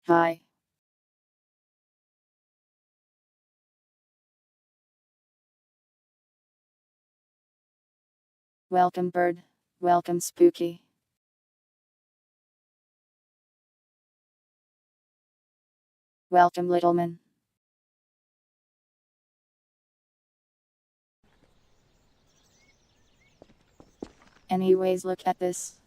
Hi. Welcome bird. Welcome spooky. Welcome little man. Anyways, look at this.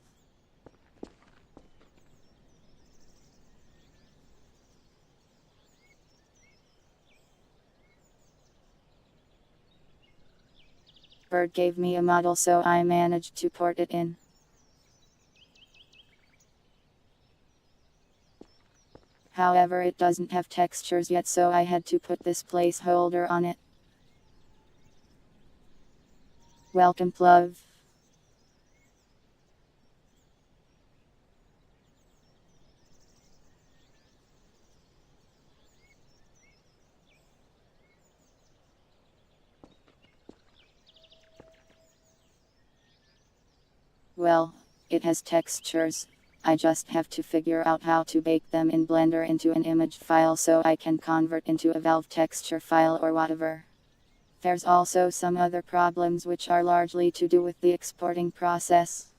Bird gave me a model, so I managed to port it in. However, it doesn't have textures yet, so I had to put this placeholder on it. Welcome love. Well, it has textures. I just have to figure out how to bake them in Blender into an image file so I can convert into a Valve texture file or whatever. There's also some other problems which are largely to do with the exporting process.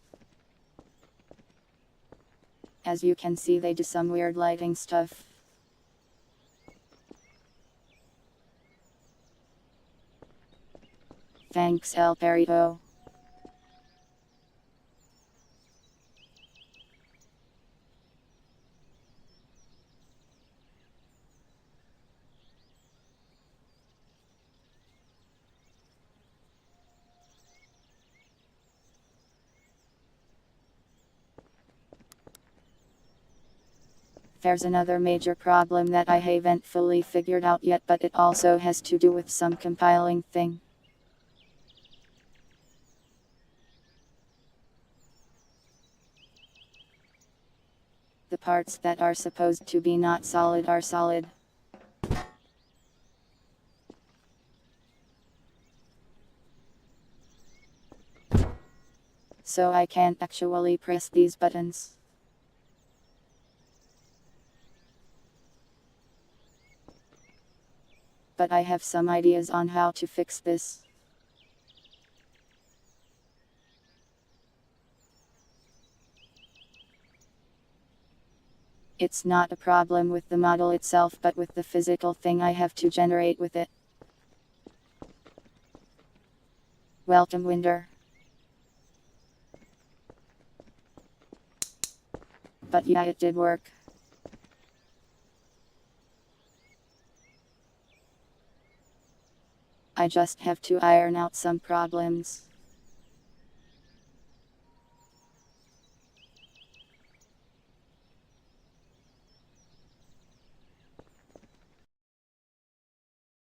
As you can see, they do some weird lighting stuff. Thanks El Perito. There's another major problem that I haven't fully figured out yet, but it also has to do with some compiling thing. The parts that are supposed to be not solid are solid. So I can't actually press these buttons. But I have some ideas on how to fix this. It's not a problem with the model itself, but with the physical thing I have to generate with it. Welcome Winder. But yeah, it did work. I just have to iron out some problems.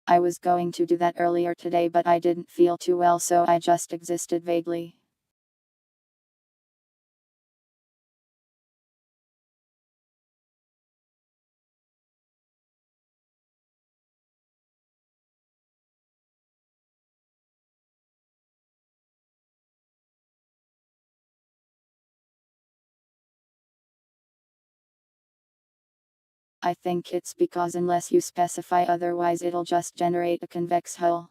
I was going to do that earlier today, but I didn't feel too well, so I just existed vaguely. I think it's because unless you specify otherwise, it'll just generate a convex hull.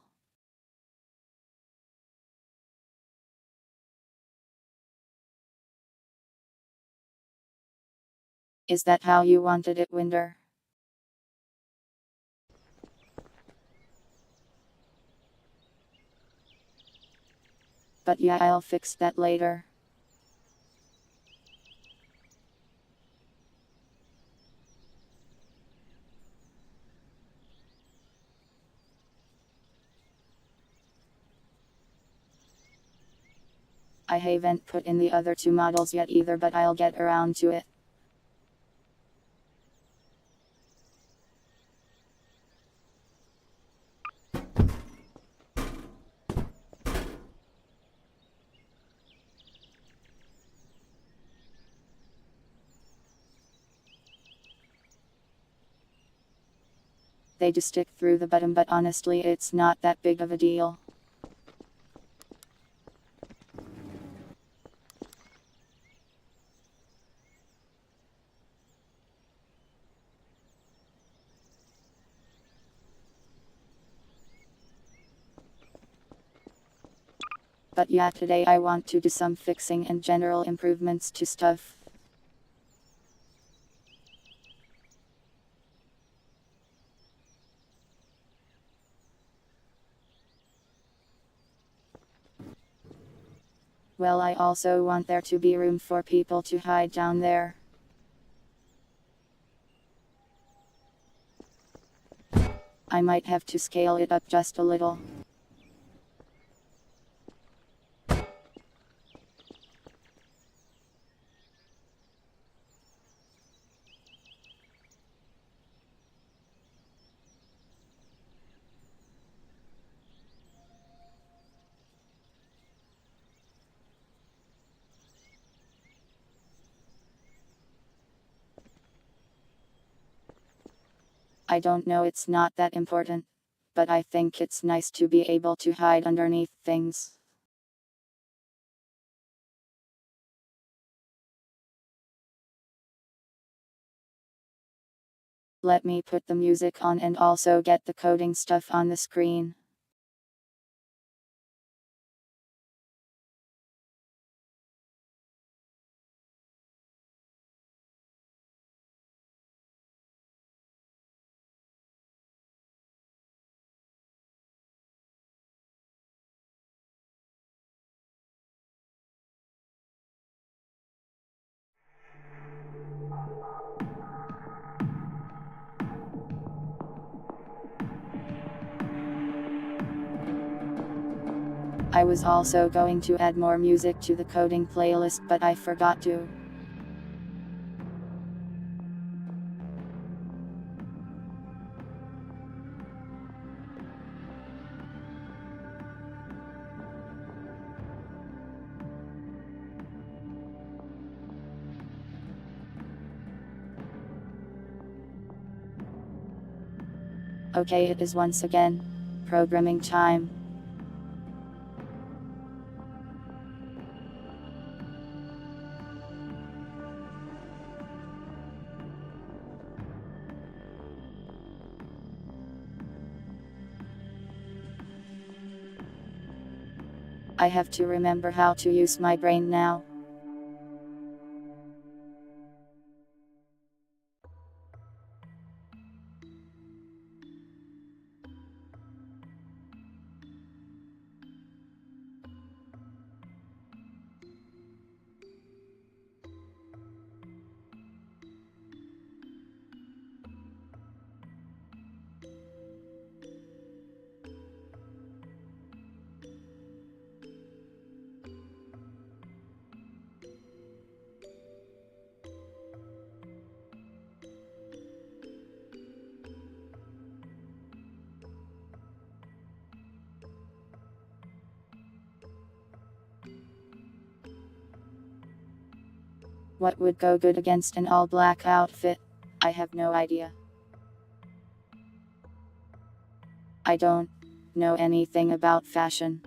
Is that how you wanted it, Winder? But yeah, I'll fix that later. I haven't put in the other two models yet either, but I'll get around to it. They do stick through the bottom, but honestly it's not that big of a deal. But yeah, today I want to do some fixing and general improvements to stuff. Well, I also want there to be room for people to hide down there. I might have to scale it up just a little. I don't know, it's not that important, but I think it's nice to be able to hide underneath things. Let me put the music on and also get the coding stuff on the screen. I was also going to add more music to the coding playlist, but I forgot to. Okay, it is once again programming time. I have to remember how to use my brain now. What would go good against an all-black outfit? I have no idea. I don't know anything about fashion.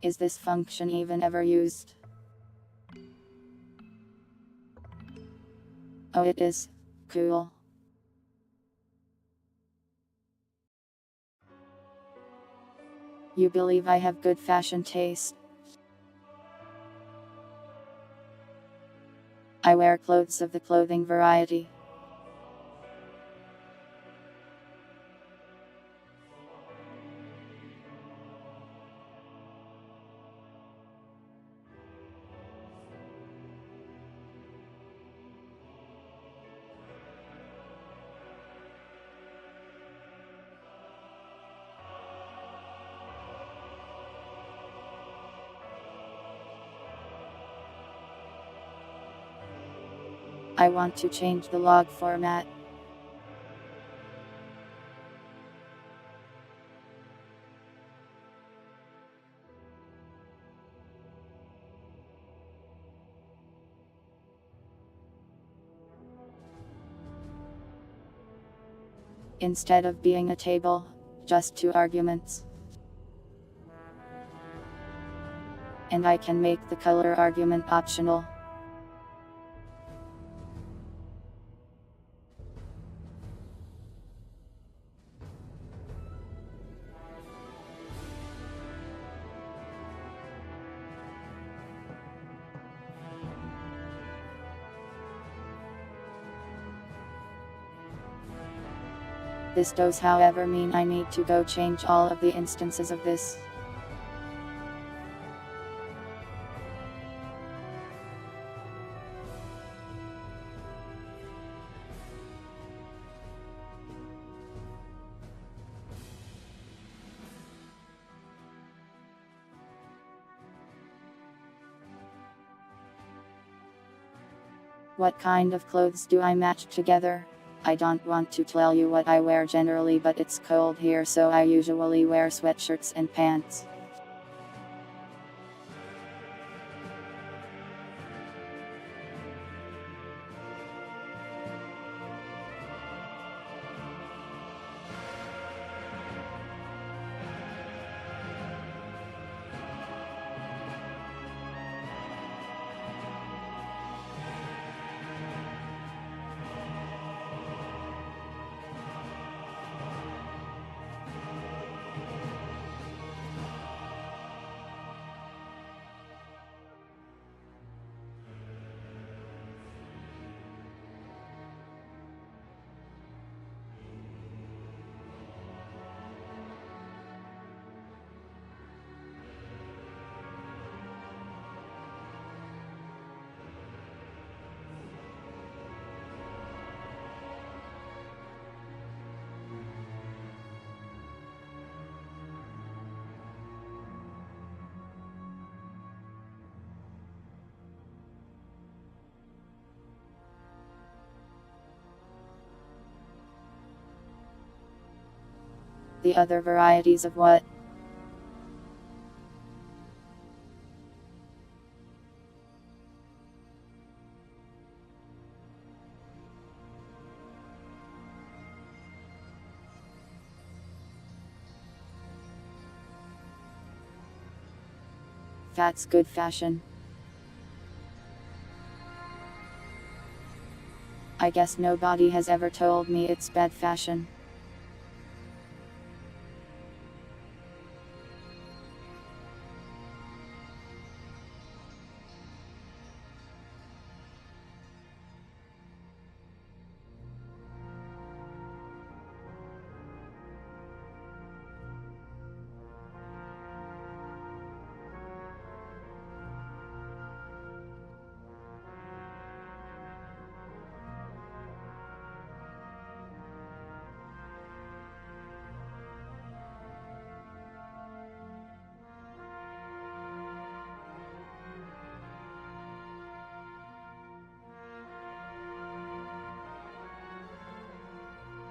Is this function even ever used? Oh, it is. Cool. You believe I have good fashion taste? I wear clothes of the clothing variety. I want to change the log format. Instead of being a table, just 2 arguments. And I can make the color argument optional. This does however mean I need to go change all of the instances of this. What kind of clothes do I match together? I don't want to tell you what I wear generally, but it's cold here, so I usually wear sweatshirts and pants. The other varieties of what? That's good fashion. I guess nobody has ever told me it's bad fashion.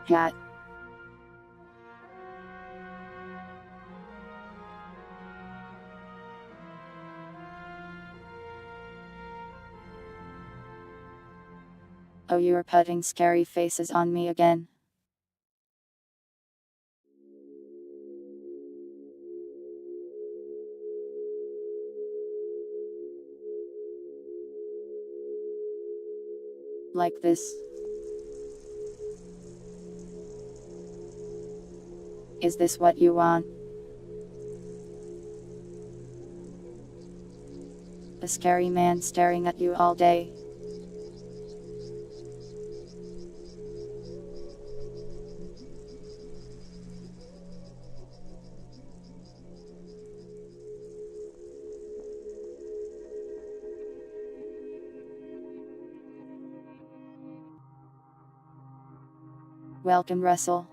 Hat. Oh, you're putting scary faces on me again. Like this. Is this what you want? A scary man staring at you all day. Welcome, Russell.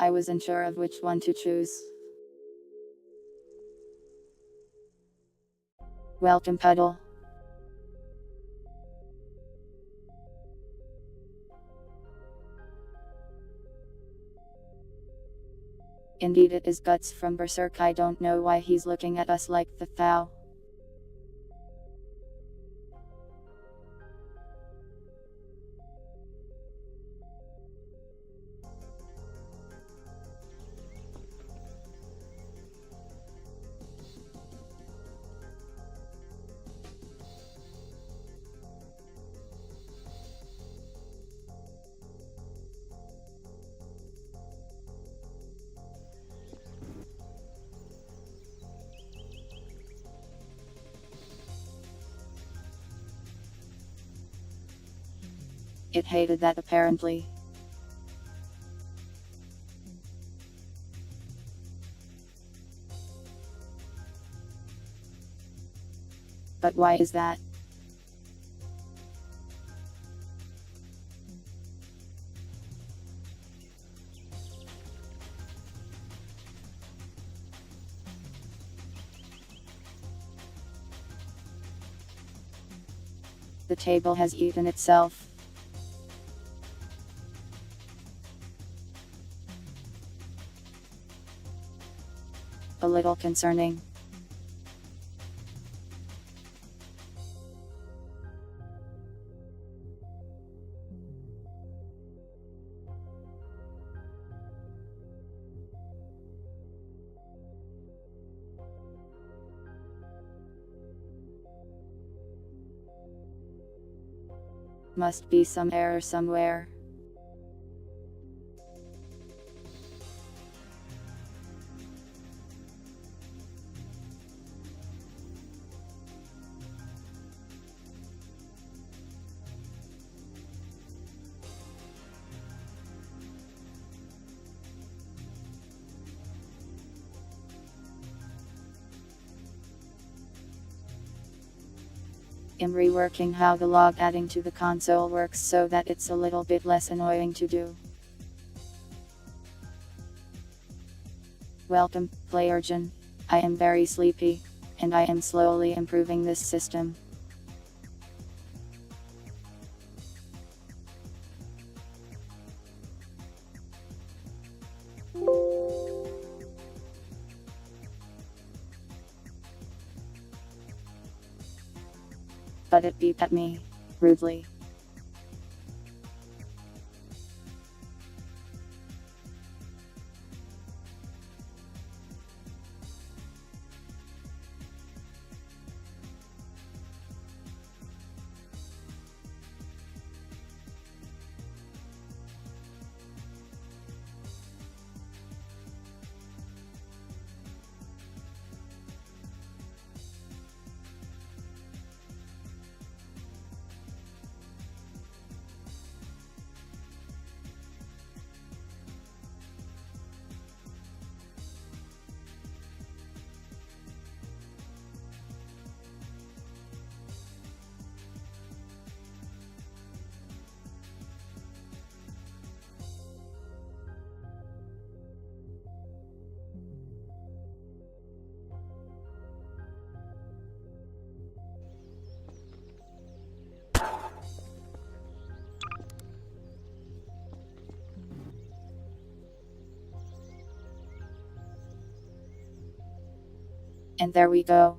I was unsure of which one to choose. Welcome, Puddle. Indeed, it is Guts from Berserk. I don't know why he's looking at us like the thou. It hated that apparently. But why is that? The table has eaten itself. A little concerning. Must be some error somewhere. I'm reworking how the log adding to the console works so that it's a little bit less annoying to do. Welcome, Playergen. I am very sleepy, and I am slowly improving this system. But it beeped at me, rudely. And there we go.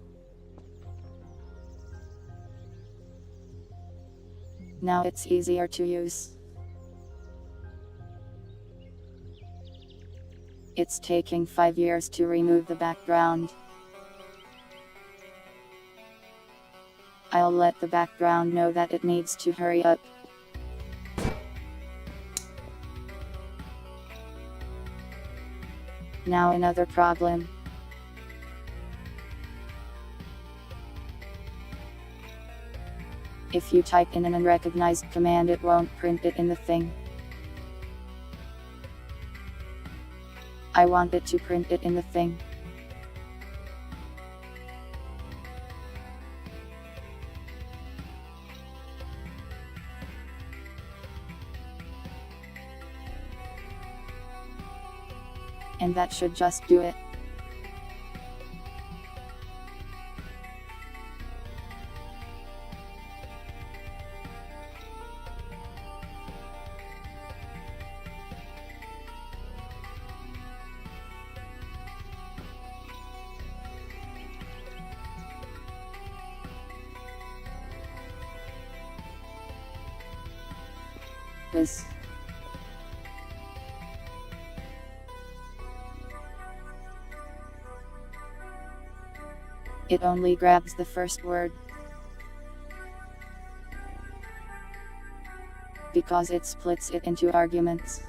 Now it's easier to use. It's taking 5 years to remove the background. I'll let the background know that it needs to hurry up. Now another problem. If you type in an unrecognized command, it won't print it in the thing. I want it to print it in the thing. And that should just do it. This. It only grabs the first word. Because it splits it into arguments.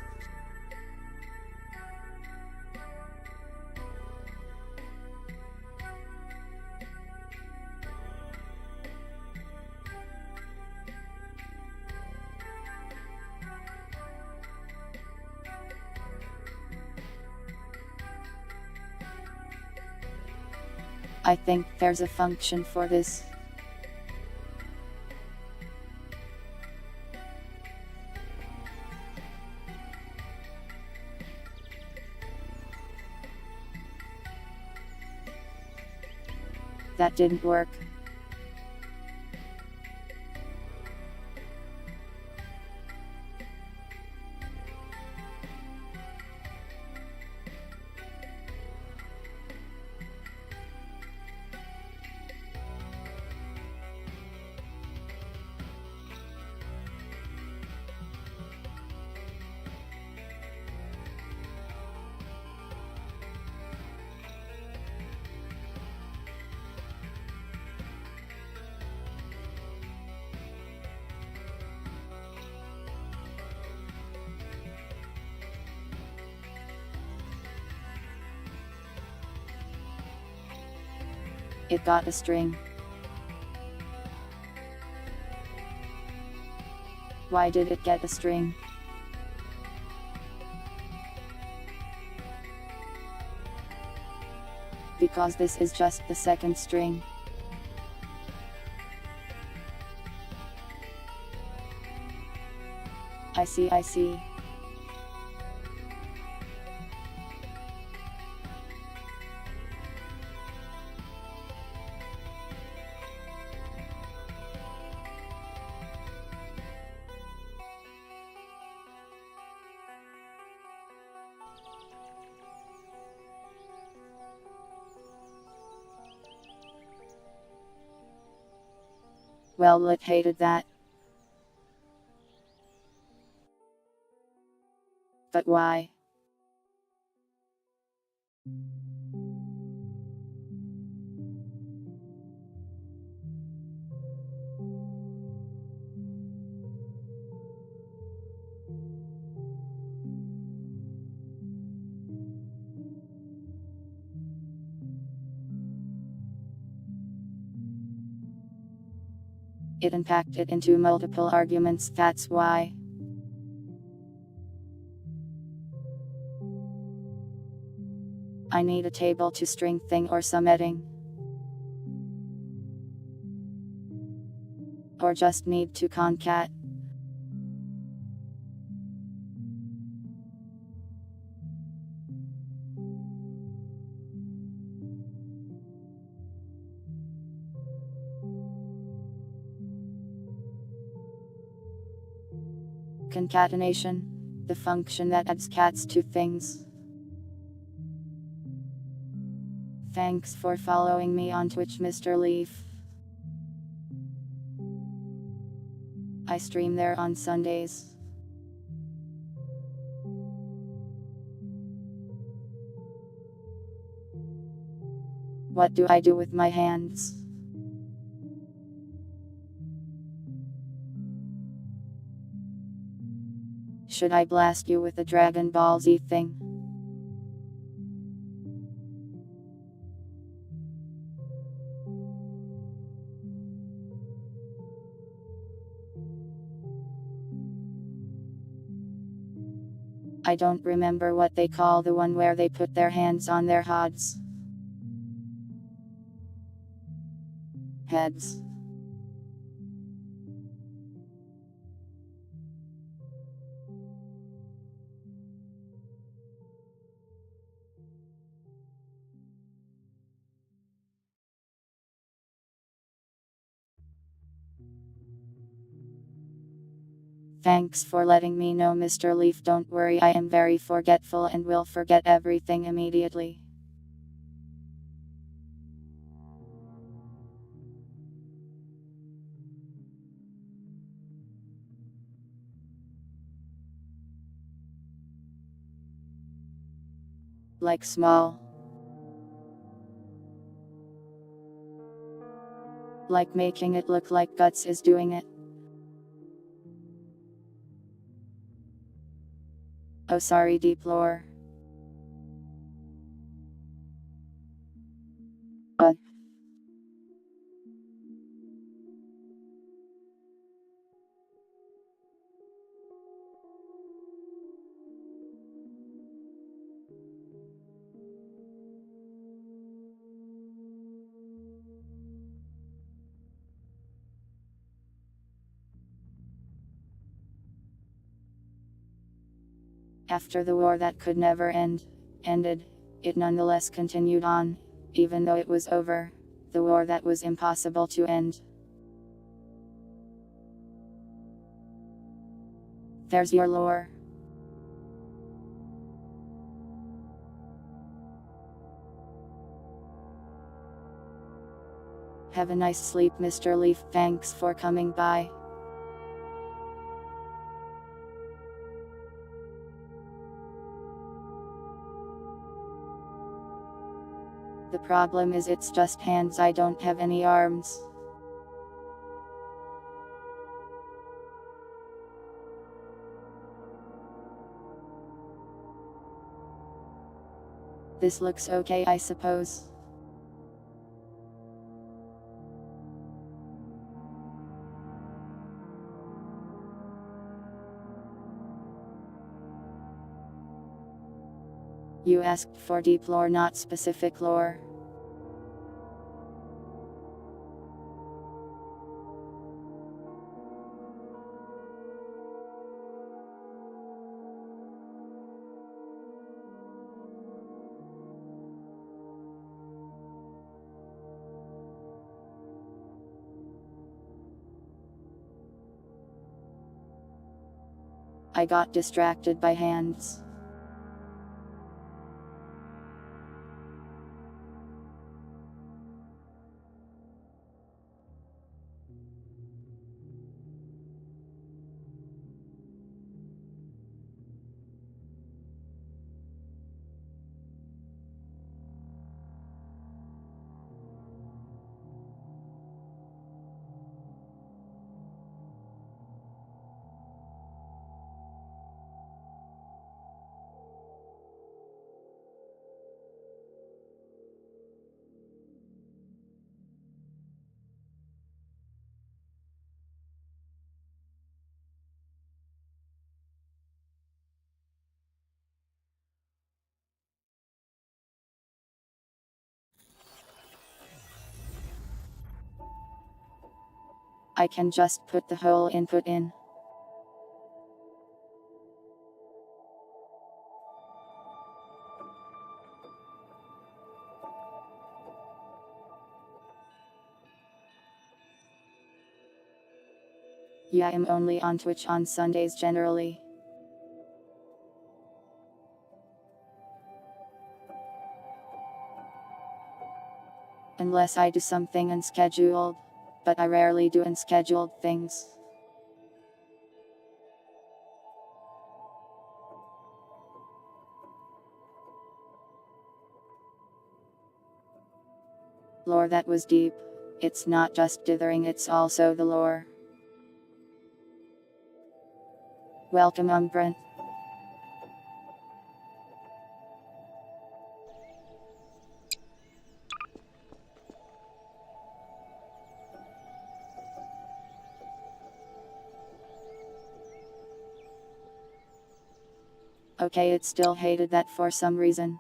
I think there's a function for this. That didn't work. It got a string. Why did it get a string? Because this is just the second string. I see. Well, it hated that. But why? It unpacked it into multiple arguments, that's why. I need a table to string thing or summating. Or just need to concat. Concatenation, the function that adds cats to things. Thanks for following me on Twitch, Mr. Leaf. I stream there on Sundays. What do I do with my hands? Should I blast you with a Dragon Ball Z thing? I don't remember what they call the one where they put their hands on their hods. Heads. Thanks for letting me know, Mr. Leaf. Don't worry, I am very forgetful and will forget everything immediately. Like small. Like making it look like Guts is doing it. Oh, sorry, deep lore. After the war that could never ended, it nonetheless continued on, even though it was over. The war that was impossible to end. There's your lore. Have a nice sleep, Mr. Leaf. Thanks for coming by. The problem is it's just hands, I don't have any arms. This looks okay, I suppose. You asked for deep lore, not specific lore. I got distracted by hands. I can just put the whole input in. Yeah, I'm only on Twitch on Sundays generally. Unless I do something unscheduled. But I rarely do unscheduled things. Lore that was deep. It's not just dithering, it's also the lore. Welcome, Brent. Okay, it still hated that for some reason.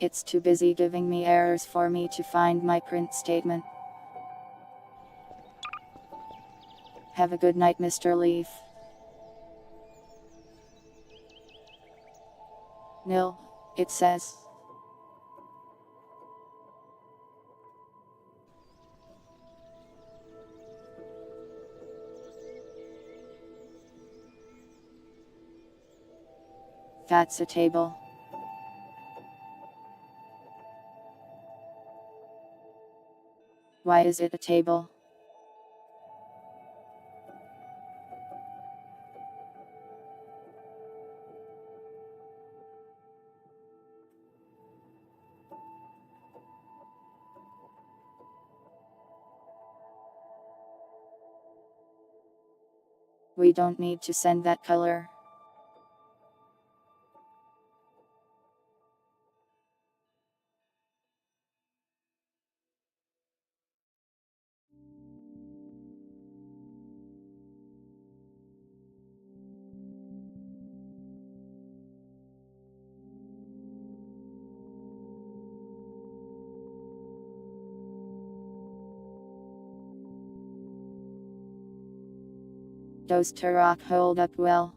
It's too busy giving me errors for me to find my print statement. Have a good night, Mr. Leaf. Nil, it says. That's a table. Why is it a table? We don't need to send that color. Does Turok hold up well?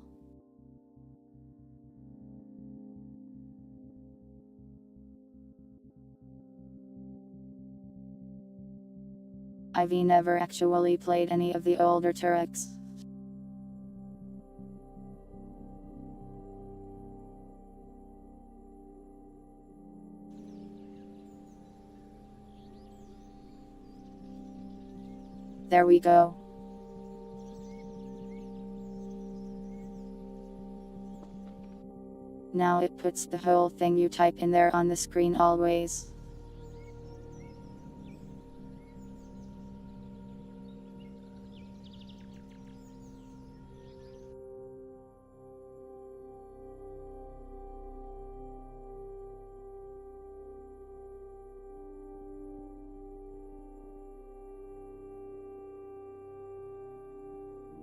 I've never actually played any of the older Turoks. There we go. Now it puts the whole thing you type in there on the screen always.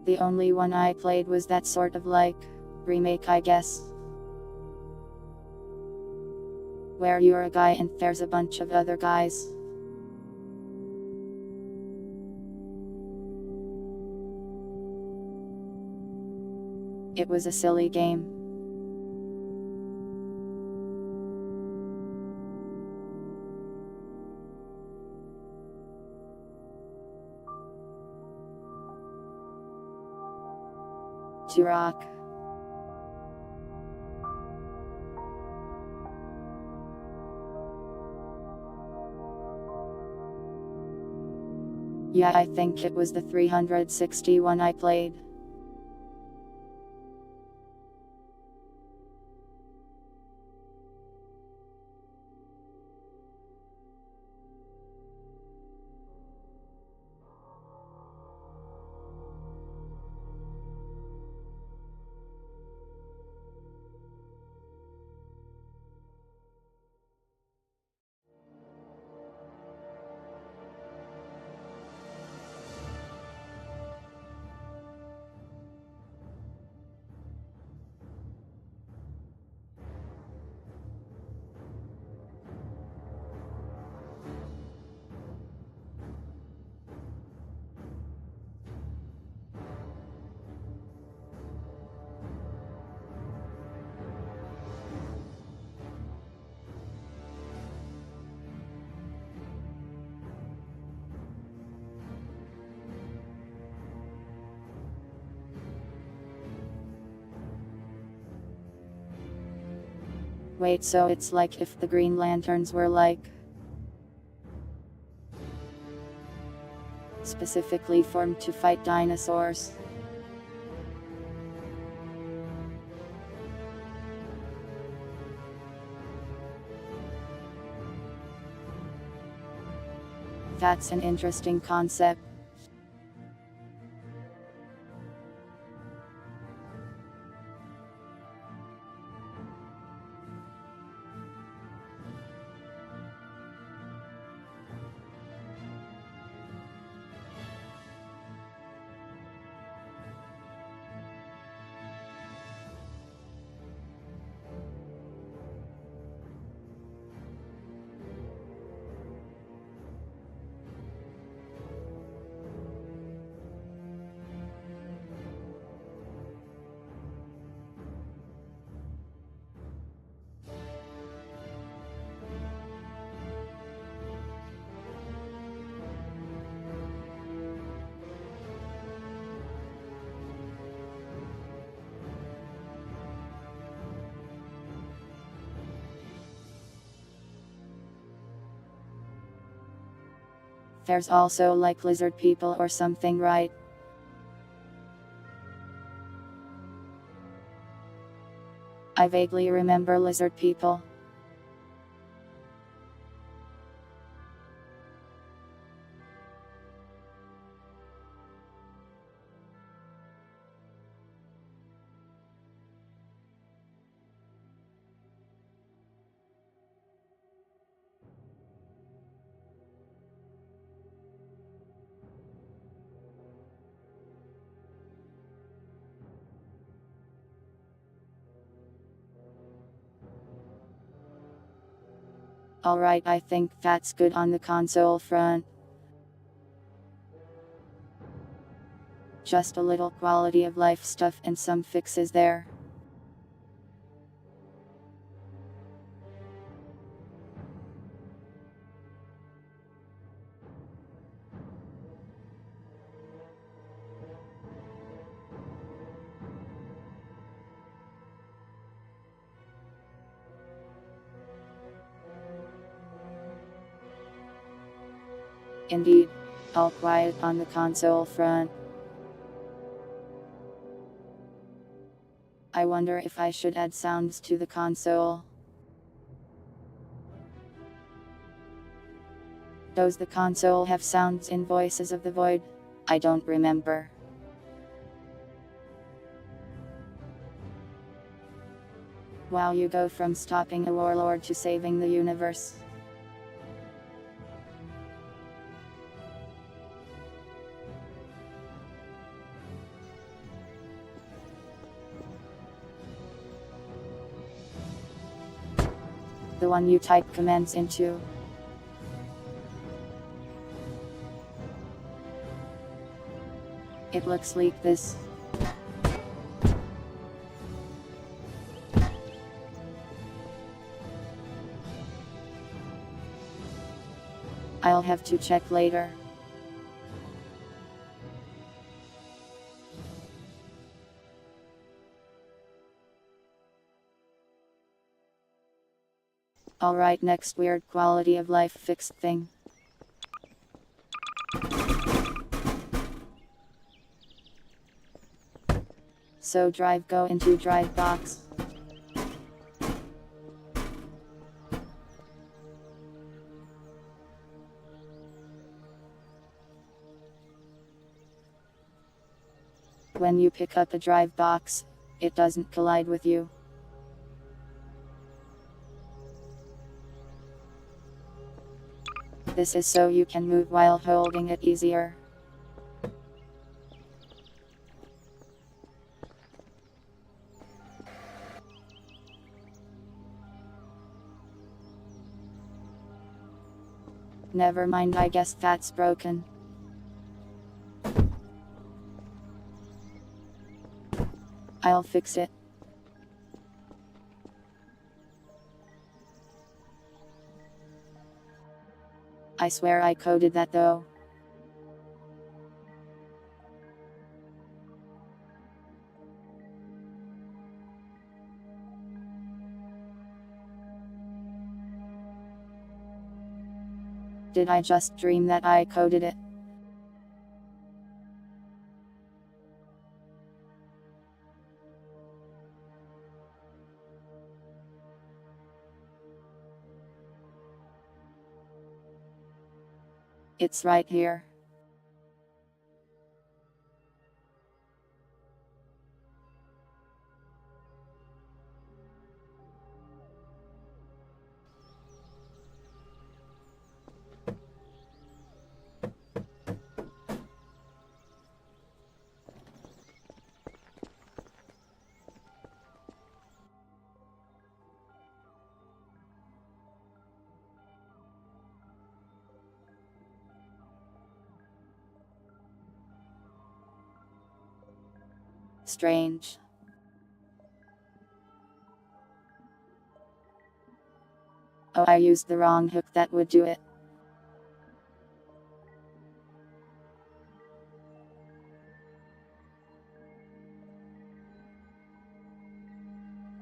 The only one I played was that sort of like remake, I guess. Where you're a guy and there's a bunch of other guys. It was a silly game. Turok. Yeah, I think it was the 361 I played. Wait, so it's like if the Green Lanterns were like specifically formed to fight dinosaurs. That's an interesting concept. There's also like lizard people or something, right? I vaguely remember lizard people. Alright, I think that's good on the console front. Just a little quality of life stuff and some fixes there. Indeed, all quiet on the console front. I wonder if I should add sounds to the console. Does the console have sounds in Voices of the Void? I don't remember. Wow, you go from stopping a warlord to saving the universe. The one you type commands into. It looks like this. I'll have to check later. Alright, next weird quality of life fixed thing. So drive go into drive box. When you pick up a drive box, it doesn't collide with you. This is so you can move while holding it easier. Never mind, I guess that's broken. I'll fix it. I swear I coded that though. Did I just dream that I coded it? It's right here. Strange. Oh, I used the wrong hook that would do it.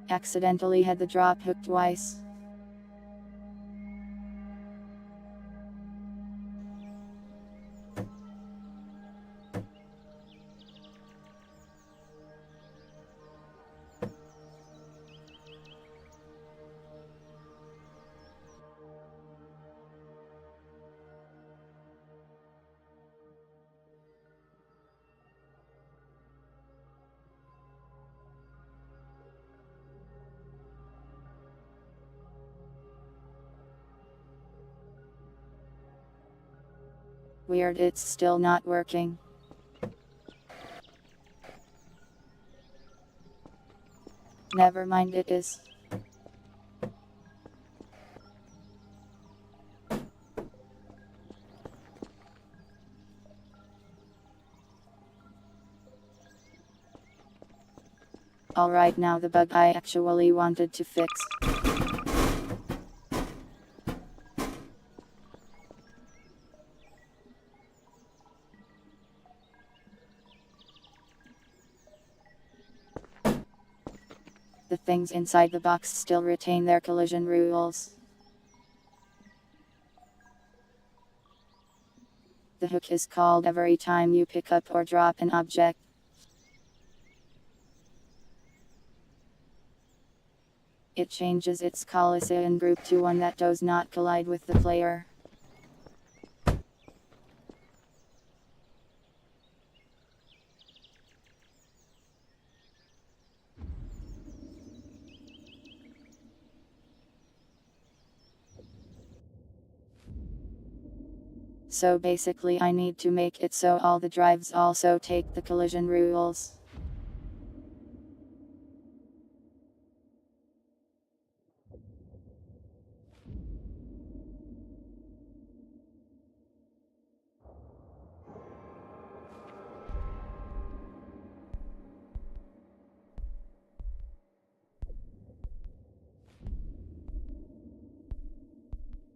Accidentally had the drop hook twice. Weird, it's still not working. Never mind, it is. Alright, now the bug I actually wanted to fix. The things inside the box still retain their collision rules. The hook is called every time you pick up or drop an object. It changes its collision group to one that does not collide with the player. So basically I need to make it so all the drives also take the collision rules.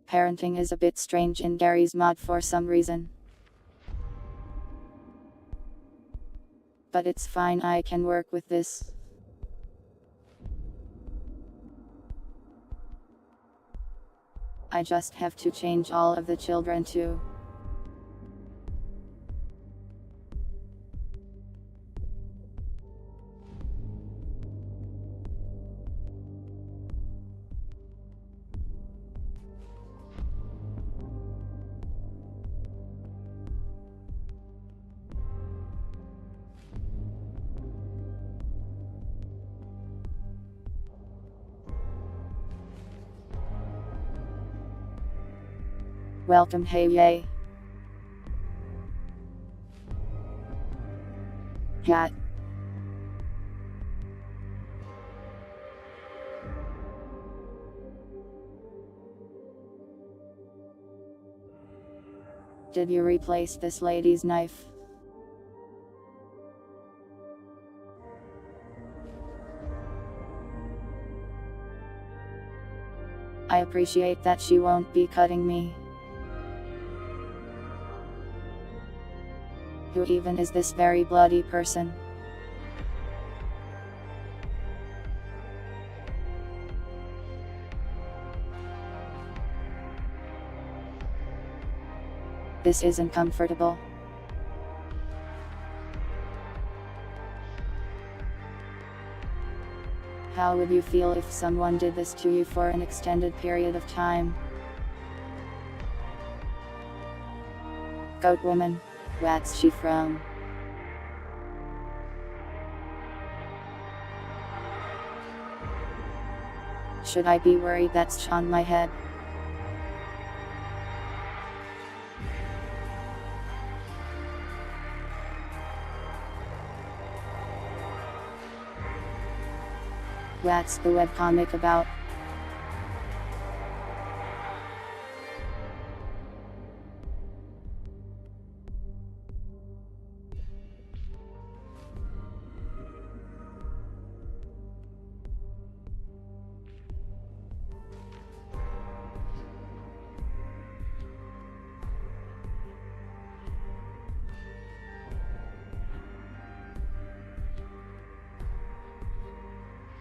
Parenting is a bit strange in Gary's mod for some reason. But it's fine, I can work with this. I just have to change all of the children too. Welcome, hey yay. Cat. Did you replace this lady's knife? I appreciate that she won't be cutting me. Who even is this very bloody person? This isn't comfortable. How would you feel if someone did this to you for an extended period of time? Goat woman, what's she from? Should I be worried that's on my head? What's the webcomic about?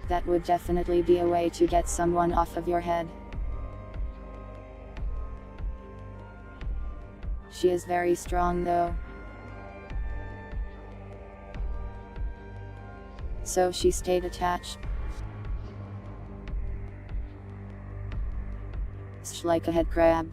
That would definitely be a way to get someone off of your head. She is very strong though. So she stayed attached. Like a head crab.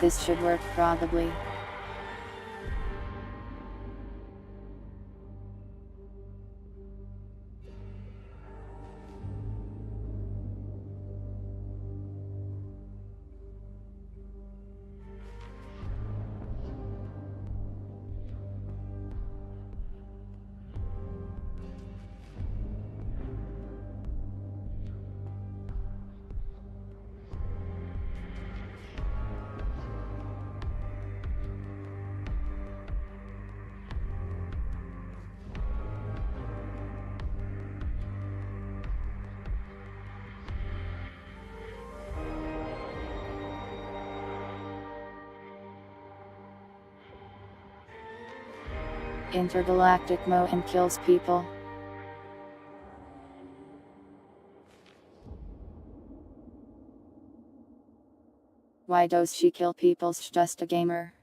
This should work probably. Intergalactic Mo and kills people. Why does she kill people? She's just a gamer.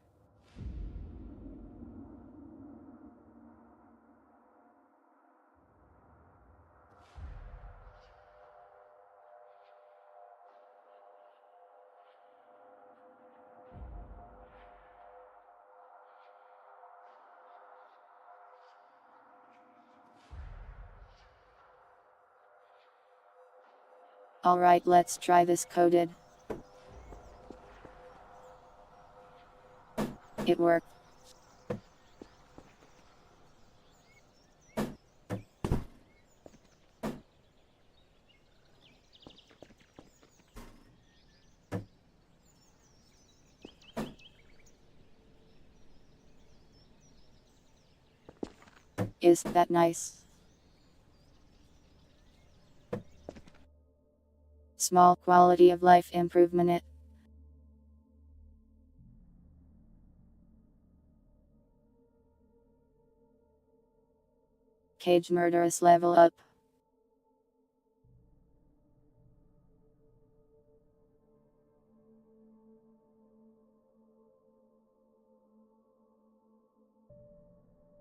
Alright, let's try this coded. It worked. Is that nice? Small quality of life improvement. Cage murderous level up.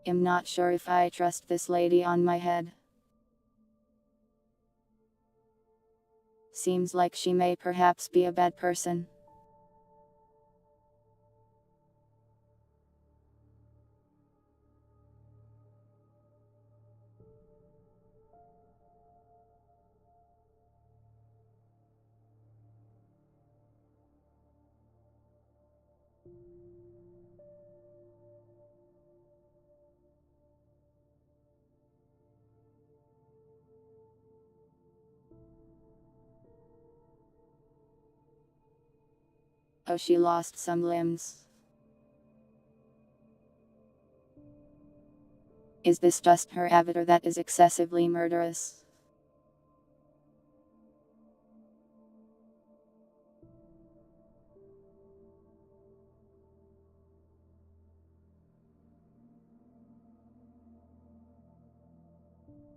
I'm not sure if I trust this lady on my head. Seems like she may perhaps be a bad person. Oh, she lost some limbs. Is this just her avatar that is excessively murderous?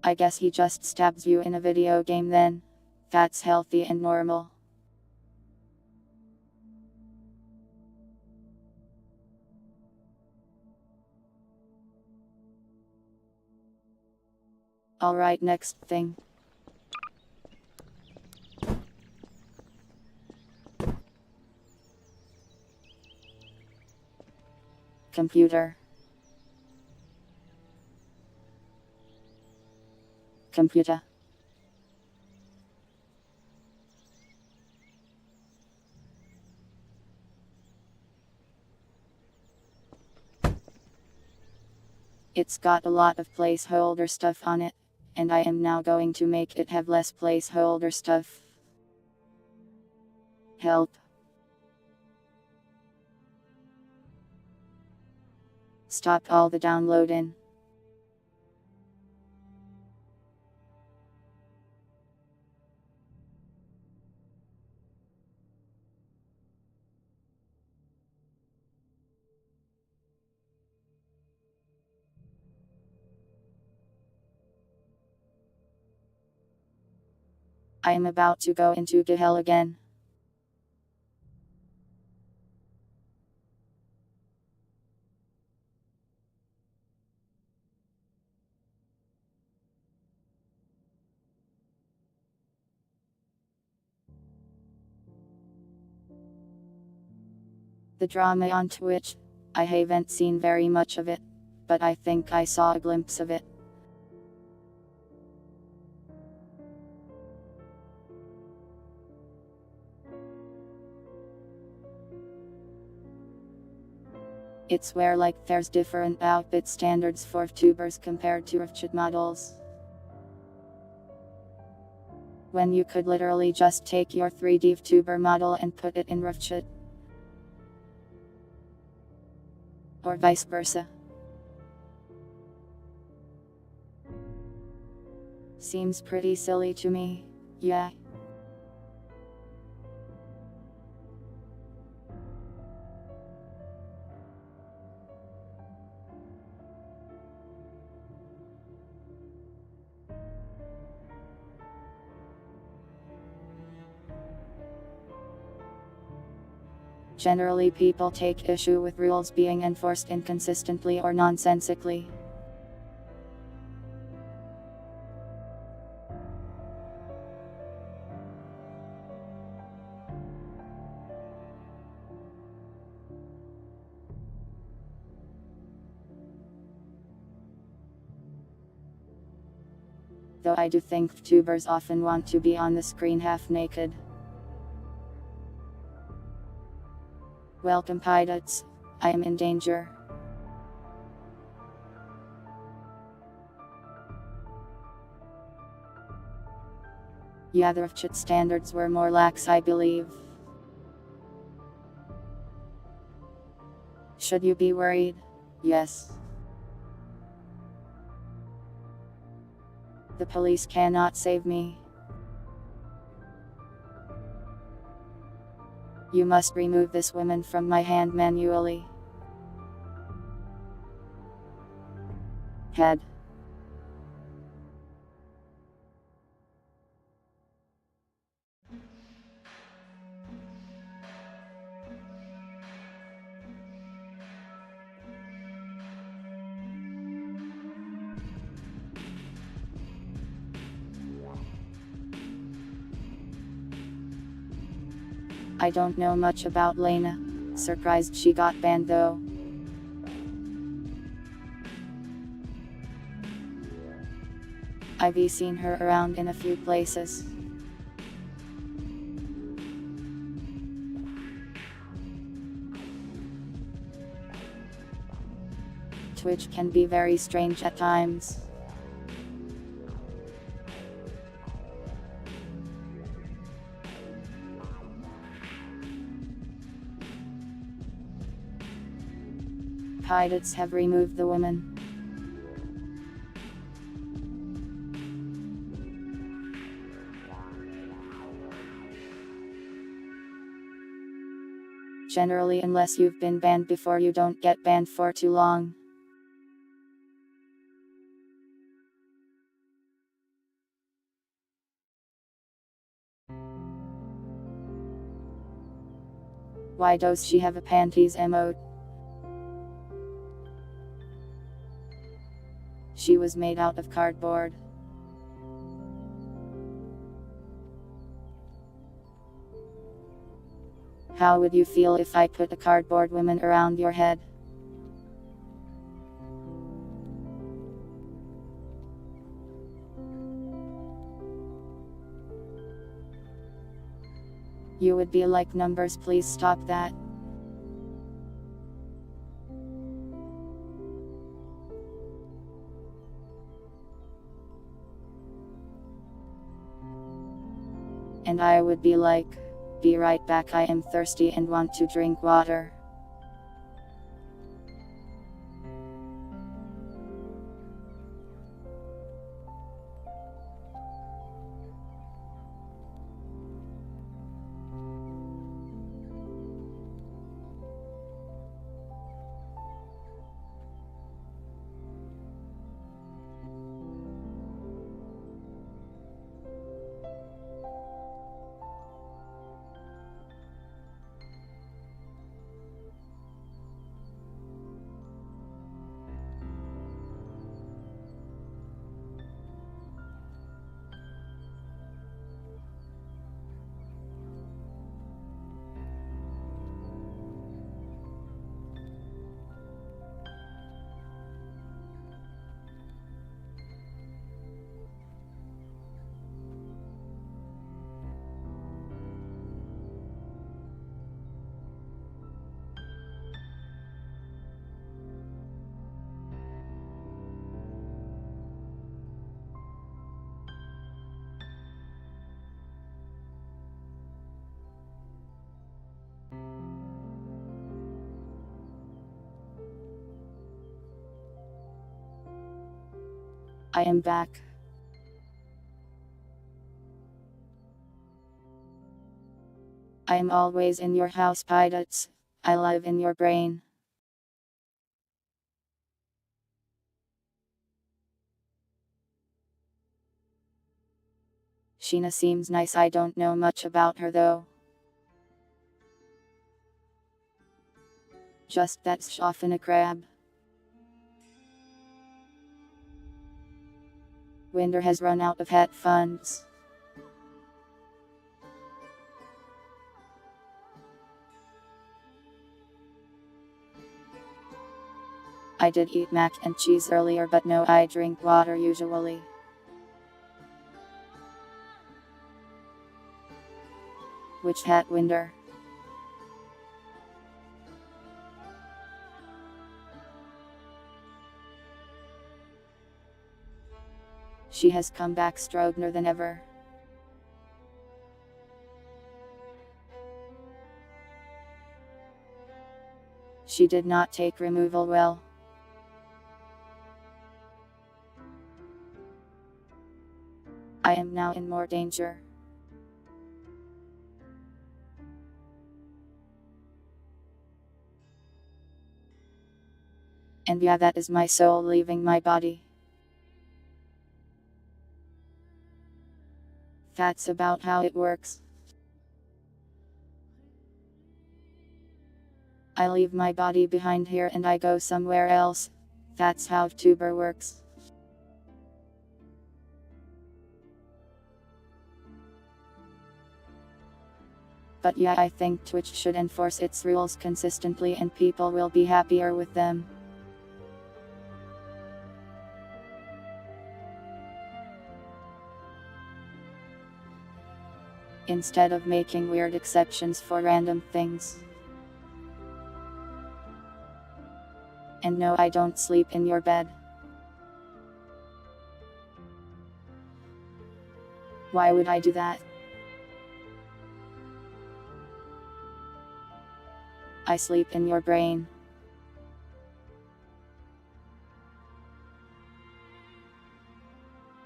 I guess he just stabs you in a video game then. That's healthy and normal. Alright, next thing. Computer. Computer. It's got a lot of placeholder stuff on it, and I am now going to make it have less placeholder stuff. Help. Stop all the downloading. I am about to go into hell again. The drama on Twitch. I haven't seen very much of it, but I think I saw a glimpse of it. It's where like there's different outfit standards for tubers compared to RFCHIT models. When you could literally just take your 3D VTuber model and put it in RFCHIT. Or vice versa. Seems pretty silly to me, yeah. Generally, people take issue with rules being enforced inconsistently or nonsensically. Though I do think VTubers often want to be on the screen half naked. Welcome pilots, I am in danger. Yeah, the RFCHIT standards were more lax, I believe. Should you be worried? Yes. The police cannot save me. You must remove this woman from my hand manually. Head. I don't know much about Lena. Surprised she got banned though. I've seen her around in a few places. Twitch can be very strange at times. Pilots have removed the woman. Generally, unless you've been banned before, you don't get banned for too long. Why does she have a panties emote? She was made out of cardboard. How would you feel if I put a cardboard woman around your head? You would be like, numbers, please stop that. And I would be like, be right back, I am thirsty and want to drink water. I am back. I am always in your house, pilots. I live in your brain. Sheena seems nice. I don't know much about her though. Just that's often a crab. Winder has run out of hat funds. I did eat mac and cheese earlier, but no, I drink water usually. Which hat, Winder? She has come back stronger than ever. She did not take removal well. I am now in more danger. And yeah, that is my soul leaving my body. That's about how it works. I leave my body behind here and I go somewhere else. That's how Tuber works. But yeah, I think Twitch should enforce its rules consistently and people will be happier with them. Instead of making weird exceptions for random things. And no, I don't sleep in your bed. Why would I do that? I sleep in your brain.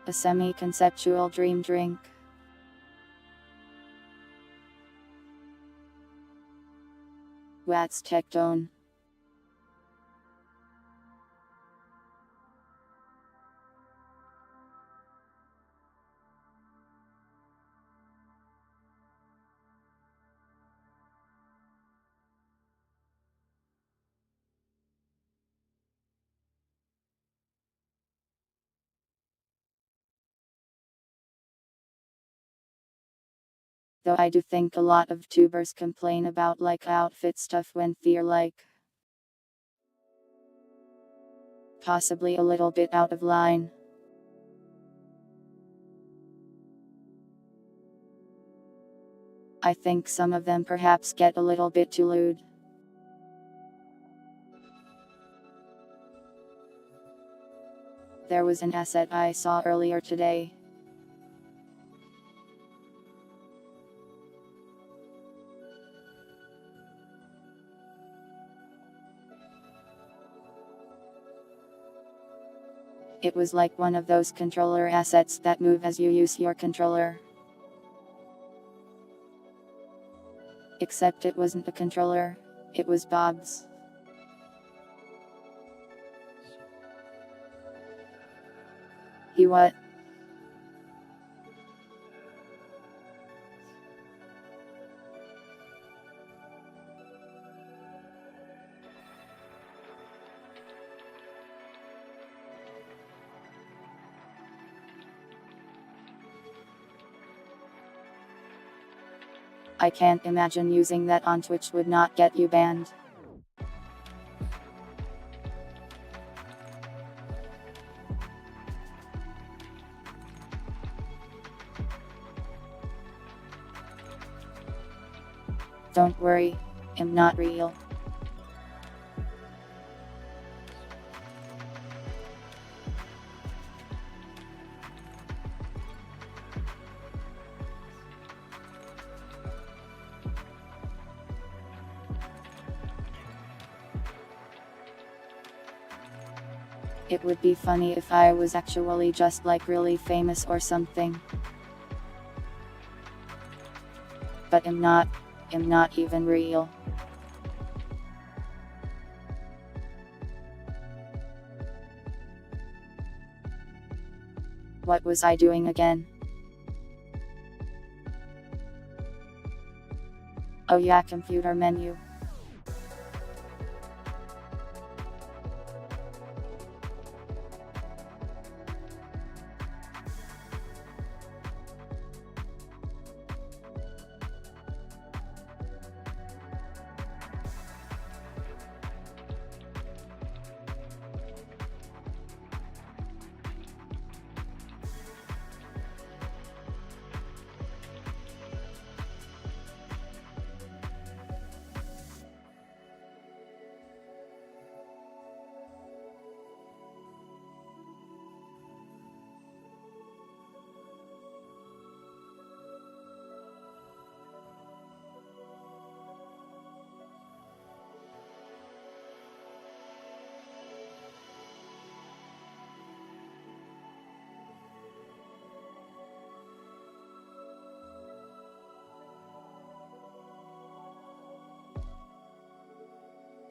A semi-conceptual dream drink. What's tectone? Though I do think a lot of tubers complain about like outfit stuff when they're like possibly a little bit out of line. I think some of them perhaps get a little bit too lewd. There was an asset I saw earlier today. It was like one of those controller assets that move as you use your controller. Except it wasn't a controller, it was Bob's. He what? I can't imagine using that on Twitch would not get you banned. Don't worry, I'm not real. It would be funny if I was actually just like really famous or something. But I'm not even real. What was I doing again? Oh yeah, computer menu.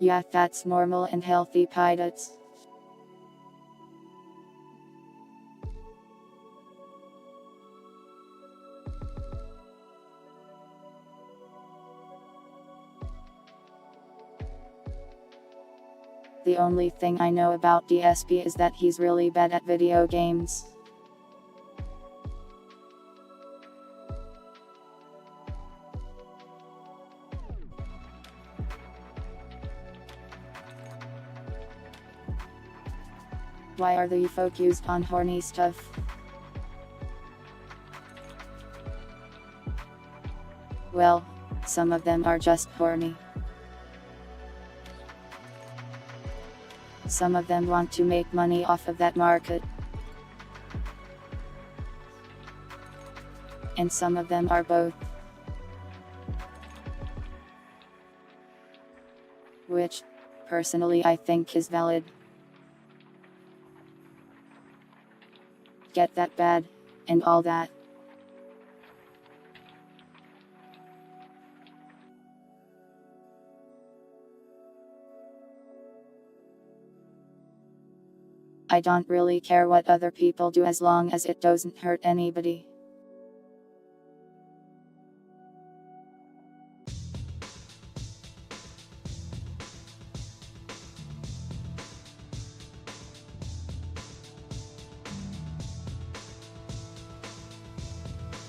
Yeah, that's normal and healthy pilots. The only thing I know about DSP is that he's really bad at video games. Why are they focused on horny stuff? Well, some of them are just horny. Some of them want to make money off of that market. And some of them are both. Which, personally, I think is valid. Get that bad, and all that. I don't really care what other people do as long as it doesn't hurt anybody.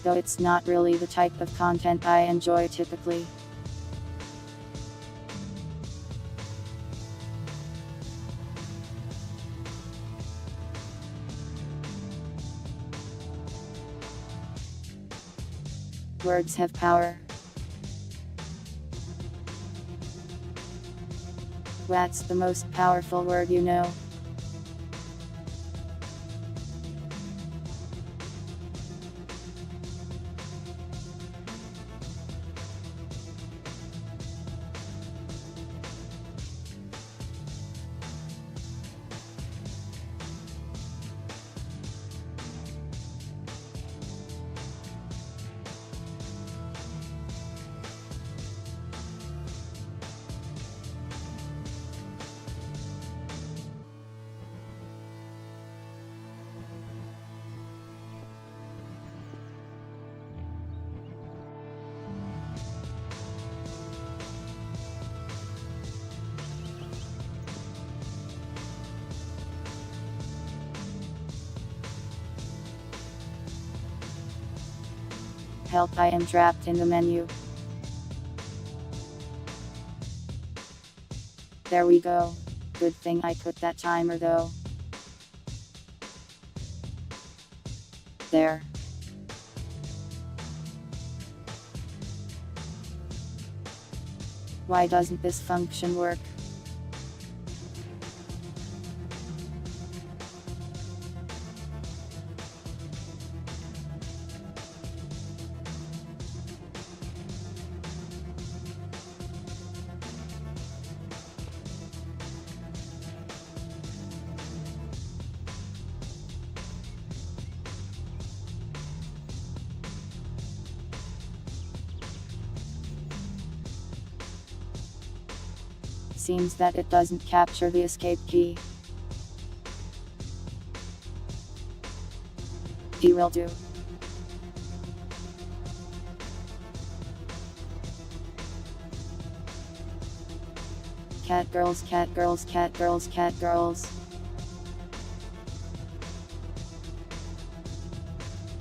Though it's not really the type of content I enjoy typically. Words have power. What's the most powerful word you know? Help, I am trapped in the menu. There we go. Good thing I put that timer though. There. Why doesn't this function work? seems that it doesn't capture the escape key. D will do. Cat girls, cat girls, cat girls, cat girls.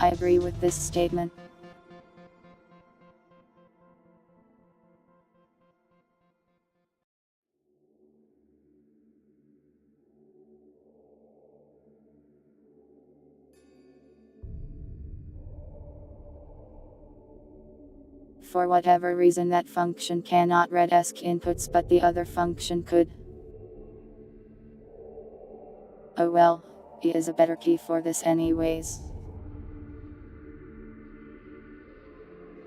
I agree with this statement. For whatever reason that function cannot read ESC inputs but the other function could. Oh well, E is a better key for this anyways.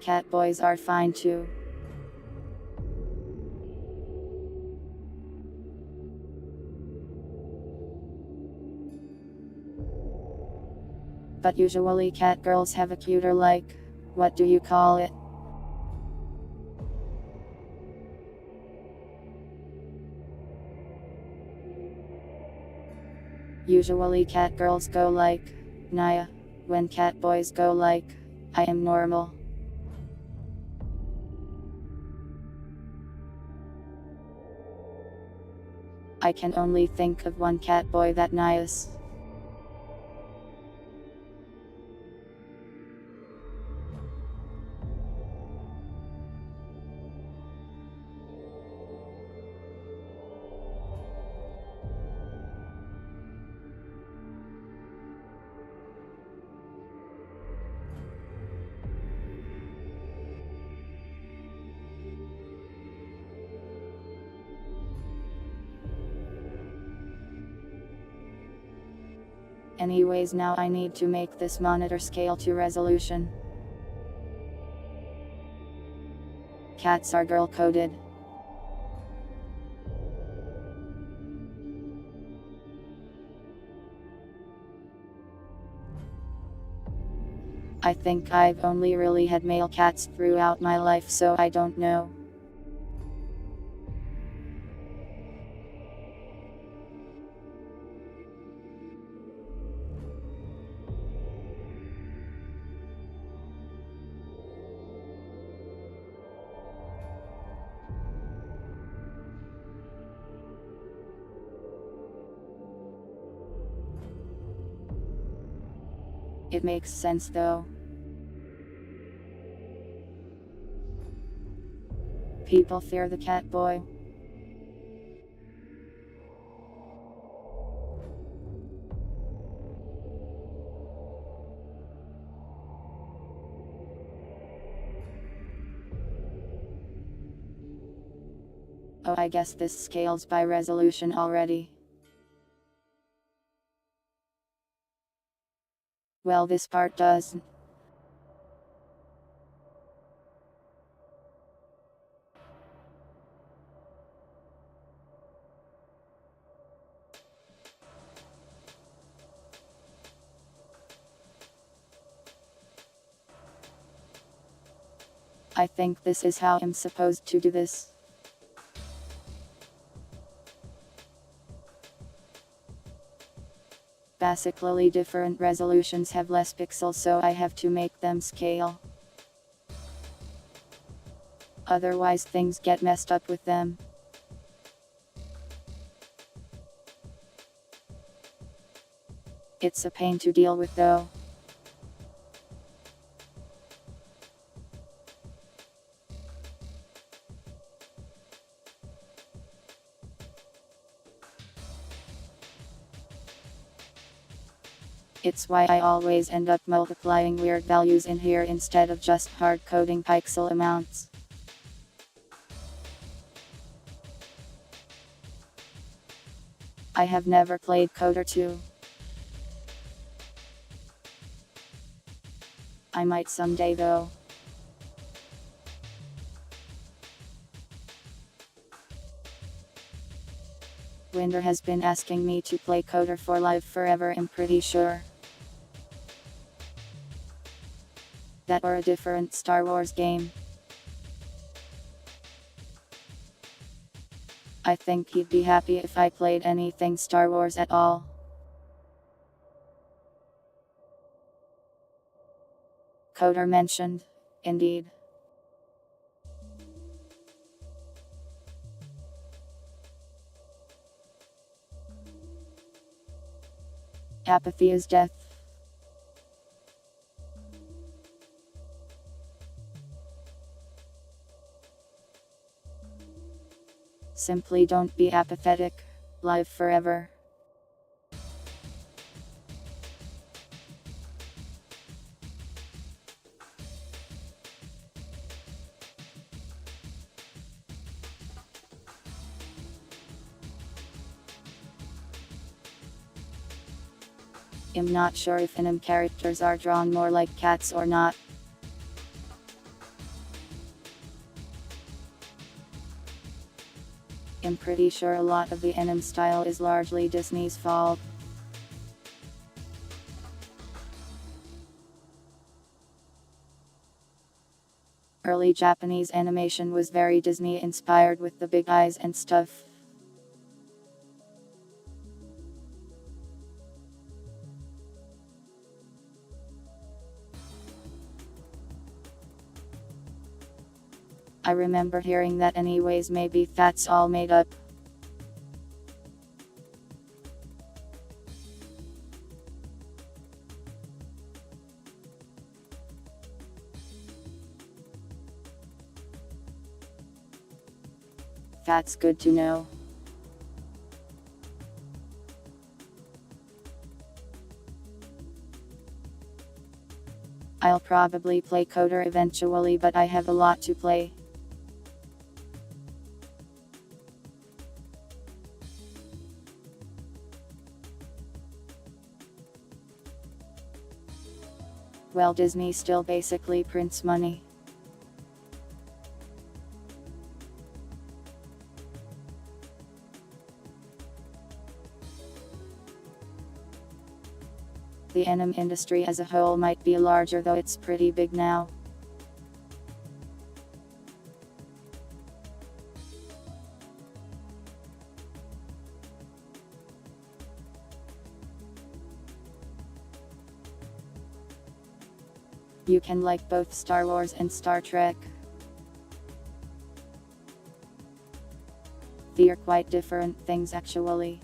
Cat boys are fine too. But usually cat girls have a cuter what do you call it? Usually cat girls go Naya, when cat boys go I am normal. I can only think of one cat boy that nice. Anyways, now I need to make this monitor scale to resolution. Cats are girl coded. I think I've only really had male cats throughout my life, so I don't know. It makes sense though. People fear the cat boy. Oh, I guess this scales by resolution already. Well, this part does. I think this is how I'm supposed to do this. Basically different resolutions have less pixels, so I have to make them scale. Otherwise things get messed up with them. It's a pain to deal with though. It's why I always end up multiplying weird values in here instead of just hard coding pixel amounts. I have never played Coder 2. I might someday though. Winder has been asking me to play Coder for Live forever, I'm pretty sure. That or a different Star Wars game. I think he'd be happy if I played anything Star Wars at all. Coder mentioned. Indeed. Apathy is death. Simply don't be apathetic. Live forever. I'm not sure if anime characters are drawn more like cats or not. I'm pretty sure a lot of the anime style is largely Disney's fault. Early Japanese animation was very Disney inspired with the big eyes and stuff. I remember hearing that anyways, maybe that's all made up. That's good to know. I'll probably play Coder eventually, but I have a lot to play. Well, Disney still basically prints money. The anime industry as a whole might be larger, though it's pretty big now. You can like both Star Wars and Star Trek. They're quite different things actually.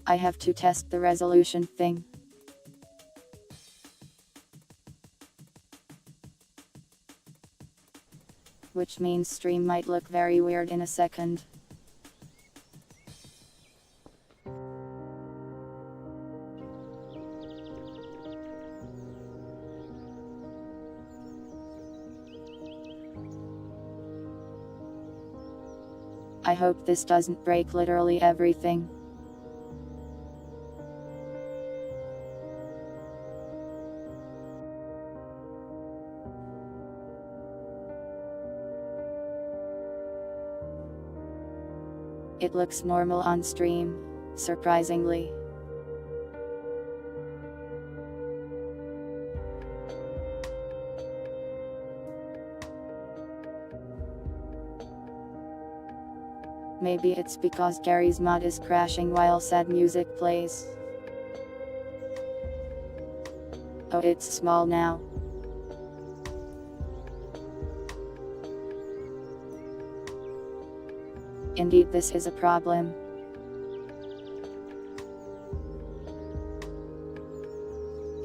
I have to test the resolution thing. Which means stream might look very weird in a second. I hope this doesn't break literally everything. It looks normal on stream, surprisingly. Maybe it's because Gary's mod is crashing while sad music plays. Oh, it's small now. Indeed, this is a problem.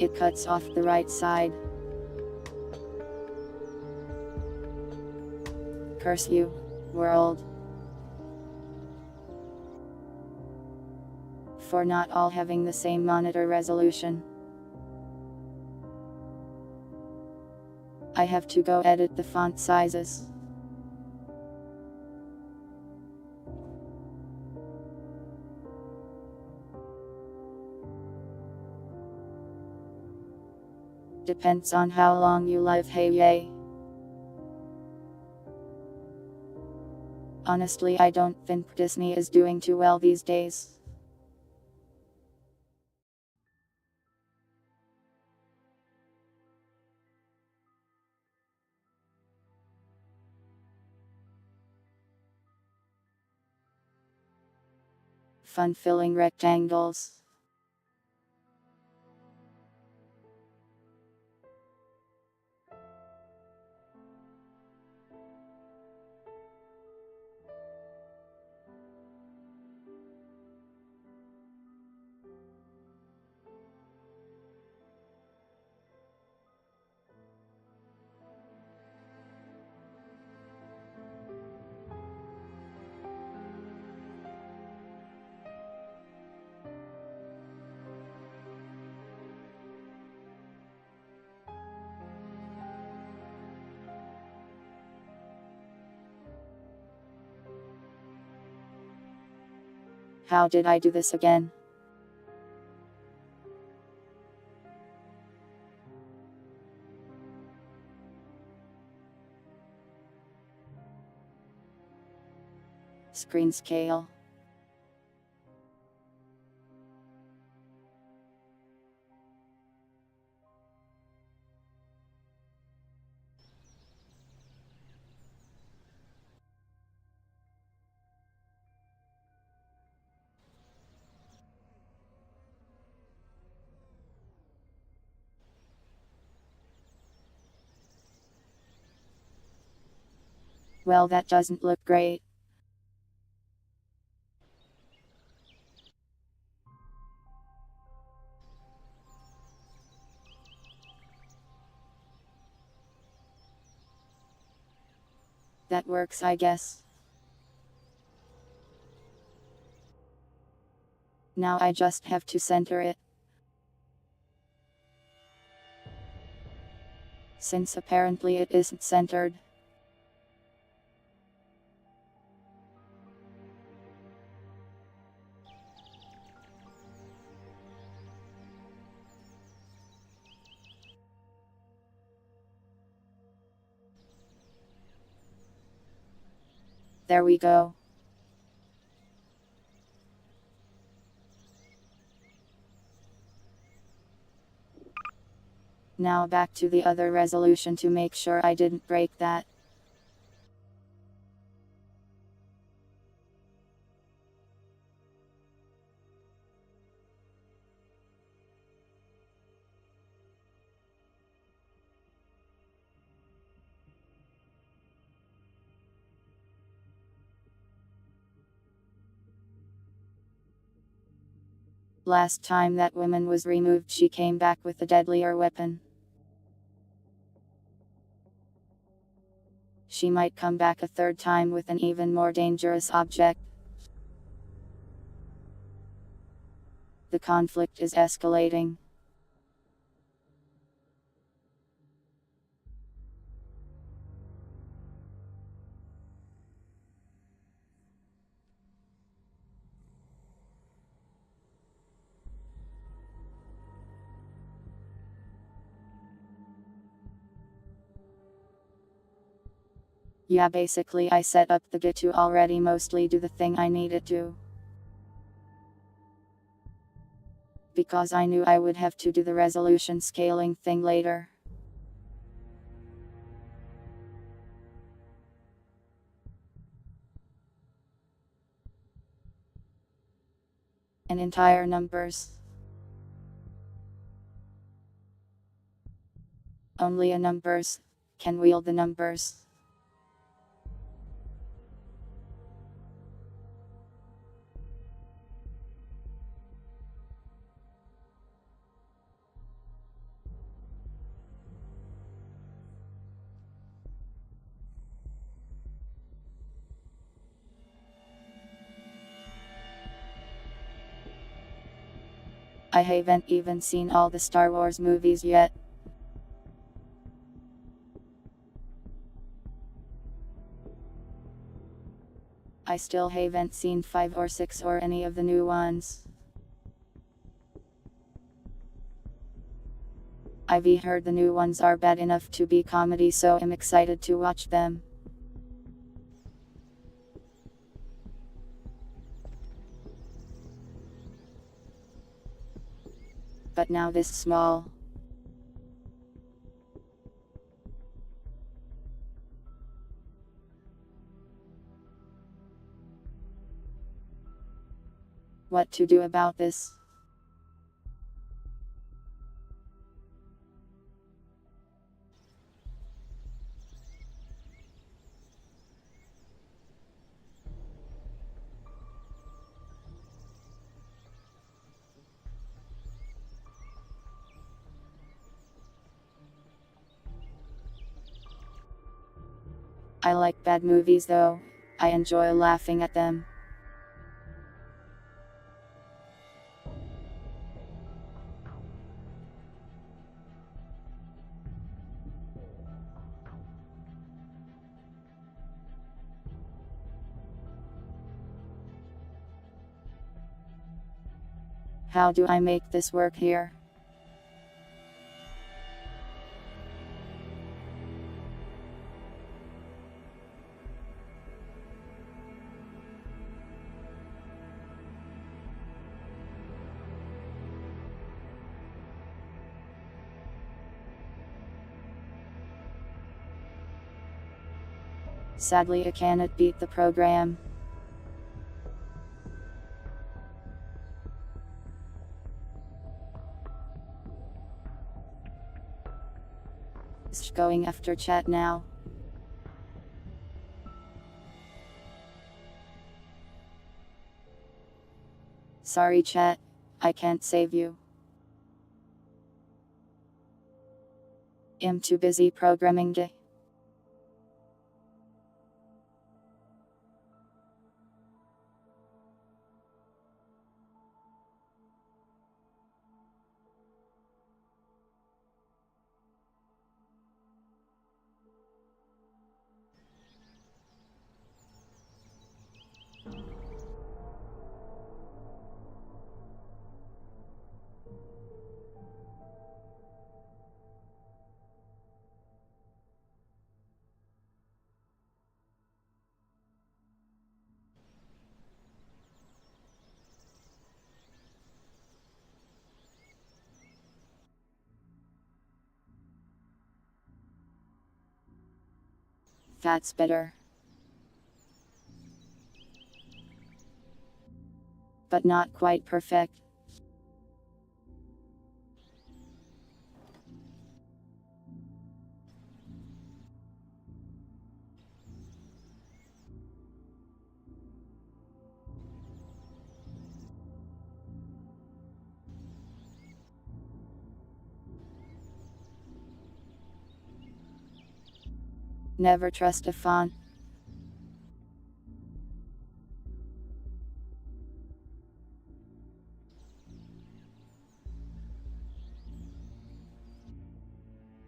It cuts off the right side. Curse you, world. For not all having the same monitor resolution. I have to go edit the font sizes. Depends on how long you live, hey yay. Honestly, I don't think Disney is doing too well these days. Fun filling rectangles. How did I do this again? Screen scale. Well, that doesn't look great. That works, I guess. Now I just have to center it. Since apparently it isn't centered. There we go. Now back to the other resolution to make sure I didn't break that. Last time that woman was removed, she came back with a deadlier weapon. She might come back a third time with an even more dangerous object. The conflict is escalating. Yeah, basically I set up the Git to already mostly do the thing I needed to. Because I knew I would have to do the resolution scaling thing later. And entire numbers. Only a numbers can wield the numbers. I haven't even seen all the Star Wars movies yet. I still haven't seen 5 or 6 or any of the new ones. I've heard the new ones are bad enough to be comedy, so I'm excited to watch them. But now this small. What to do about this? I like bad movies though. I enjoy laughing at them. How do I make this work here? Sadly, I cannot beat the program. It's going after chat now. Sorry chat, I can't save you. I'm too busy programming. That's better. But not quite perfect. Never trust a font.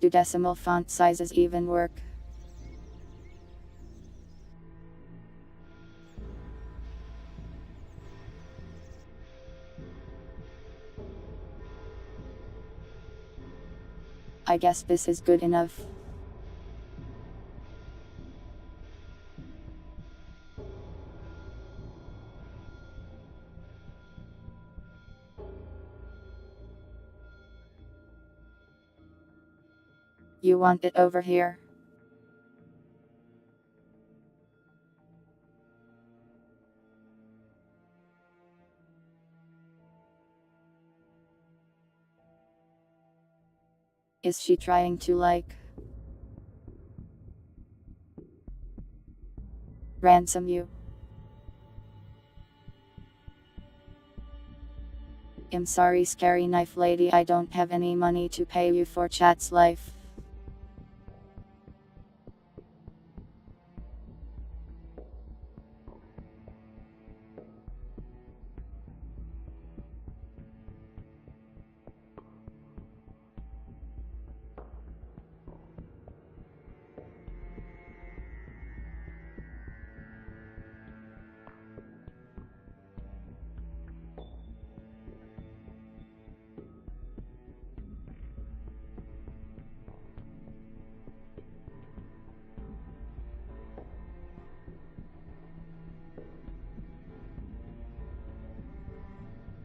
Do decimal font sizes even work? I guess this is good enough. You want it over here? Is she trying to ransom you? I'm sorry, scary knife lady, I don't have any money to pay you for chat's life.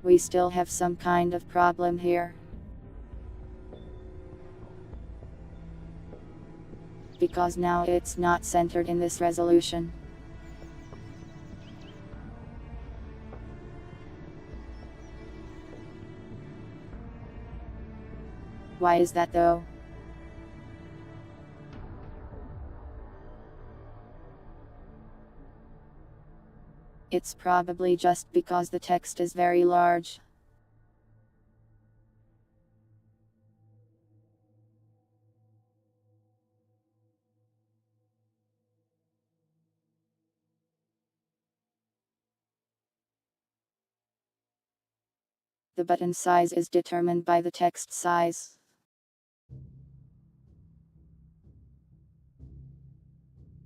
We still have some kind of problem here. Because now it's not centered in this resolution. Why is that though? It's probably just because the text is very large. The button size is determined by the text size.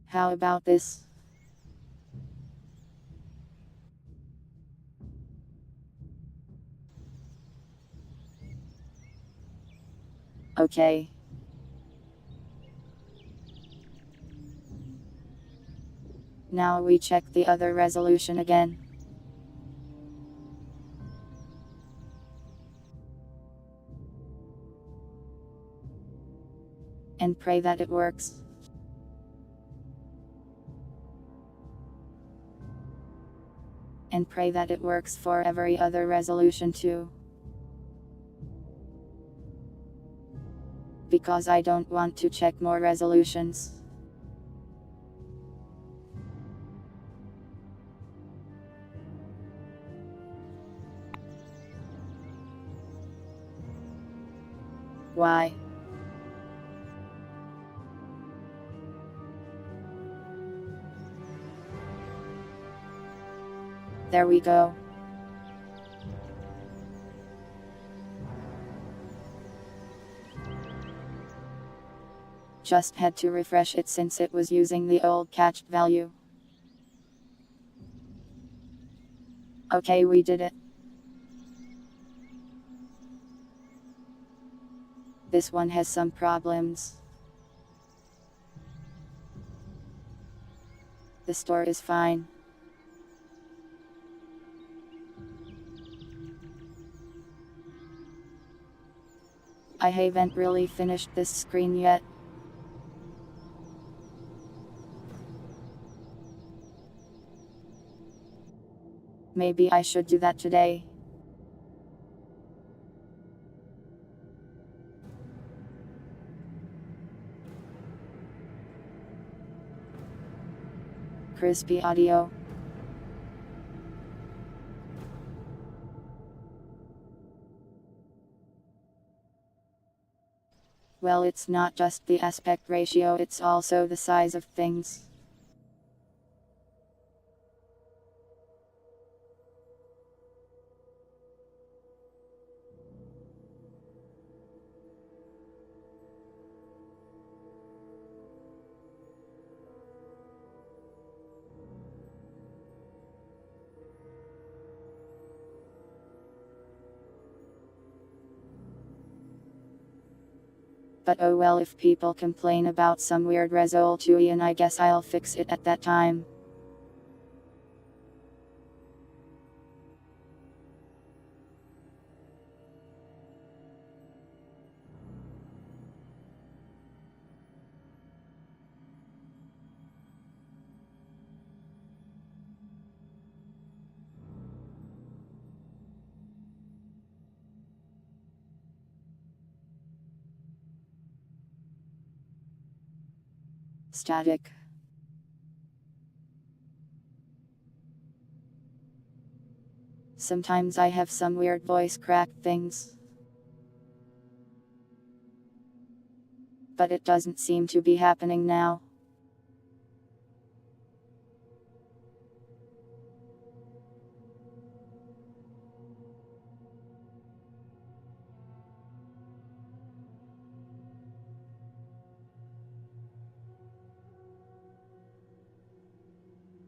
How about this? Okay. Now we check the other resolution again. And pray that it works. And pray that it works for every other resolution too. Because I don't want to check more resolutions. Why? There we go. Just had to refresh it since it was using the old cached value. Okay, we did it. This one has some problems. The store is fine. I haven't really finished this screen yet. Maybe I should do that today. Crispy audio. Well, it's not just the aspect ratio, it's also the size of things. But oh well, if people complain about some weird resolution, I guess I'll fix it at that time. Static. Sometimes I have some weird voice crack things. But it doesn't seem to be happening now.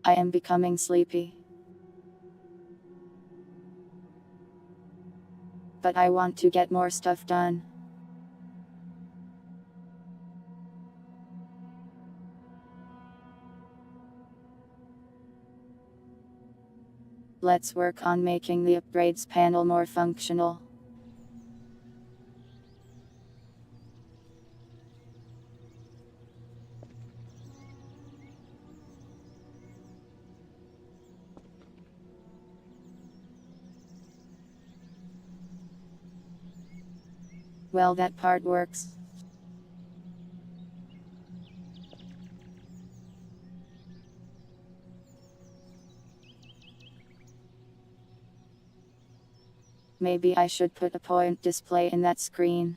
I am becoming sleepy. But I want to get more stuff done. Let's work on making the upgrades panel more functional. Well, that part works. Maybe I should put a point display in that screen.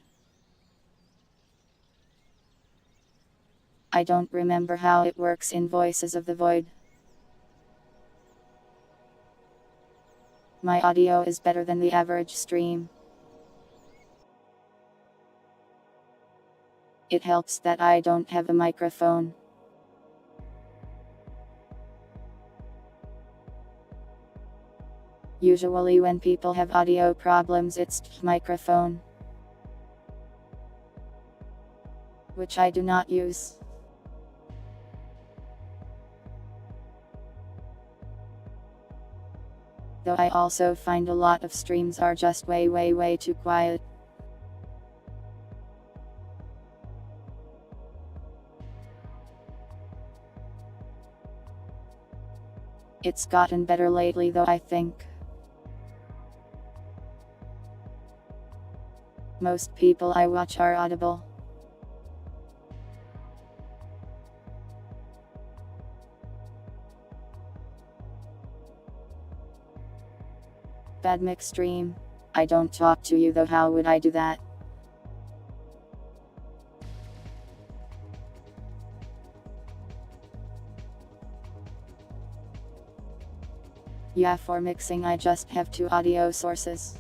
I don't remember how it works in Voices of the Void. My audio is better than the average stream. It helps that I don't have a microphone. Usually when people have audio problems, it's microphone, which I do not use. Though I also find a lot of streams are just way too quiet. It's gotten better lately though, I think. Most people I watch are audible. Bad mix stream. I don't talk to you though, how would I do that? Yeah, for mixing I just have 2 audio sources.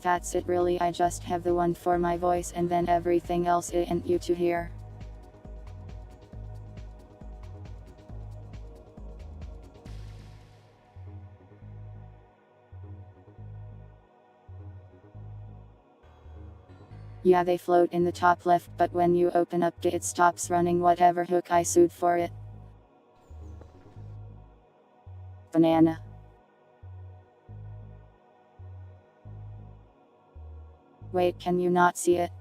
That's it really, I just have the one for my voice and then everything else isn't you to hear. Yeah, they float in the top left, but when you open up it stops running whatever hook I sued for it. Banana. Wait, can you not see it?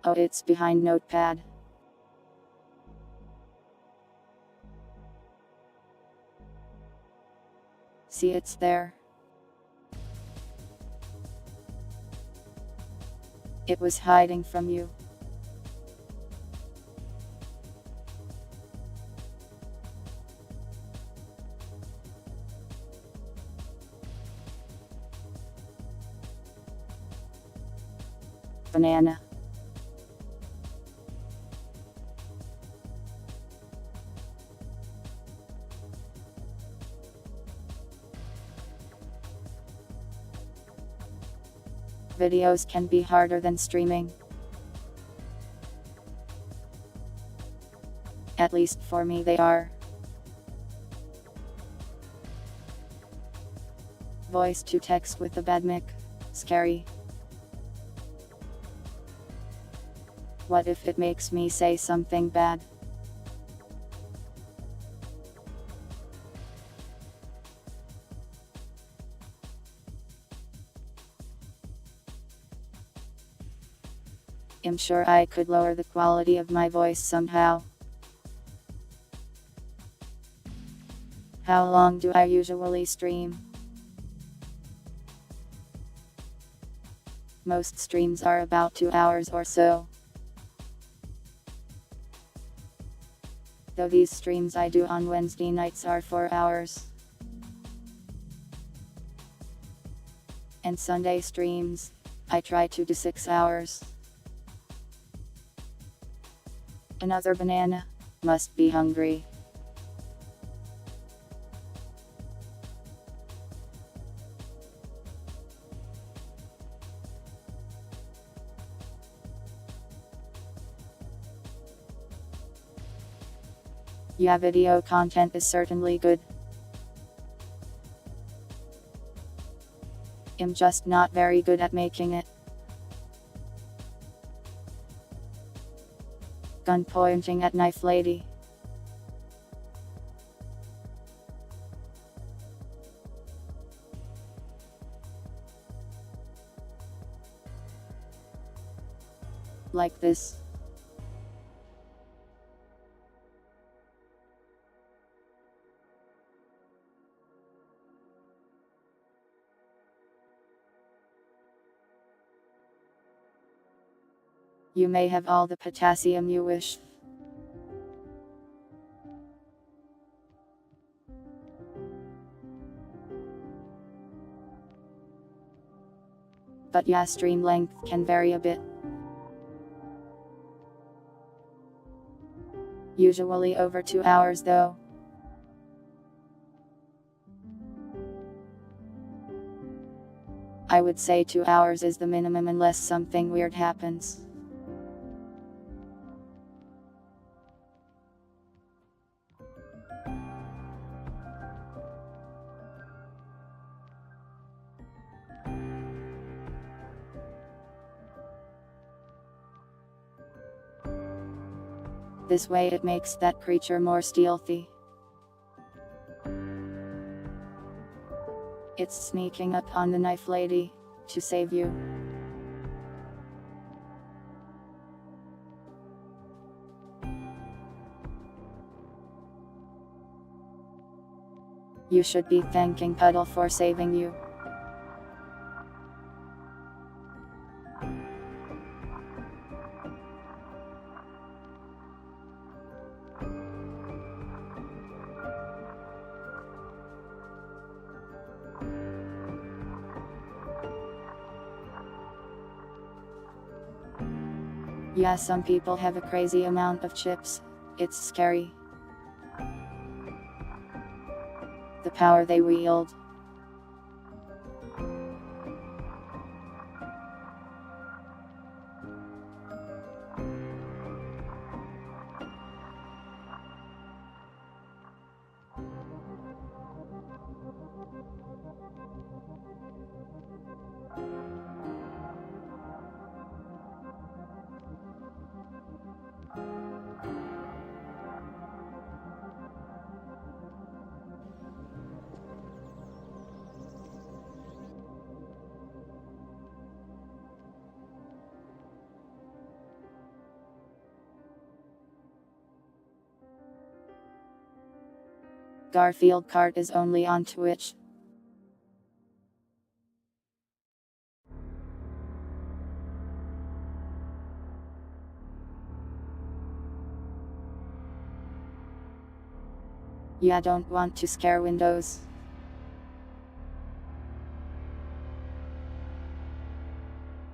Oh, it's behind Notepad. See, it's there. It was hiding from you. Banana. Videos can be harder than streaming. At least for me they are. Voice to text with the bad mic. Scary. What if it makes me say something bad? I'm sure I could lower the quality of my voice somehow. How long do I usually stream? Most streams are about 2 hours or so. Though these streams I do on Wednesday nights are 4 hours. And Sunday streams, I try to do 6 hours. Another banana. Must be hungry. Yeah, video content is certainly good. I'm just not very good at making it. Gun pointing at knife lady. Like this. You may have all the potassium you wish. But yeah, stream length can vary a bit. Usually over 2 hours though. I would say 2 hours is the minimum unless something weird happens. This way it makes that creature more stealthy. It's sneaking up on the knife lady to save you. You should be thanking Puddle for saving you. Yeah, some people have a crazy amount of chips. It's scary. The power they wield. Garfield Kart is only on Twitch. Yeah, don't want to scare Windows.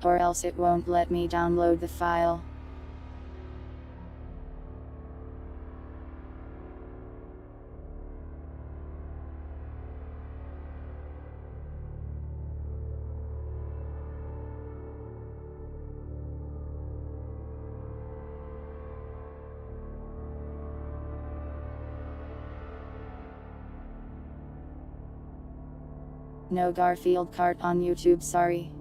Or else it won't let me download the file. No Garfield Kart on YouTube, sorry.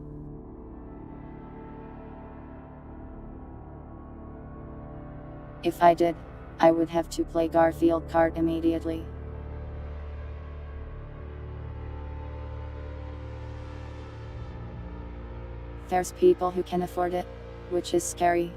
If I did, I would have to play Garfield Kart immediately. There's people who can afford it, which is scary.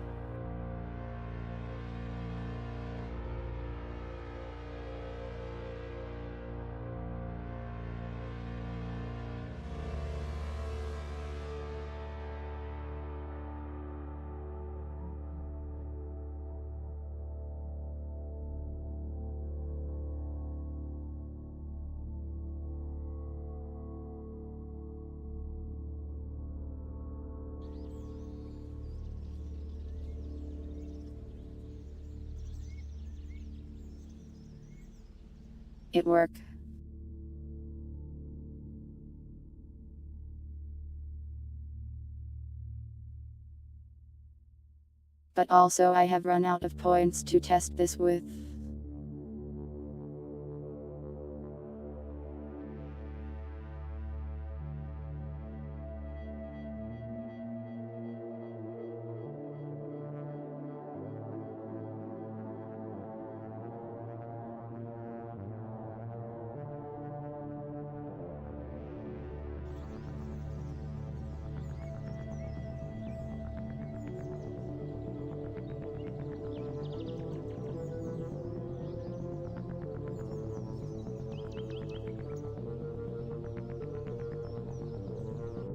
It work. But also I have run out of points to test this with.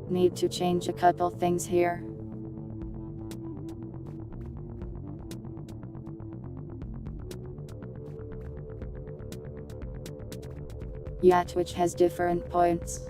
Need to change a couple things here. Yeah, Twitch has different points.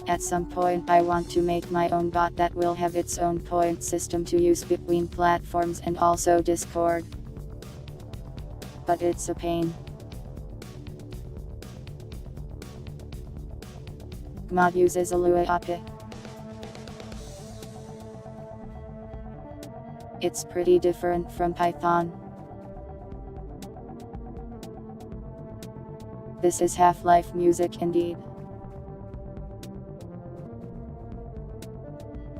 At some point I want to make my own bot that will have its own point system to use between platforms and also Discord. But it's a pain. GMod uses awhile. It's pretty different from Python. This is Half-Life music indeed.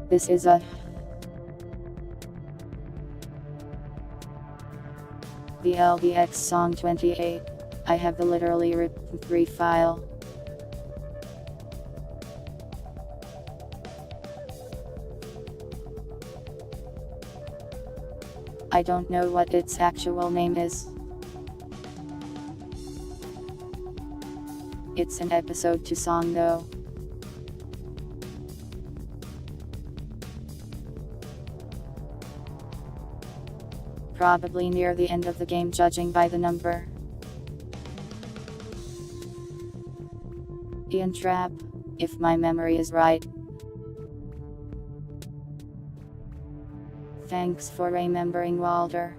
This is the LBX song 28. I have the literally rip3 file. I don't know what its actual name is. It's an episode 2 song though. Probably near the end of the game judging by the number. Ian Trap, if my memory is right. Thanks for remembering, Walter.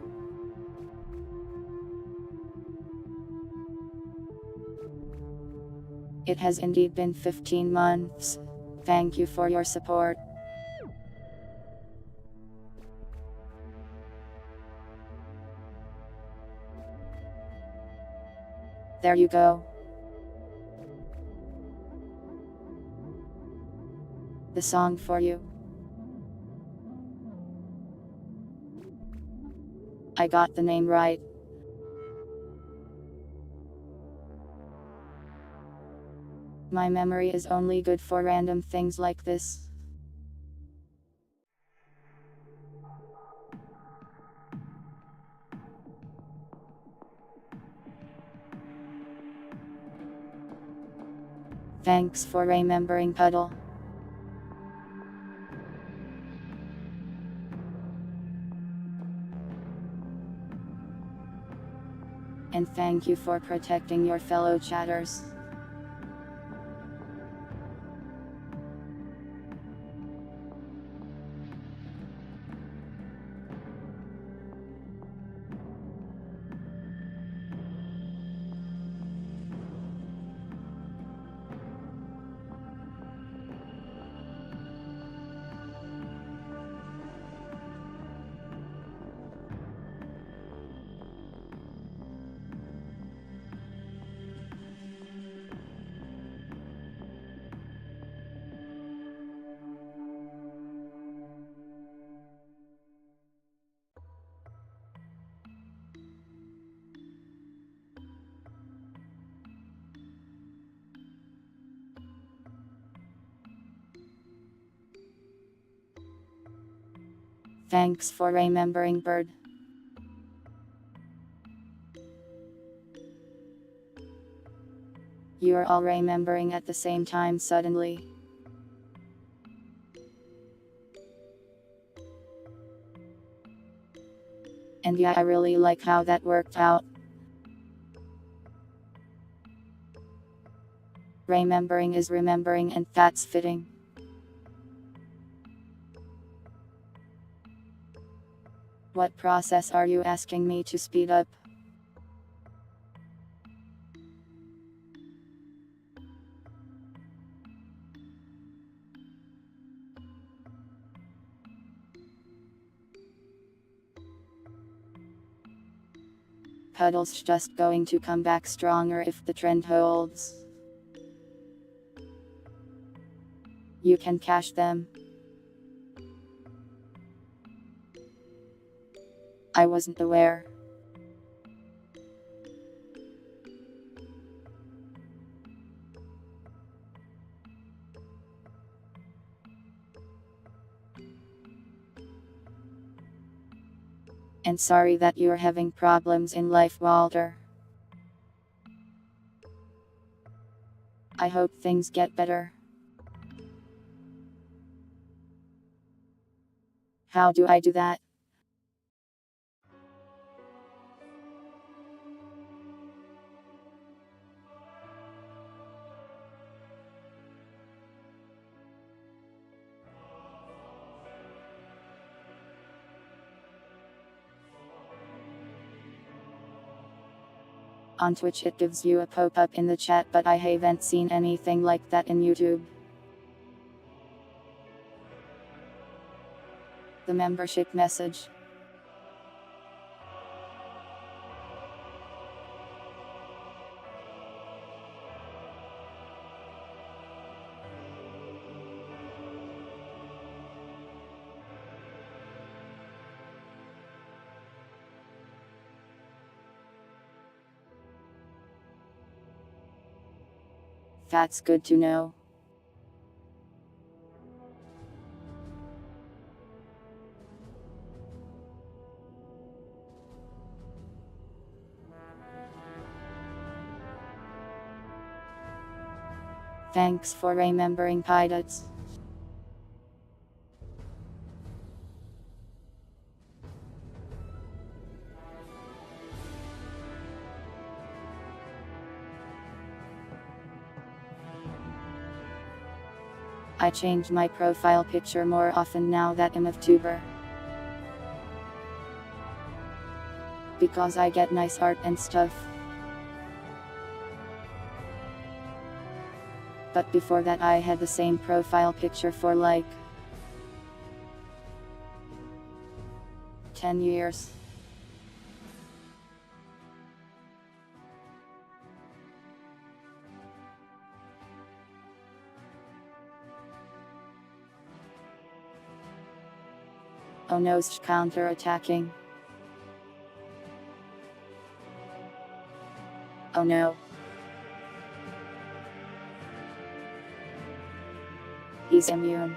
It has indeed been 15 months. Thank you for your support. There you go. The song for you. I got the name right. My memory is only good for random things like this. Thanks for remembering, Puddle. And thank you for protecting your fellow chatters. Thanks for remembering, Bird. You're all remembering at the same time suddenly. And yeah, I really like how that worked out. Remembering is remembering, and that's fitting. What process are you asking me to speed up? Puddle's just going to come back stronger if the trend holds. You can cache them. I wasn't aware. sorry that you're having problems in life, Walter. I hope things get better. How do I do that? On Twitch it gives you a pop-up in the chat, but I haven't seen anything like that in YouTube. The membership message. That's good to know. Thanks for remembering, pilots. I change my profile picture more often now that I'm a tuber. Because I get nice art and stuff. But before that I had the same profile picture for like 10 years. Oh no, counter-attacking. Oh no. He's immune.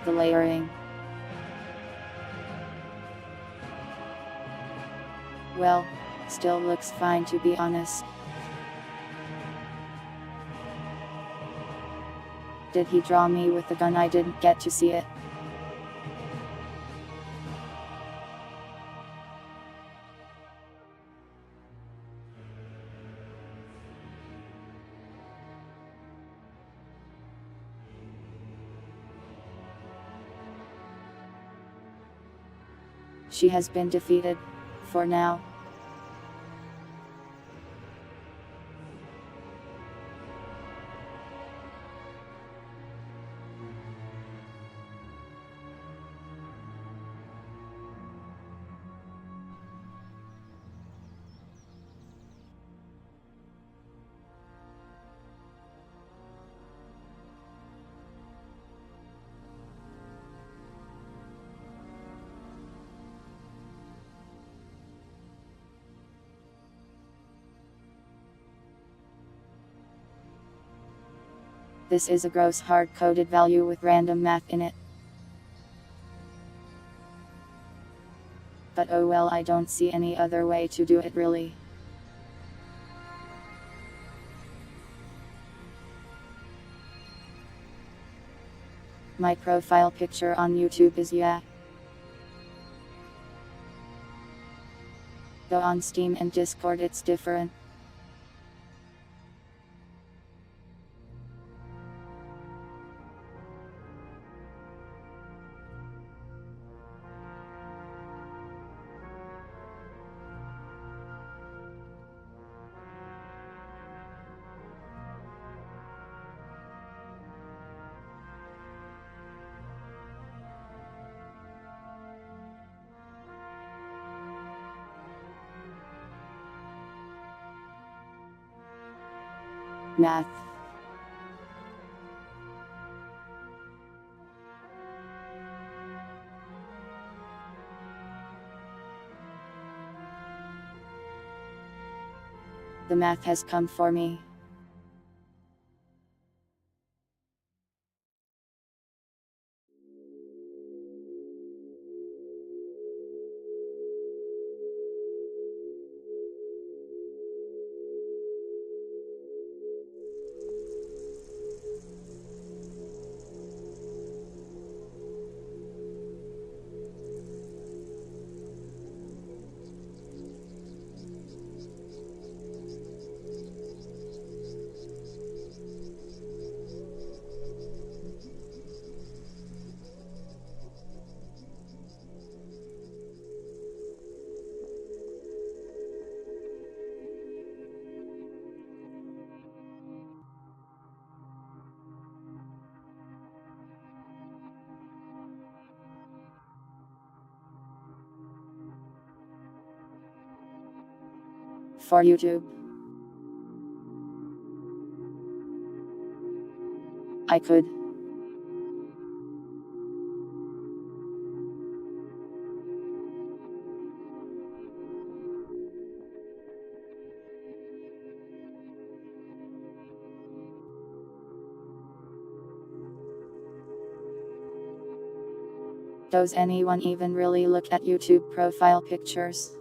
The layering. Well, still looks fine to be honest. Did he draw me with the gun? I didn't get to see it. She has been defeated. For now. This is a gross hard-coded value with random math in it. But oh well, I don't see any other way to do it really. My profile picture on YouTube is yeah. Though on Steam and Discord it's different. Math. The math has come for me. for YouTube. I could. Does anyone even really look at YouTube profile pictures?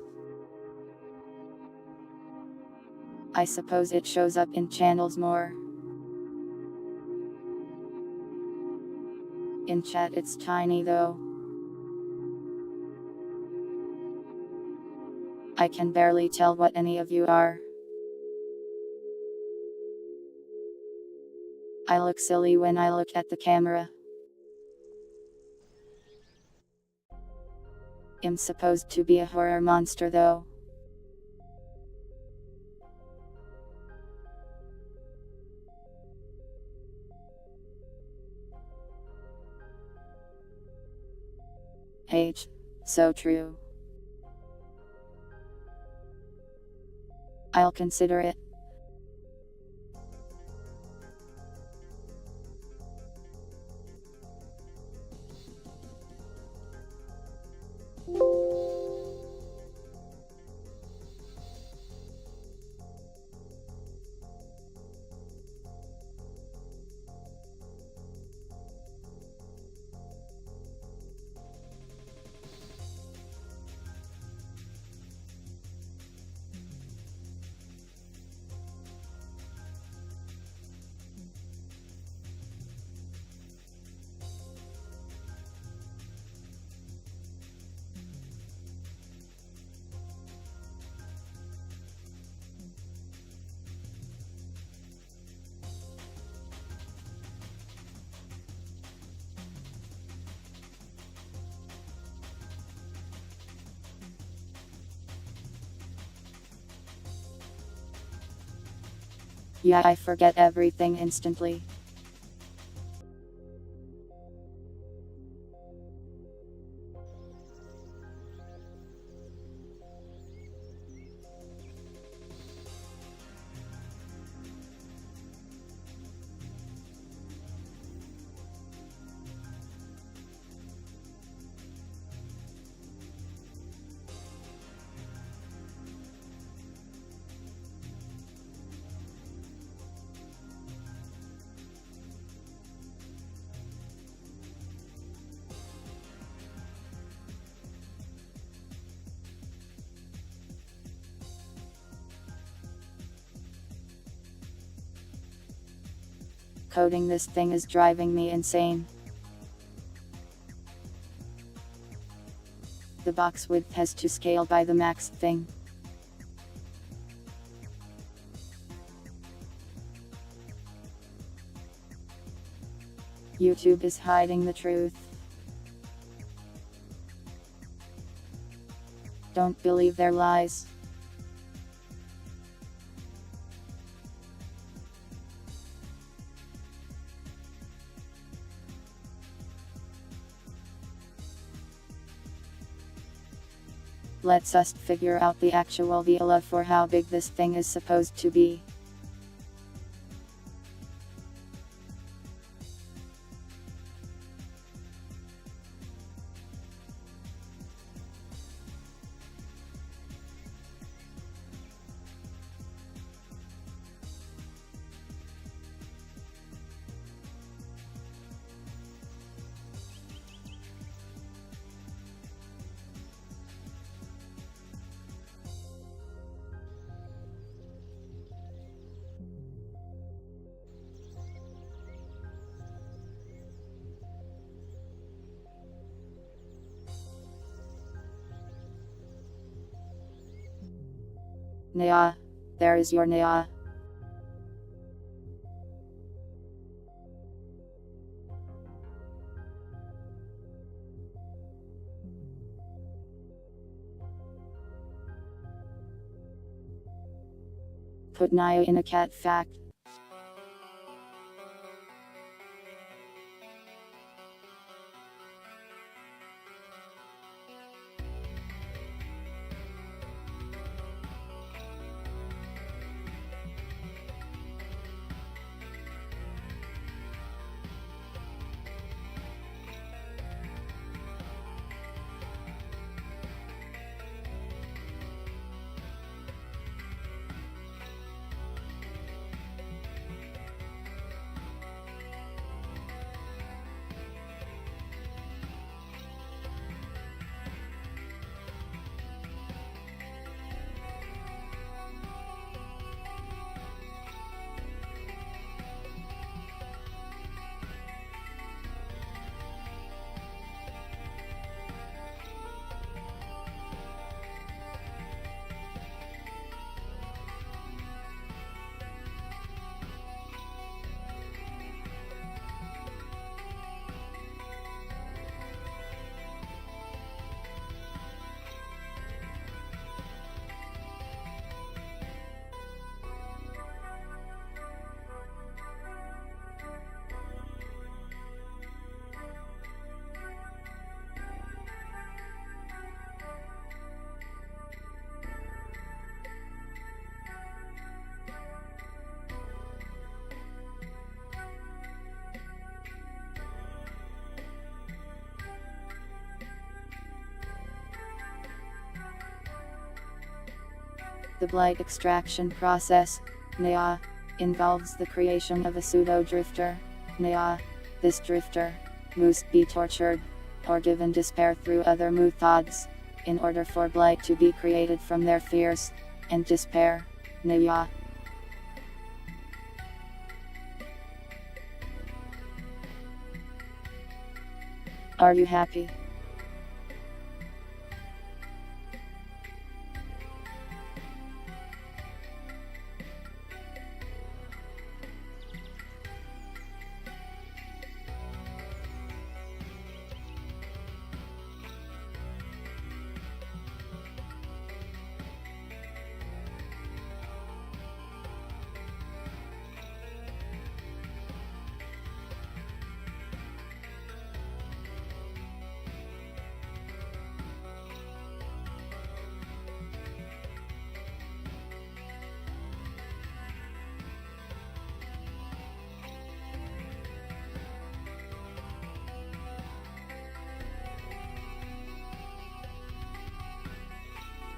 I suppose it shows up in channels more. In chat it's tiny though. I can barely tell what any of you are. I look silly when I look at the camera. I'm supposed to be a horror monster though. H. So true. I'll consider it. Yeah, I forget everything instantly. Coding this thing is driving me insane. The box width has to scale by the max thing. YouTube is hiding the truth. Don't believe their lies. Let's us figure out the actual VLA for how big this thing is supposed to be. Nya. There is your Nya. Put Nya in a catfact. The blight extraction process, NEA, involves the creation of a pseudo-drifter, NEA. This drifter must be tortured, or given despair through other methods, in order for blight to be created from their fears and despair, NEA. Are you happy?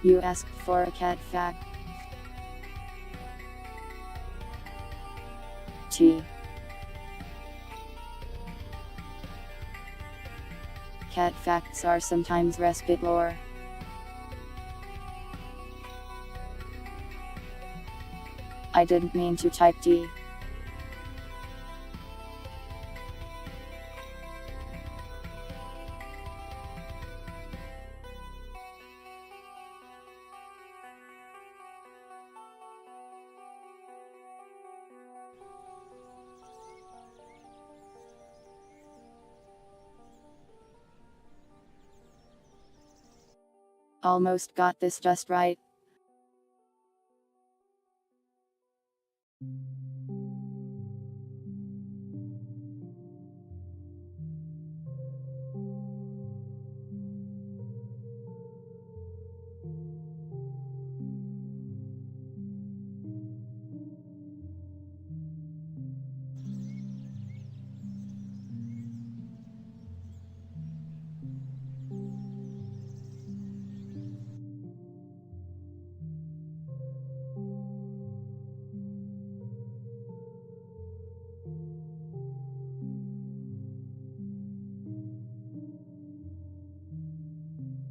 You asked for a catfact. Catfacts are sometimes respite lore. I didn't mean to type D. Almost got this just right.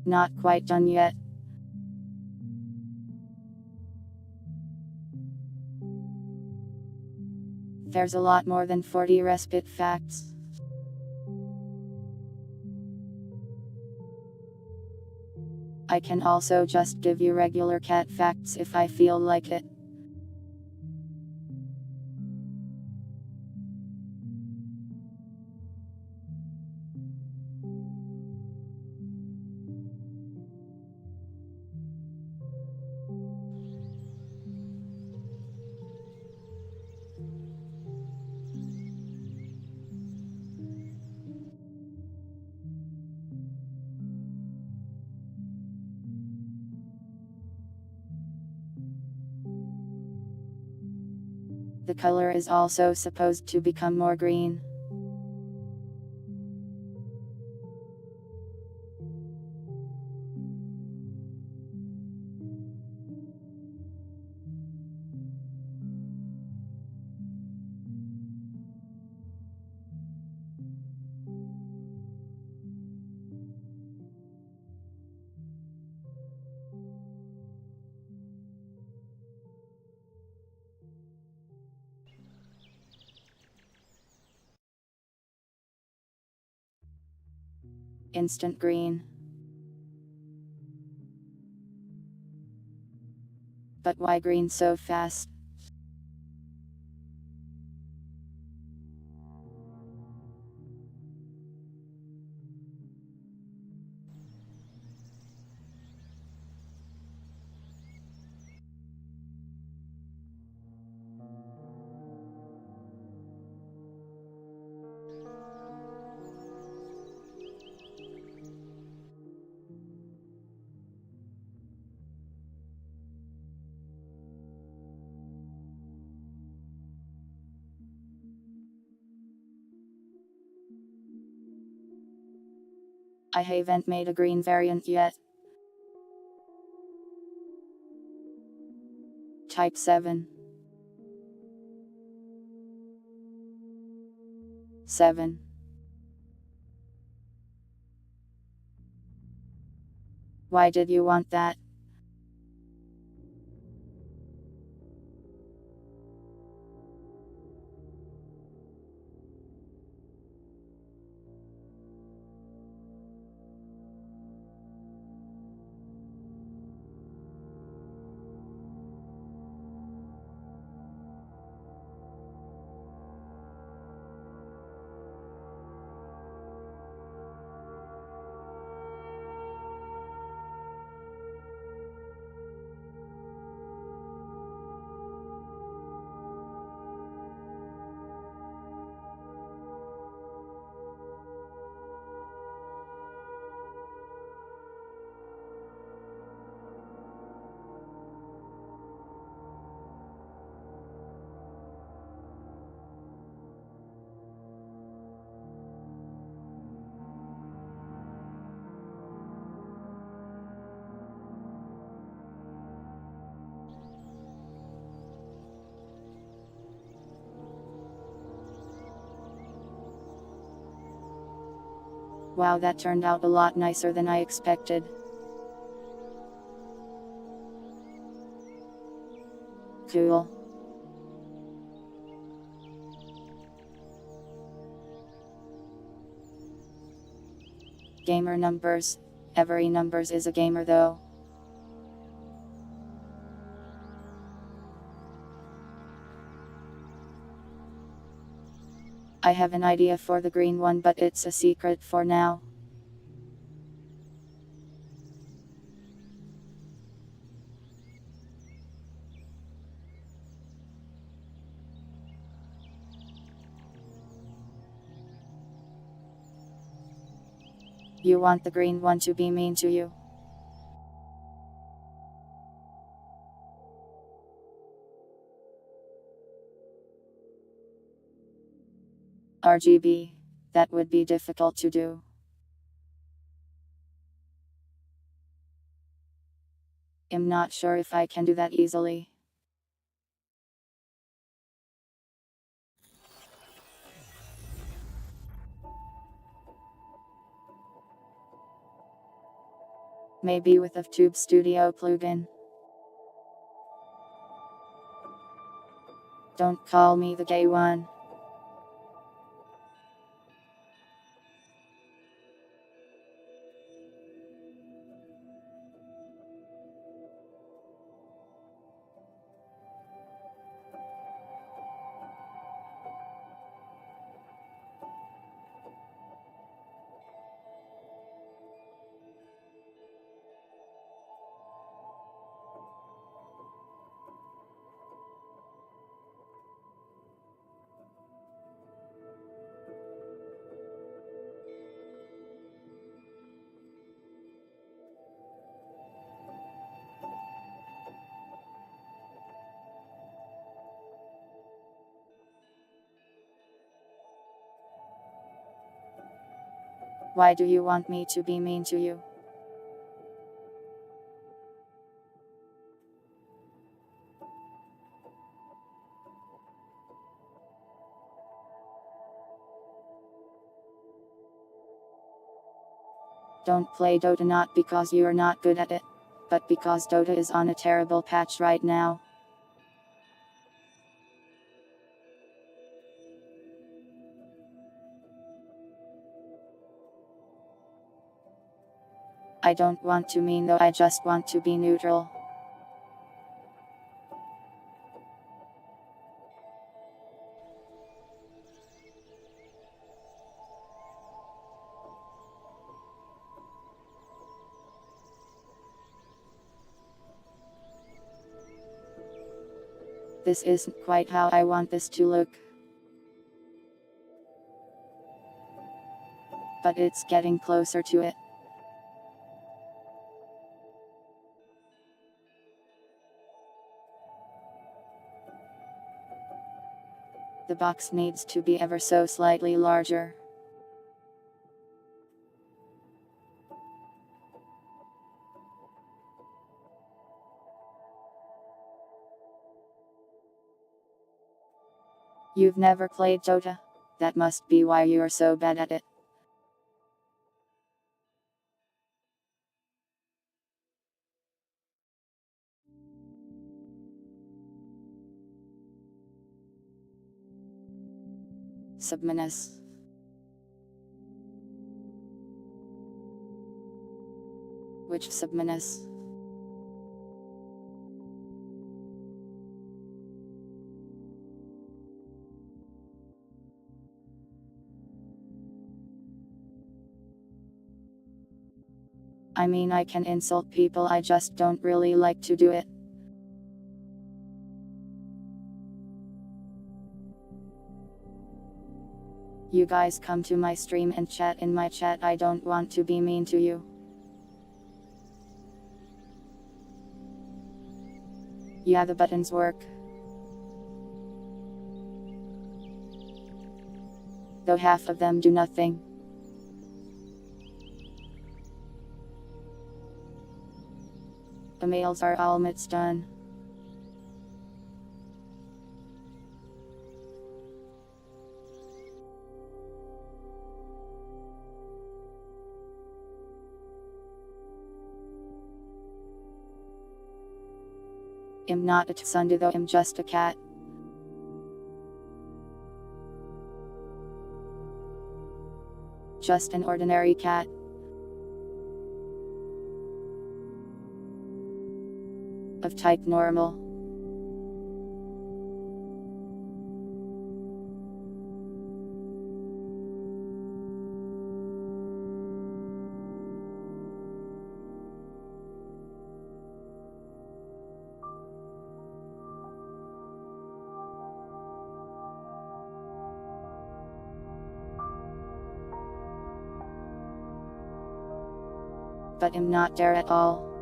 Not quite done yet. There's a lot more than 40 respite facts. I can also just give you regular cat facts if I feel like it. The color is also supposed to become more green. Instant green. But why green so fast? I haven't made a green variant yet. Type 7. 7. Why did you want that? Wow, that turned out a lot nicer than I expected. Cool. Gamer numbers. Every numbers is a gamer though. I have an idea for the green one, but it's a secret for now. You want the green one to be mean to you? RGB. That would be difficult to do. I'm not sure if I can do that easily. Maybe with a Tube Studio plugin. Don't call me the gay one. Why do you want me to be mean to you? Don't play Dota not because you're not good at it, but because Dota is on a terrible patch right now. I don't want to mean though, I just want to be neutral. This isn't quite how I want this to look. But it's getting closer to it. The box needs to be ever so slightly larger. You've never played Dota? That must be why you are so bad at it. Subminus. Which subminus? I mean, I can insult people, I just don't really like to do it. You guys come to my stream and chat in my chat, I don't want to be mean to you. Yeah, the buttons work. Though half of them do nothing. The mails are almost done. I'm not a tsundere though, I'm just a cat. Just an ordinary cat. Of type normal. But I'm not there at all.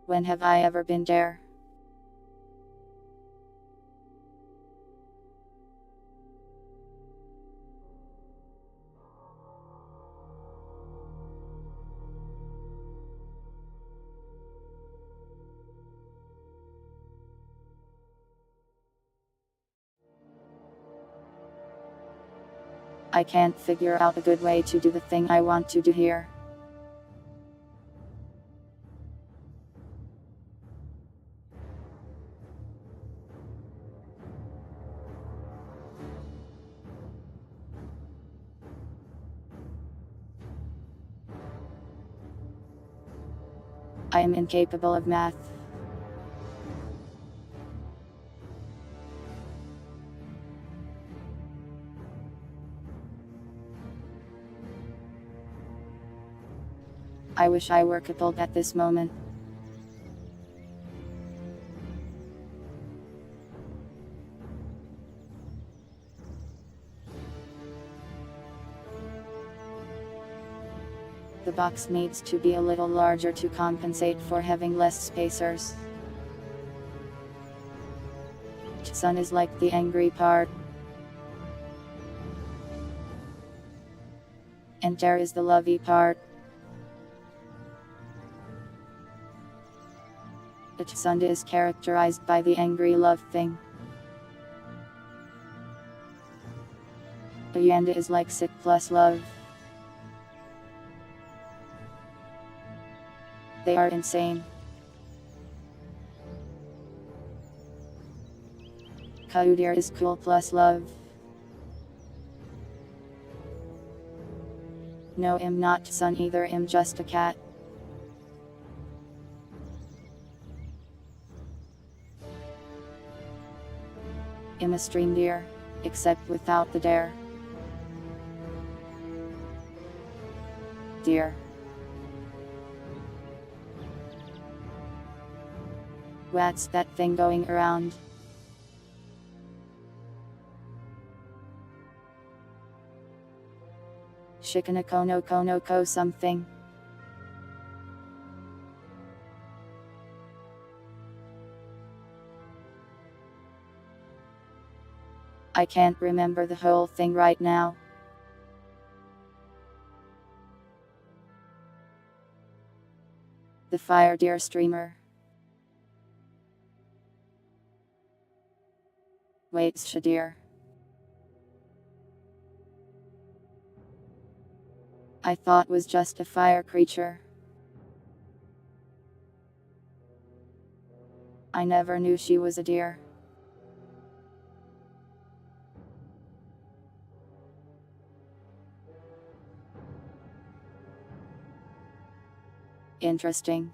When have I ever been there? I can't figure out a good way to do the thing I want to do here. I am incapable of math. I wish I were coupled at this moment. The box needs to be a little larger to compensate for having less spacers. Sun is like the angry part. And there is the lovey part. The Tsunda is characterized by the angry love thing. The Yanda is like sick plus love. They are insane. Kaudir is cool plus love. No, I'm not Sun either, I'm just a cat. I'm a stream deer, except without the dare. Deer. What's that thing going around? Shikanakono konoko something. I can't remember the whole thing right now. the fire deer streamer. Wait, deer. I thought was just a fire creature. I never knew she was a deer. Interesting.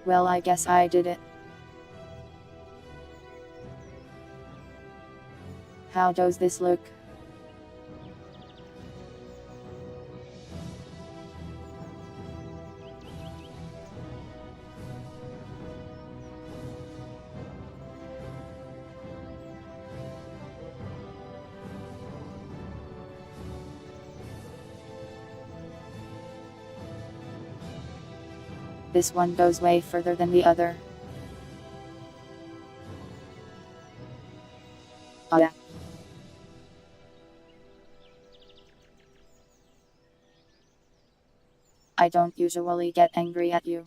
Well, I guess I did it. How does this look? This one goes way further than the other. Oh yeah. I don't usually get angry at you.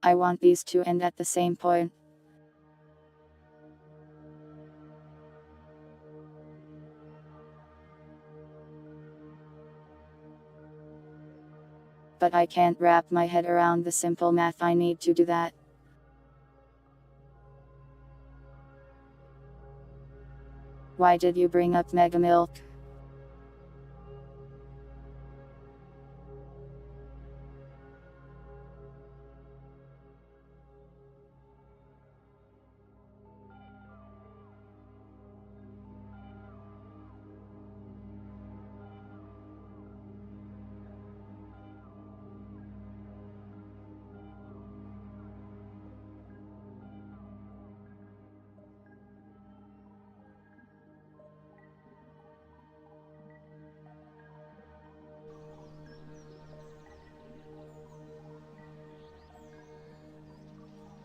I want these to end at the same point. But I can't wrap my head around the simple math I need to do that. Why did you bring up Mega Milk?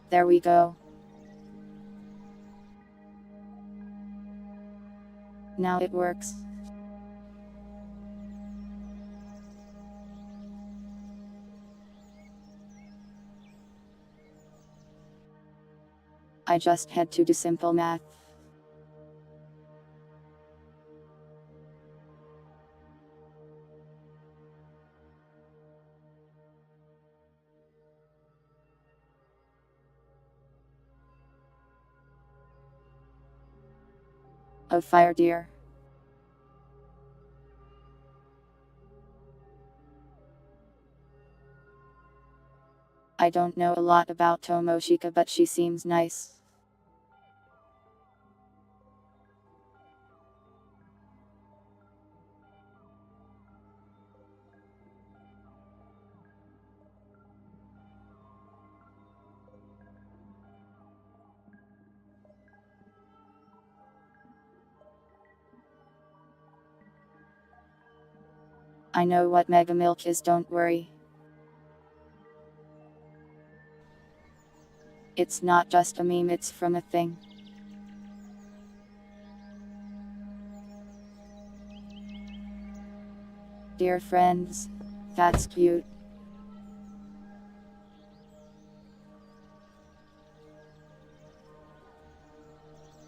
There we go. Now it works. I just had to do simple math. Oh, fire deer. I don't know a lot about Tomoshika, but she seems nice. I know what Mega Milk is, don't worry. It's not just a meme, it's from a thing. Dear friends, that's cute.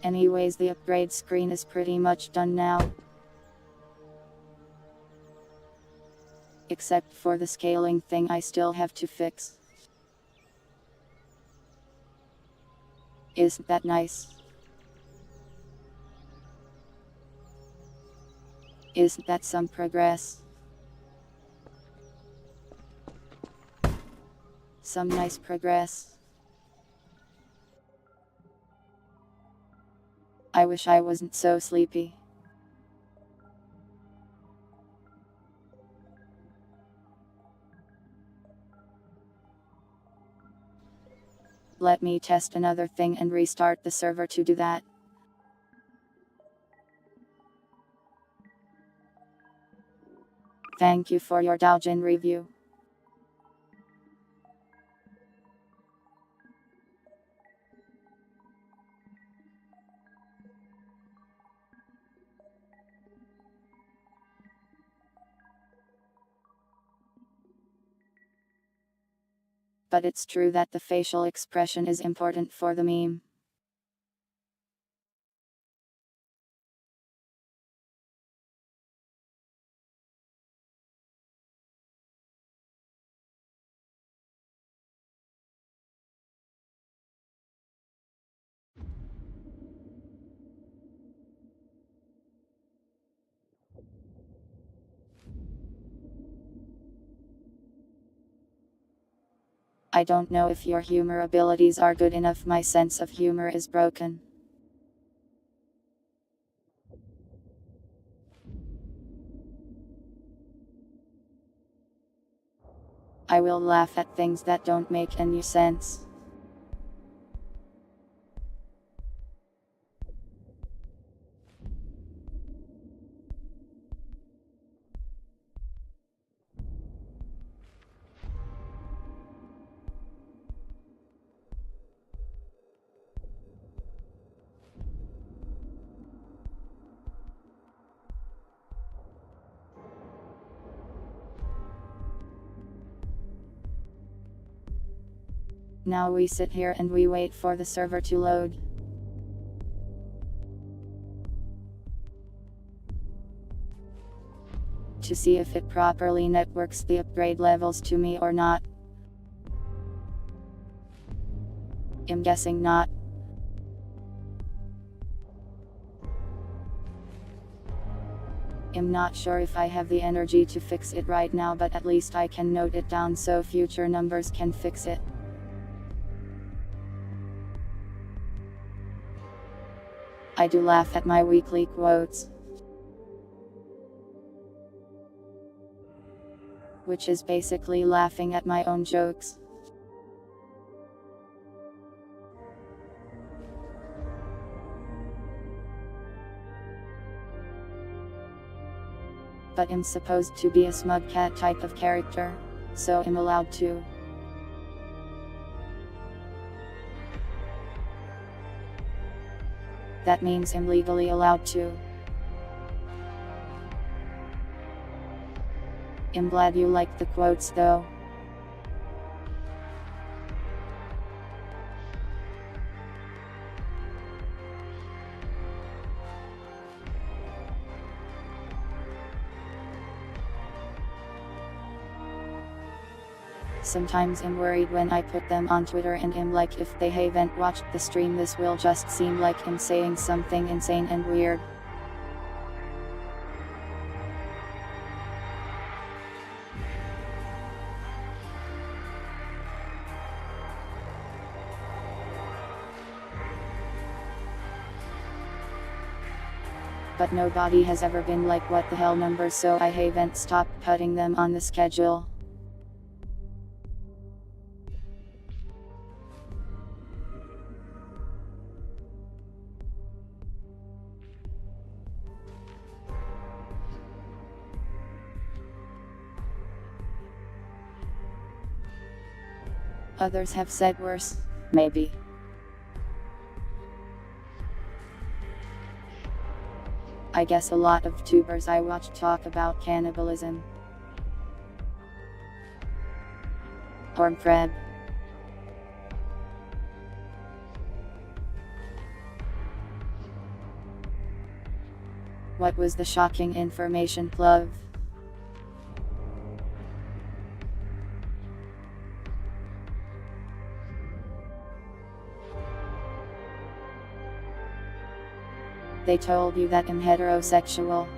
Anyways, the upgrade screen is pretty much done now. Except for the scaling thing I still have to fix. Isn't that nice? Isn't that some progress? Some nice progress. I wish I wasn't so sleepy. Let me test another thing and restart the server to do that. Thank you for your Doujin review. But it's true that the facial expression is important for the meme. I don't know if your humor abilities are good enough. My sense of humor is broken. I will laugh at things that don't make any sense. Now we sit here and we wait for the server to load. To see if it properly networks the upgrade levels to me or not. I'm guessing not. I'm not sure if I have the energy to fix it right now, but at least I can note it down so future numbers can fix it. I do laugh at my weekly quotes. Which is basically laughing at my own jokes. But I'm supposed to be a smug cat type of character, so I'm allowed to. That means I'm legally allowed to. I'm glad you liked the quotes though. Sometimes I'm worried when I put them on Twitter and I'm like, if they haven't watched the stream, this will just seem like I'm saying something insane and weird. But nobody has ever been like, what the hell numbers, so I haven't stopped putting them on the schedule. Others have said worse, maybe. I guess a lot of tubers I watch talk about cannibalism. Or crab. What was the shocking information, Plov? They told you that I'm heterosexual.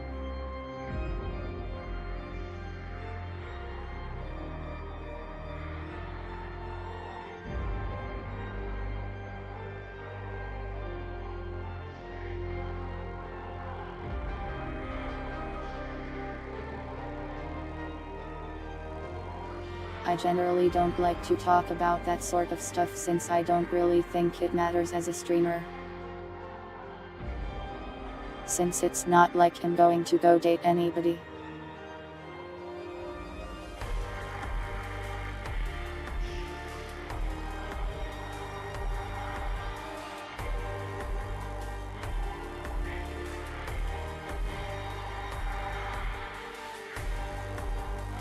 I generally don't like to talk about that sort of stuff since I don't really think it matters as a streamer. Since it's not like I'm going to go date anybody.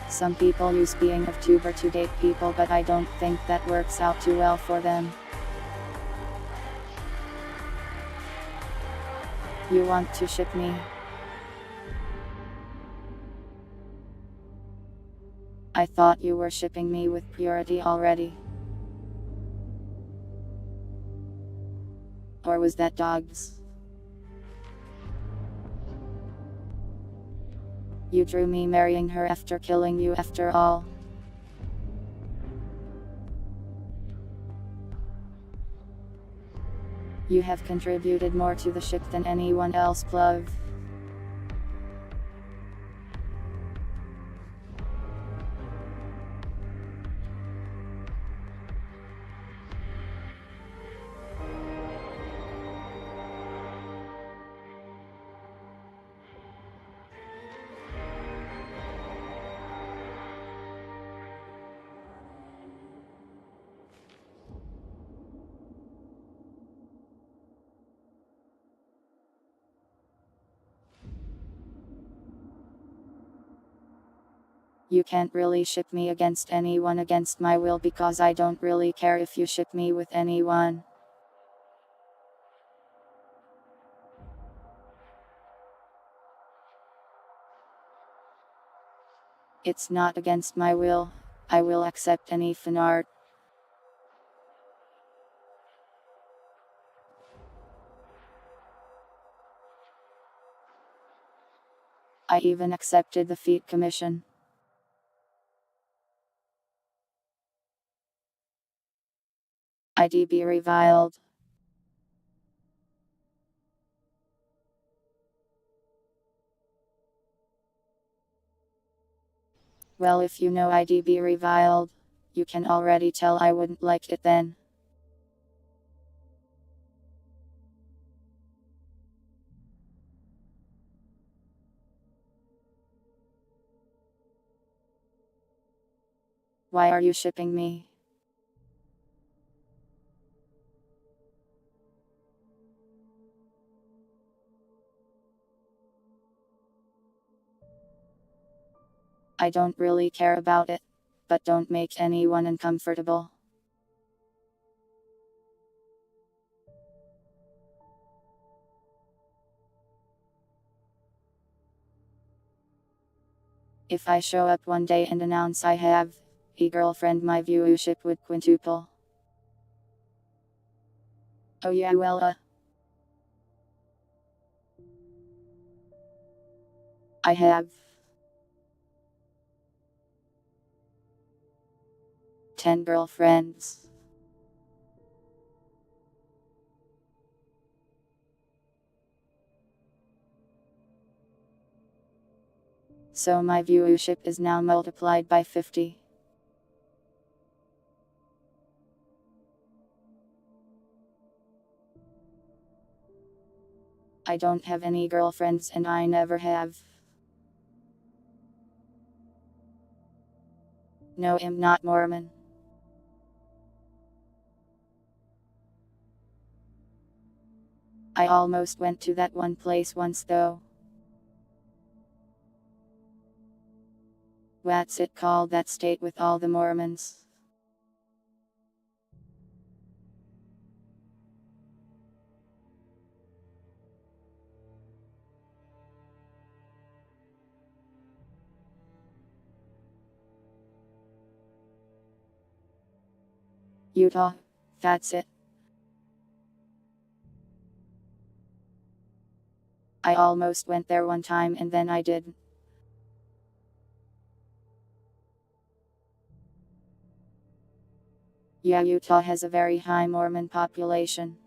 Some people use being a VTuber to date people, but I don't think that works out too well for them. You want to ship me? I thought you were shipping me with Purity already. Or was that dogs? You drew me marrying her after killing you after all. You have contributed more to the ship than anyone else, Plov. You can't really ship me against anyone against my will because I don't really care if you ship me with anyone. It's not against my will. I will accept any fanart. I even accepted the feat commission. IDB reviled. Well, if you know IDB reviled, you can already tell I wouldn't like it then. Why are you shipping me? I don't really care about it, but don't make anyone uncomfortable. If I show up one day and announce I have a girlfriend, my viewership would quintuple. Oh yeah, well, I have 10 girlfriends. So my viewership is now multiplied by 50. I don't have any girlfriends and I never have. No, I'm not Mormon. I almost went to that one place once though. What's it called, that state with all the Mormons? Utah. That's it. I almost went there one time and then I didn't. Yeah, Utah has a very high Mormon population.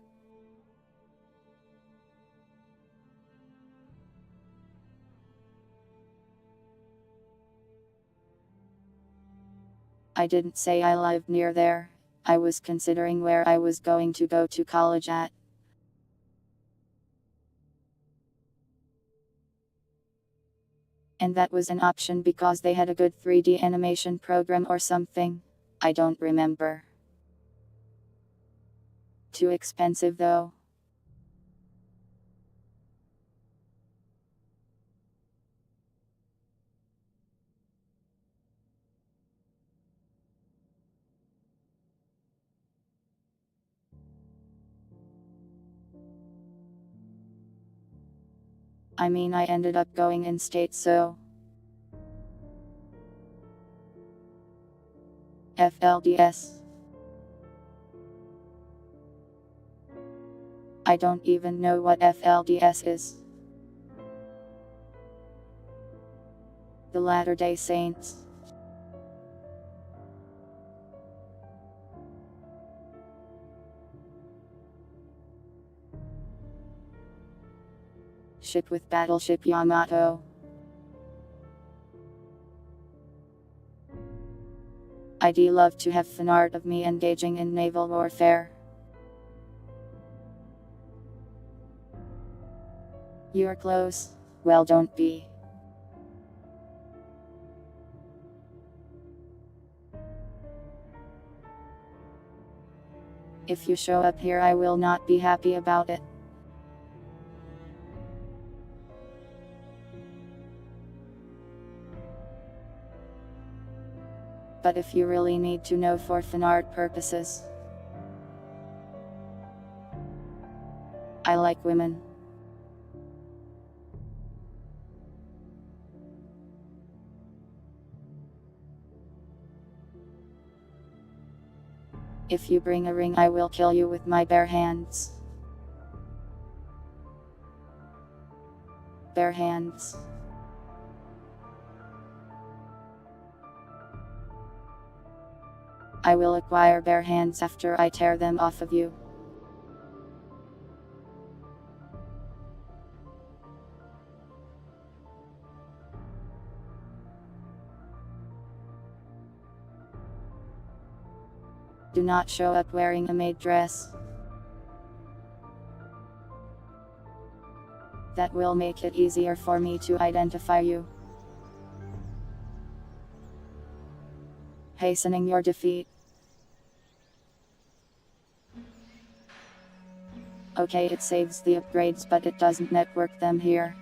I didn't say I lived near there. I was considering where I was going to go to college at. And that was an option because they had a good 3D animation program or something. I don't remember. Too expensive though. I mean, I ended up going in state, so. FLDS. I don't even know what FLDS is. The Latter-day Saints. Ship with Battleship Yamato. I'd love to have fan art of me engaging in naval warfare. You're close. Well, don't be. If you show up here, I will not be happy about it. But if you really need to know for fan art purposes, I like women. If you bring a ring, I will kill you with my bare hands. Bare hands. I will acquire bare hands after I tear them off of you. Do not show up wearing a maid dress. That will make it easier for me to identify you. Hastening your defeat. Okay, it saves the upgrades, but it doesn't network them here.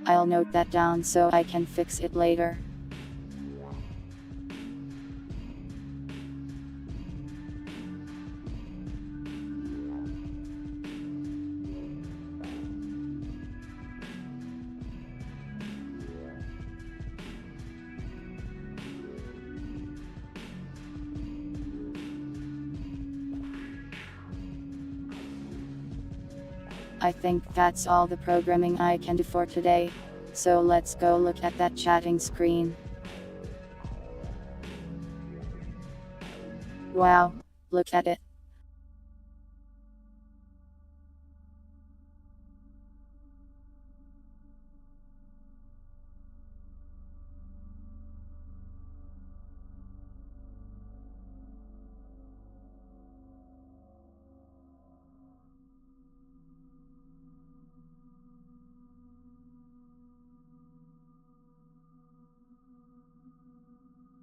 I'll note that down so I can fix it later. I think that's all the programming I can do for today, so let's go look at that chatting screen. Wow, look at it.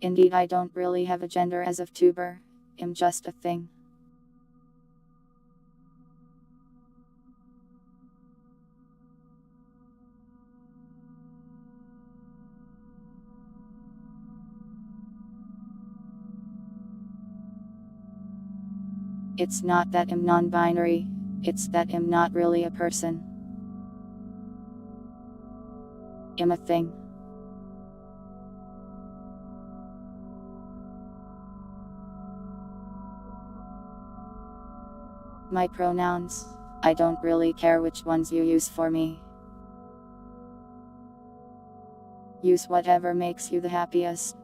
Indeed, I don't really have a gender as of tuber. I'm just a thing. It's not that I'm non-binary, it's that I'm not really a person. I'm a thing. My pronouns. I don't really care which ones you use for me. Use whatever makes you the happiest.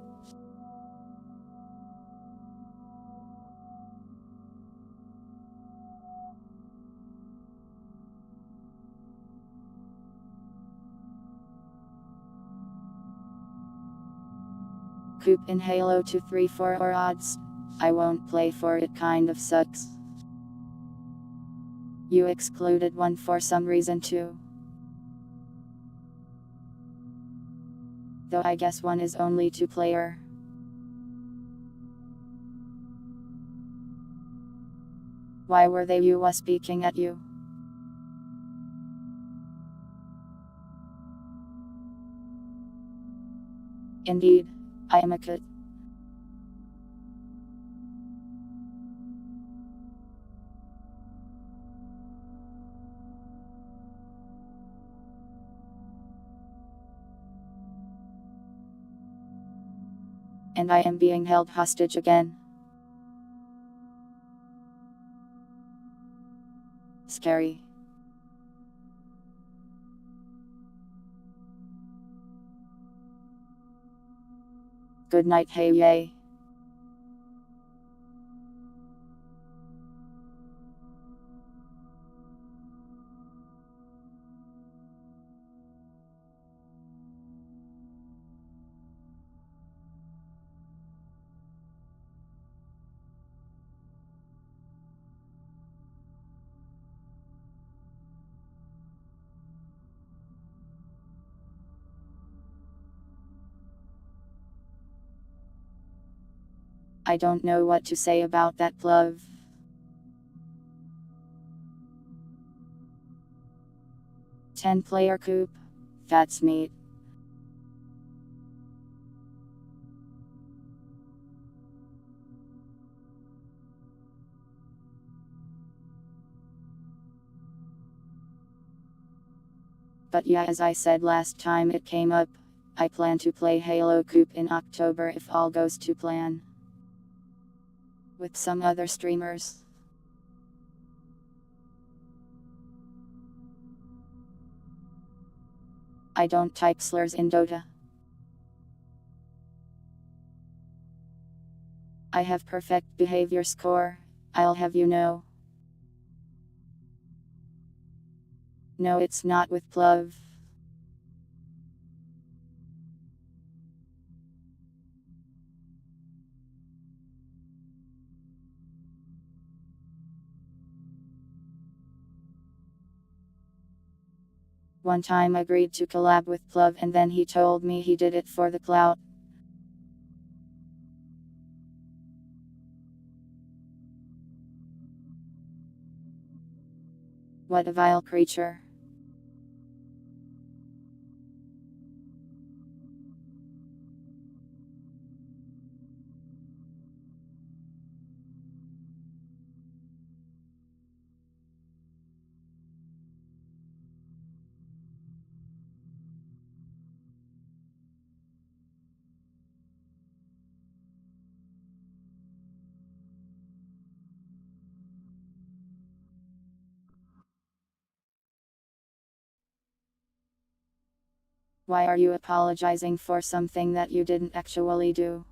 Coop in Halo 2 3-4 or odds. I won't play for it, kind of sucks. You excluded one for some reason too. Though I guess one is only 2-player. Why were they speaking at you? Indeed, I am a kid. And I am being held hostage again. Scary. Good night, hey yay. I don't know what to say about that, Plov. Ten-player Coop. That's neat. But yeah, as I said last time it came up, I plan to play Halo Coop in October if all goes to plan. With some other streamers. I don't type slurs in Dota. I have perfect behavior score, I'll have you know. No, it's not with Plov. One time agreed to collab with Plov and then he told me he did it for the clout. What a vile creature. Why are you apologizing for something that you didn't actually do?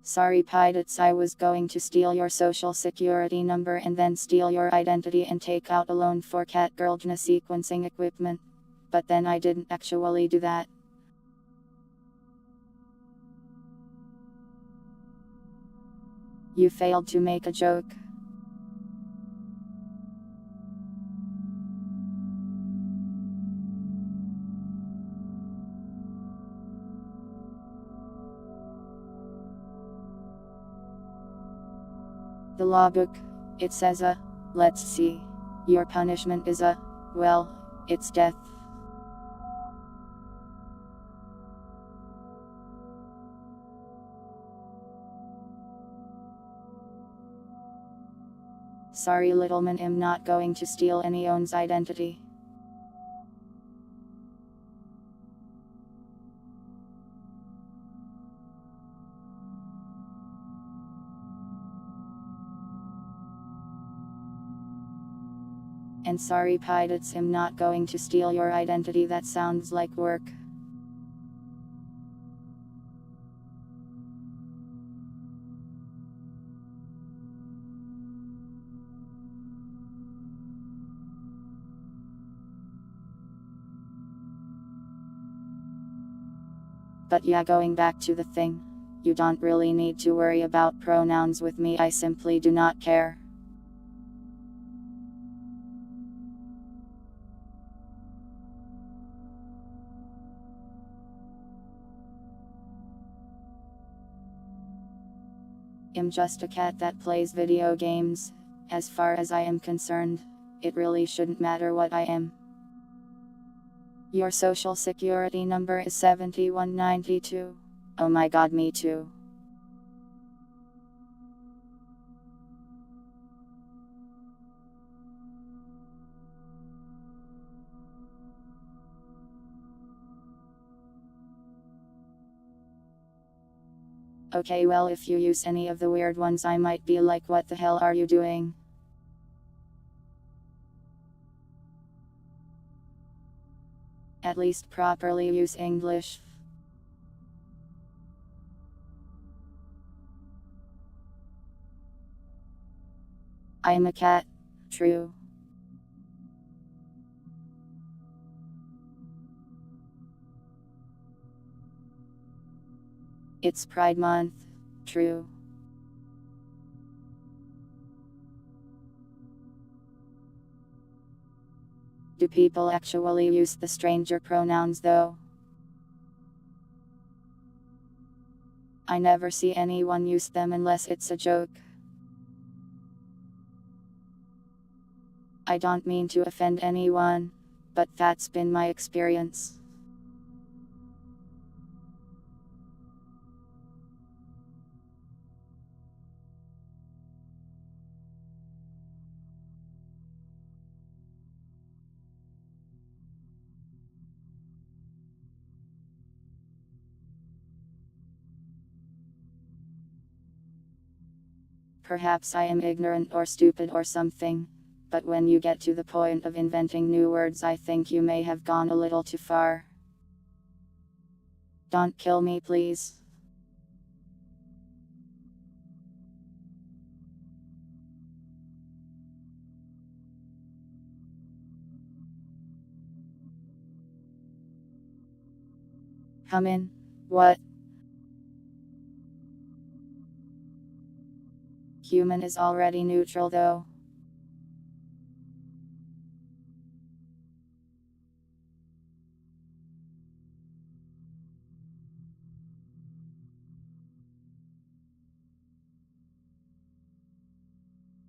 Sorry Pidates, I was going to steal your social security number and then steal your identity and take out a loan for catgirl sequencing equipment. But then I didn't actually do that. You failed to make a joke. The law book, it says let's see. Your punishment is well, it's death. Sorry little man, I'm not going to steal anyone's identity. And sorry pirates, I'm not going to steal your identity. That sounds like work. But yeah, going back to the thing. You don't really need to worry about pronouns with me, I simply do not care. I'm just a cat that plays video games. As far as I am concerned, it really shouldn't matter what I am. Your social security number is 7192. Oh my god, me too. Okay, well, if you use any of the weird ones, I might be like, what the hell are you doing? At least properly use English. I'm a cat. True. It's Pride Month. True. Do people actually use the stranger pronouns though? I never see anyone use them unless it's a joke. I don't mean to offend anyone, but that's been my experience. Perhaps I am ignorant or stupid or something, but when you get to the point of inventing new words, I think you may have gone a little too far. Don't kill me, please. Come in. What? Human is already neutral though.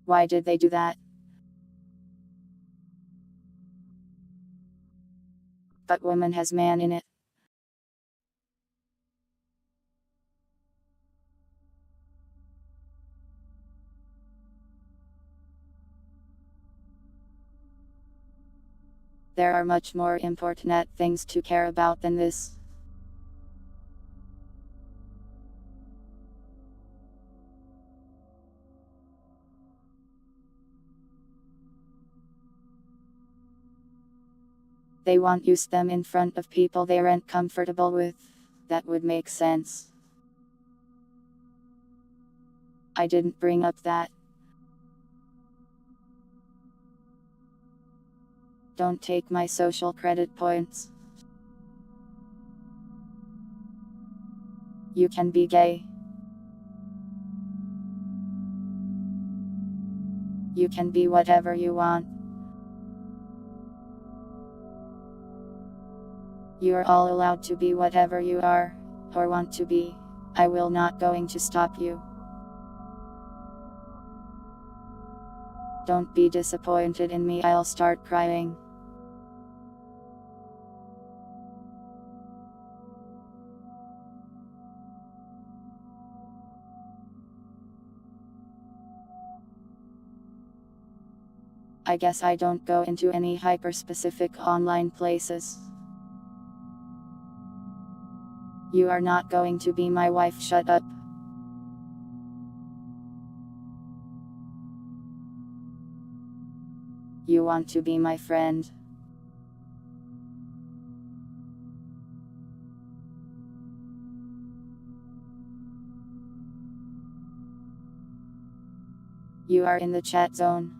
Why did they do that? But woman has man in it. There are much more important things to care about than this. They won't use them in front of people they aren't comfortable with. That would make sense. I didn't bring up that. Don't take my social credit points. You can be gay. You can be whatever you want. You are all allowed to be whatever you are, or want to be. I will not going to stop you. Don't be disappointed in me, I'll start crying. I guess I don't go into any hyper-specific online places. You are not going to be my wife, shut up. You want to be my friend. You are in the chat zone.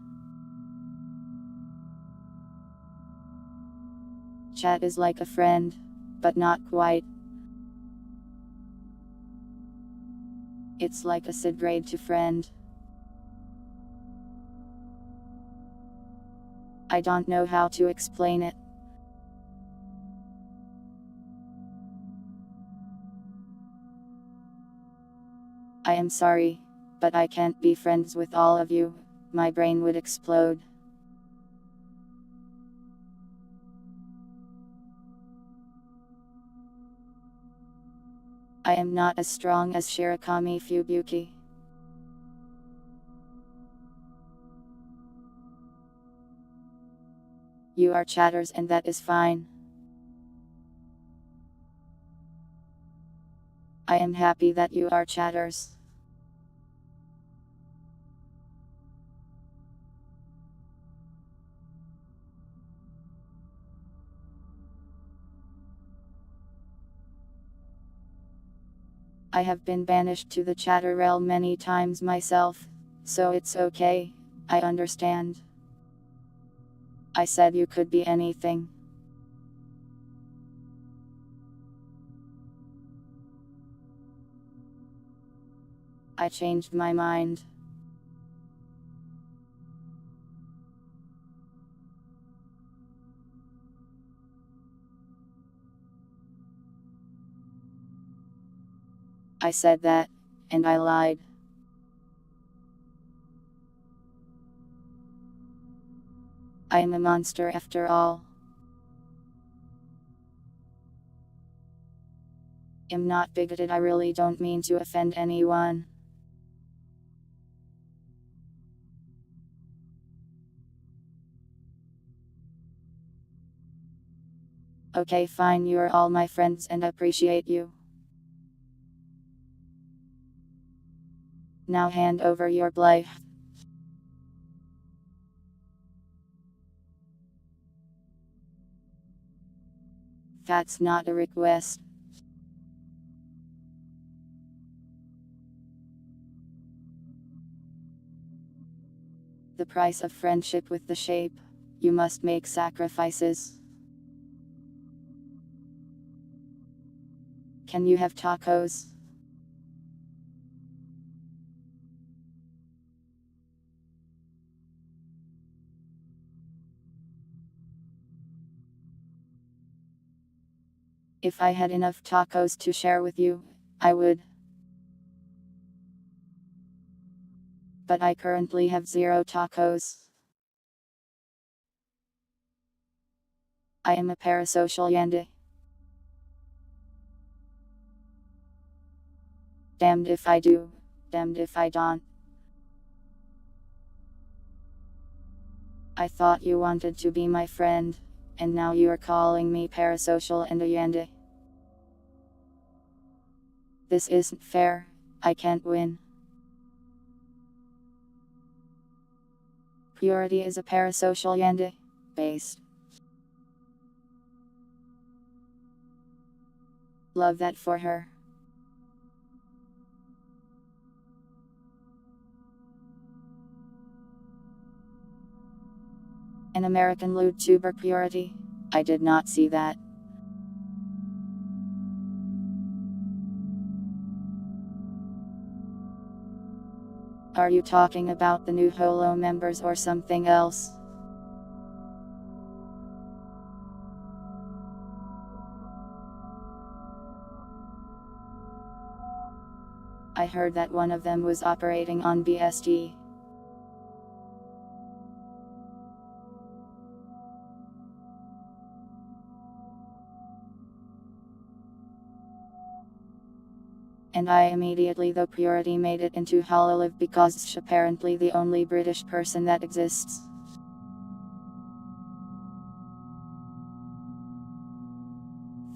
Chat is like a friend, but not quite. It's like a SID grade to friend. I don't know how to explain it. I am sorry, but I can't be friends with all of you. My brain would explode. I am not as strong as Shirakami Fubuki. You are chatters and that is fine. I am happy that you are chatters. I have been banished to the chatter realm many times myself, so it's okay, I understand. I said you could be anything. I changed my mind. I said that, and I lied. I am a monster after all. I'm not bigoted, I really don't mean to offend anyone. Okay, fine, you're all my friends and I appreciate you. Now hand over your blade. That's not a request. The price of friendship with the shape. You must make sacrifices. Can you have tacos? If I had enough tacos to share with you, I would. But I currently have 0 tacos. I am a parasocial yandere. Damned if I do, damned if I don't. I thought you wanted to be my friend, and now you are calling me parasocial and a yandere. This isn't fair, I can't win. Purity is a parasocial yandere, based. Love that for her. An American YouTuber Purity? I did not see that. Are you talking about the new Holo members or something else? I heard that one of them was operating on BST. And I immediately though Purity made it into Hololive because she's apparently the only British person that exists.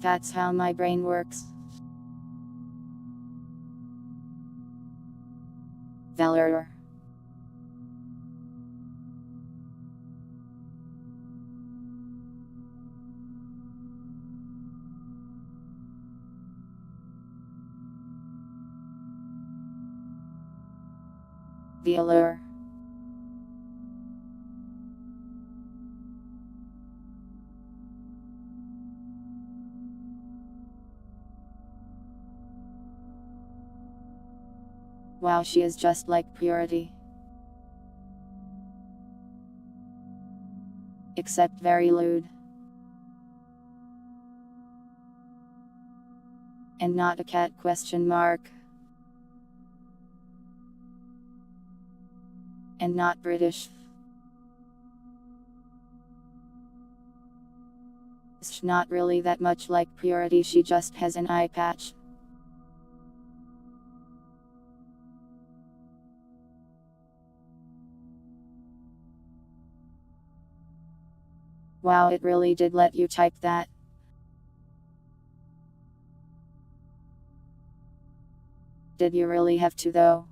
That's how my brain works. Valor. The allure. Wow, she is just like purity. Except very lewd. And not a cat ? And not British. She's not really that much like purity, she just has an eye patch. Wow, it really did let you type that. Did you really have to though?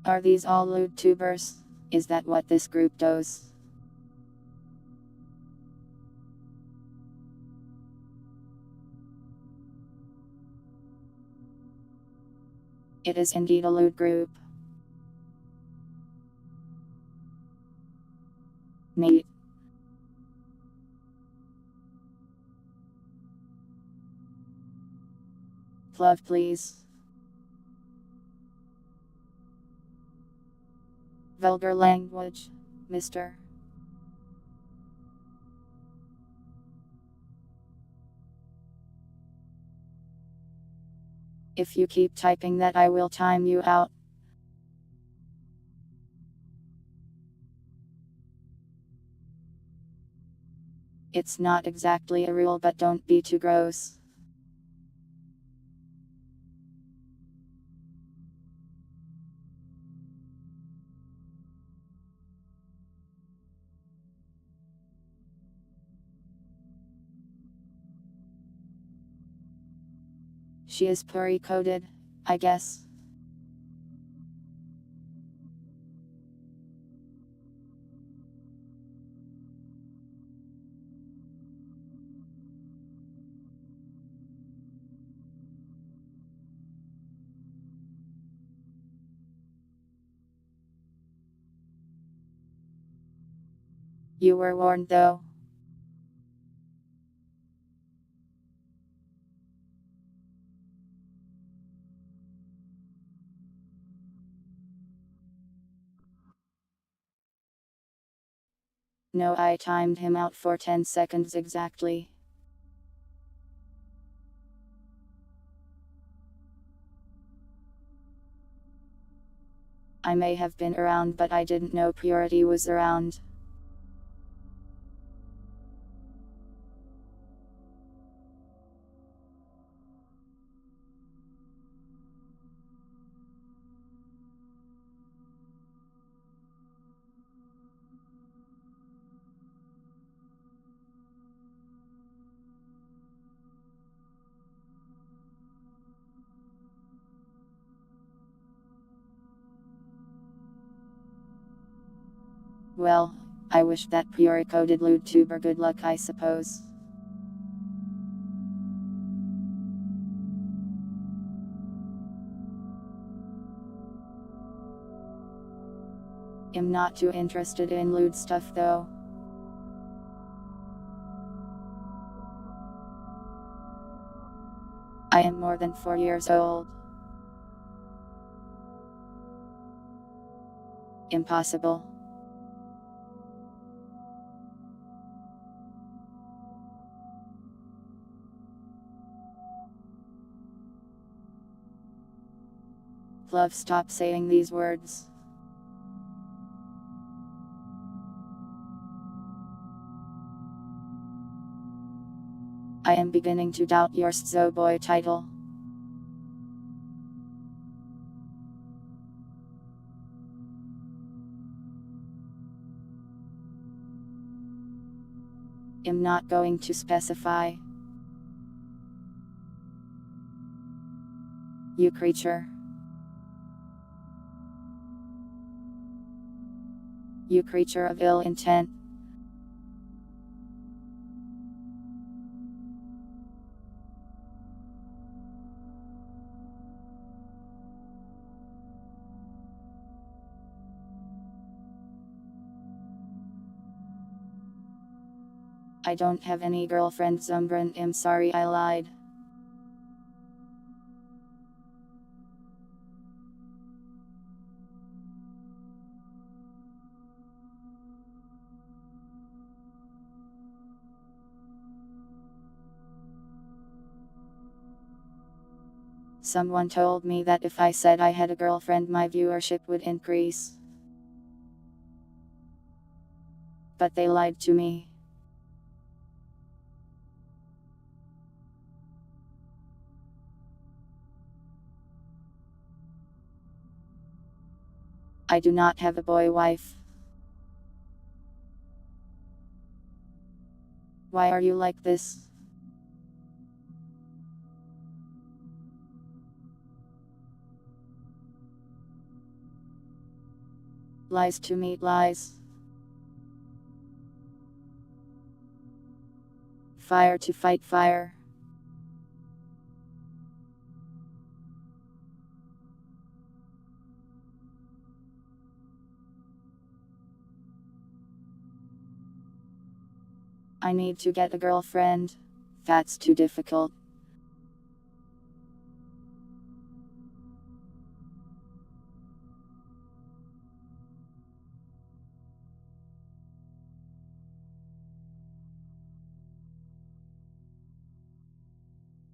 Are these all lewd tubers? Is that what this group does? It is indeed a lewd group. Neat. Love please. Vulgar language, mister. If you keep typing that, I will time you out. It's not exactly a rule, but don't be too gross. She is puri coded, I guess. You were warned though. No, I timed him out for 10 seconds exactly. I may have been around, but I didn't know purity was around. Well, I wish that pure coded lewd tuber good luck, I suppose. I'm not too interested in lewd stuff though. I am more than 4 years old. Impossible. Love, stop saying these words. I am beginning to doubt your Szo boy title. not going to specify. You creature. You creature of ill intent. I don't have any girlfriend, Zumbran. I'm sorry, I lied. Someone told me that if I said I had a girlfriend, my viewership would increase. But they lied to me. I do not have a boy wife. Why are you like this? Lies to meet lies. Fire to fight fire. I need to get a girlfriend. That's too difficult.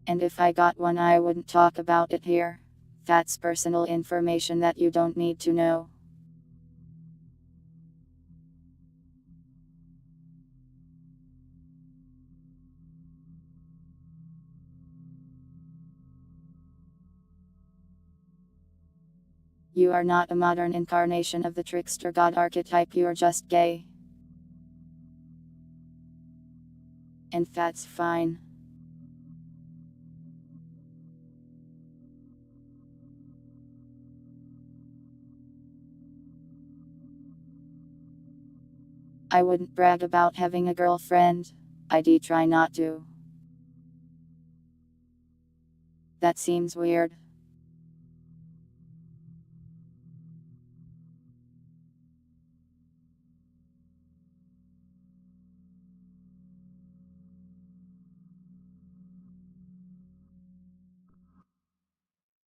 And if I got one, I wouldn't talk about it here. That's personal information that you don't need to know. You are not a modern incarnation of the trickster god archetype, you are just gay. And that's fine. I wouldn't brag about having a girlfriend. I'd try not to. That seems weird.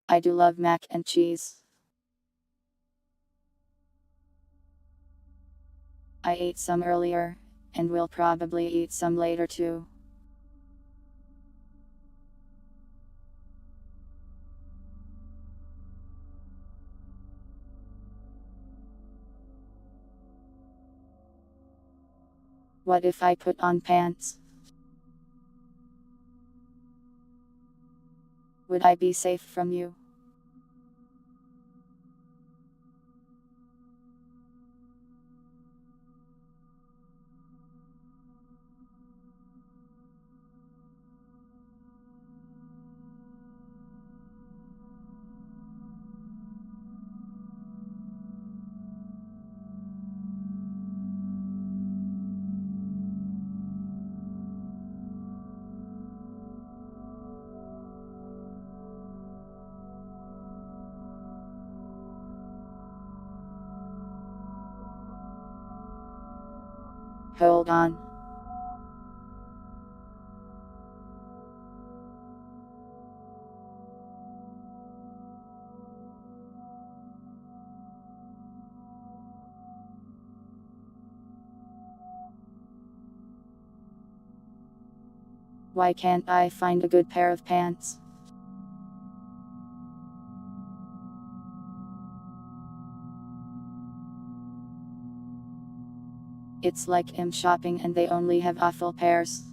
I do love mac and cheese. I ate some earlier, and will probably eat some later too. What if I put on pants? Would I be safe from you? Hold on. Why can't I find a good pair of pants? It's like I'm shopping and they only have awful pairs.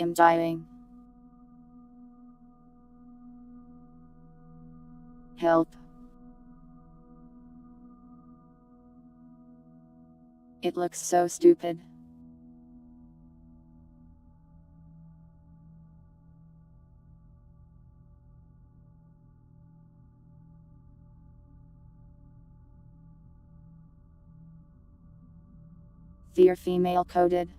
I'm dying. Help. It looks so stupid. Fear female coded.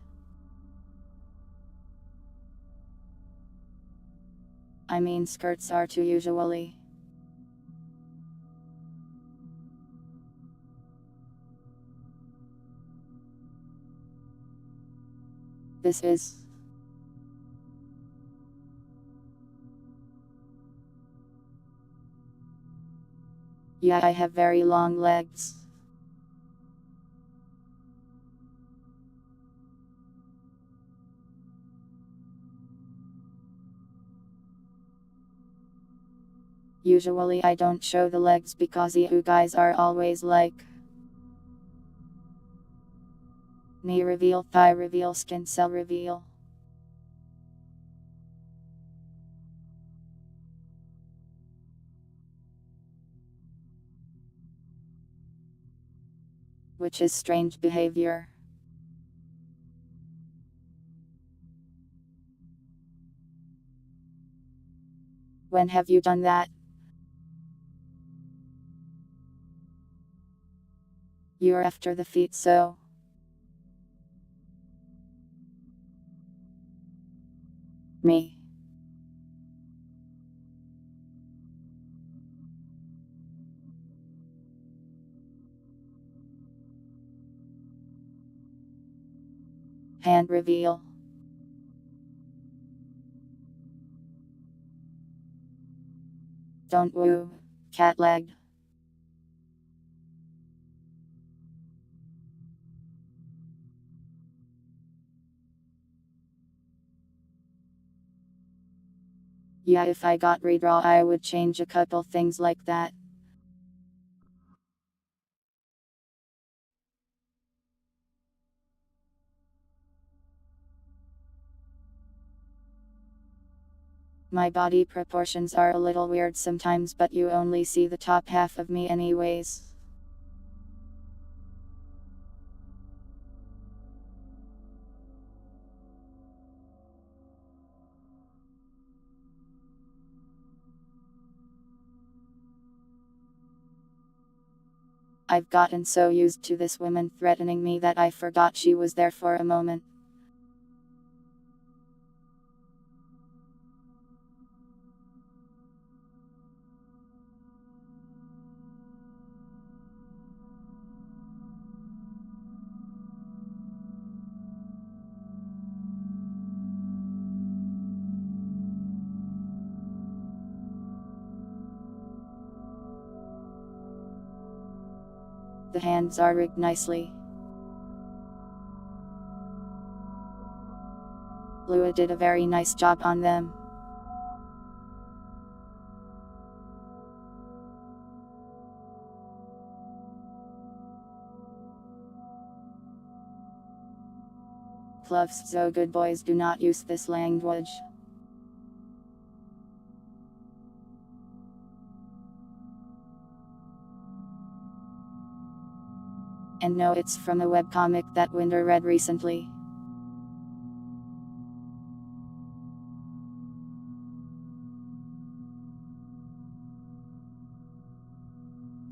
I mean skirts are too usually. This is. Yeah, I have very long legs. Usually I don't show the legs because you guys are always like knee reveal, thigh reveal, skin cell reveal. Which is strange behavior. When have you done that? You're after the feet, so. Me. Hand reveal. Don't woo, cat leg. Yeah, if I got redraw, I would change a couple things like that. My body proportions are a little weird sometimes, but you only see the top half of me anyways. I've gotten so used to this woman threatening me that I forgot she was there for a moment. The hands are rigged nicely. Lua did a very nice job on them. Plus, so good boys do not use this language. And no, it's from a webcomic that Winder read recently.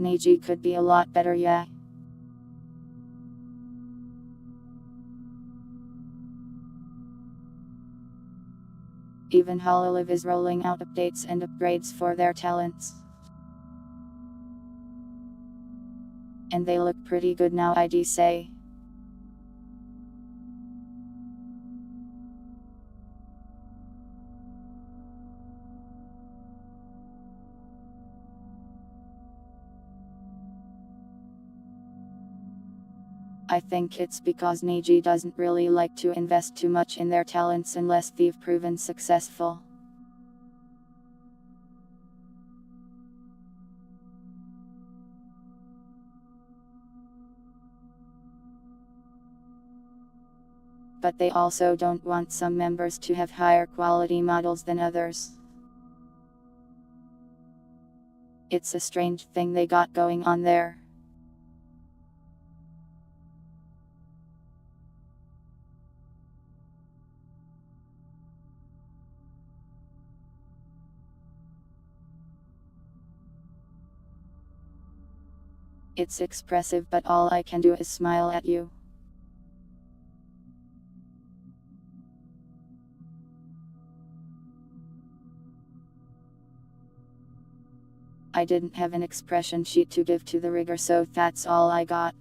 Neji could be a lot better, yeah. Even Hololive is rolling out updates and upgrades for their talents. And they look pretty good now, I'd say. I think it's because Neji doesn't really like to invest too much in their talents unless they've proven successful. But they also don't want some members to have higher quality models than others. It's a strange thing they got going on there. It's expressive, but all I can do is smile at you. I didn't have an expression sheet to give to the rigger, so that's all I got.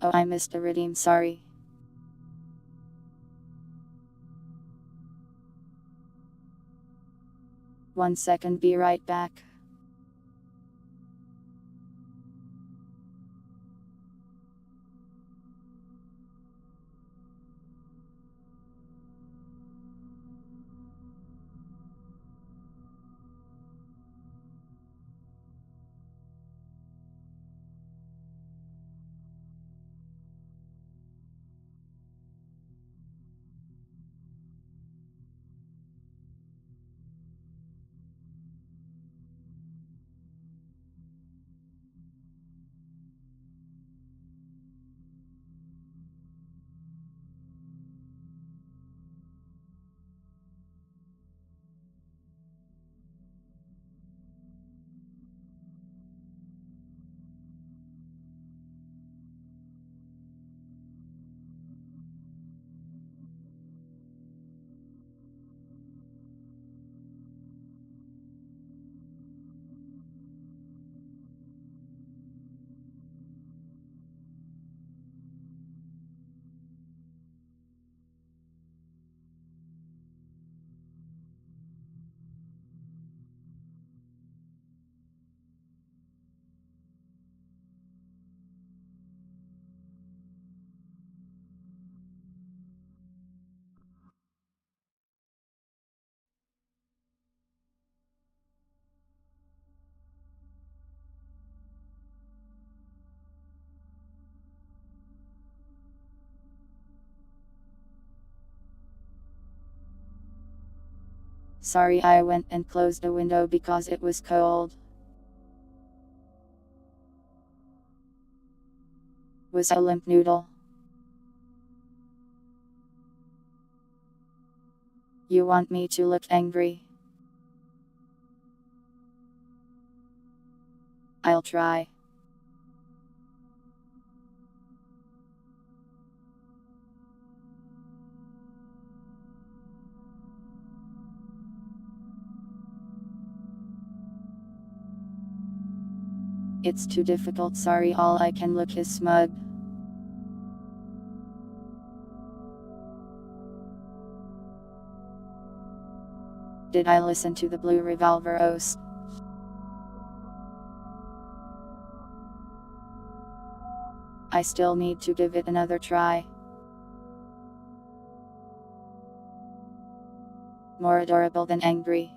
Oh, I missed a redeem, sorry. One second, be right back. Sorry, I went and closed a window because it was cold. Was a limp noodle. You want me to look angry? I'll try. It's too difficult, sorry, all I can look is smug. Did I listen to the Blue Revolver OS? I still need to give it another try. More adorable than angry.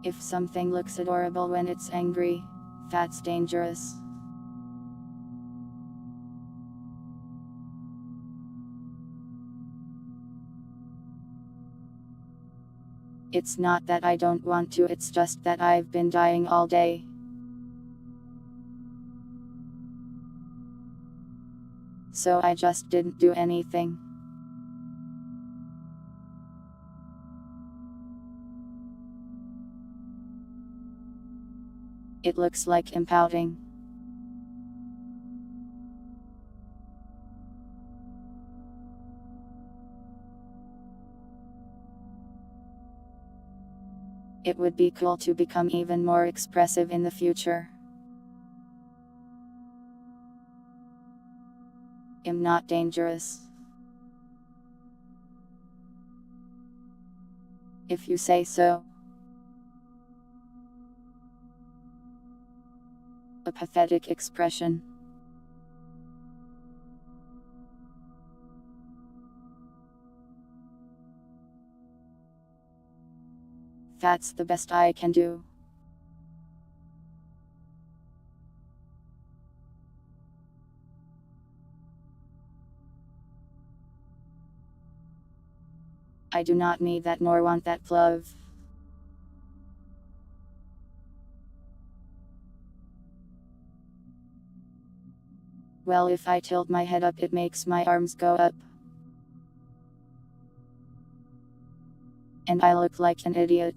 If something looks adorable when it's angry, that's dangerous. It's not that I don't want to, it's just that I've been dying all day. So I just didn't do anything. It looks like I'm pouting. It would be cool to become even more expressive in the future. I'm not dangerous. If you say so. A pathetic expression. That's the best I can do. I do not need that nor want that plov. Well, if I tilt my head up, it makes my arms go up. And I look like an idiot.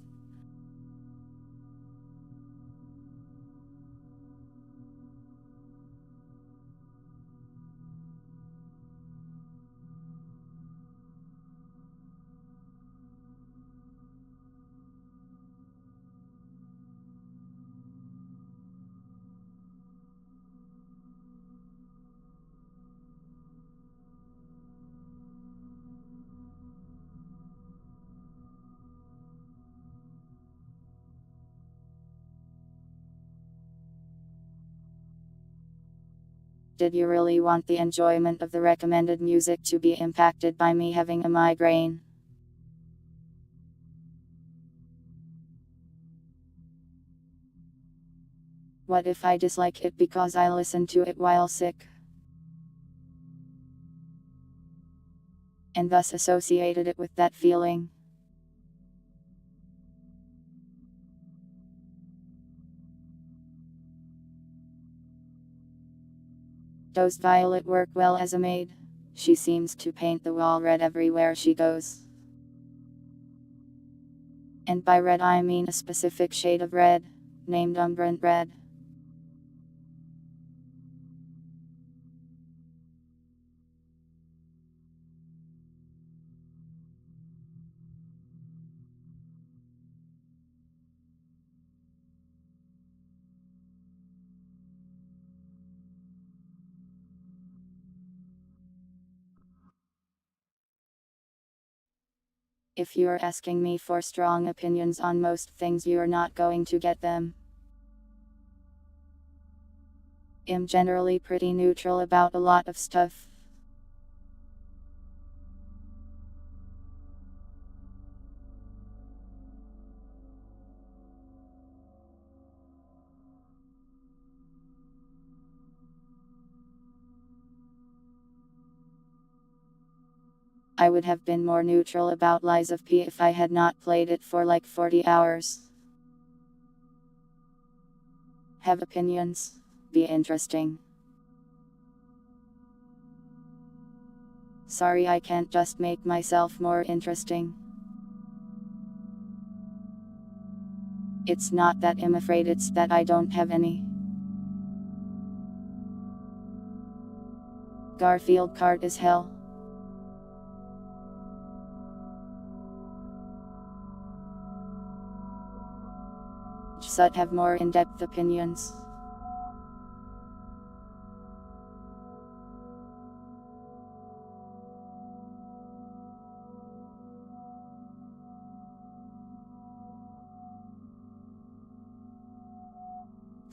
Did you really want the enjoyment of the recommended music to be impacted by me having a migraine? What if I dislike it because I listened to it while sick? And thus associated it with that feeling? Does Violet work well as a maid? She seems to paint the wall red everywhere she goes. And by red I mean a specific shade of red, named umbrant red. If you're asking me for strong opinions on most things, you're not going to get them. I'm generally pretty neutral about a lot of stuff. I would have been more neutral about Lies of P if I had not played it for like 40 hours. Have opinions? Be interesting. Sorry, I can't just make myself more interesting. It's not that I'm afraid, it's that I don't have any. Garfield Kart is hell. Just have more in-depth opinions.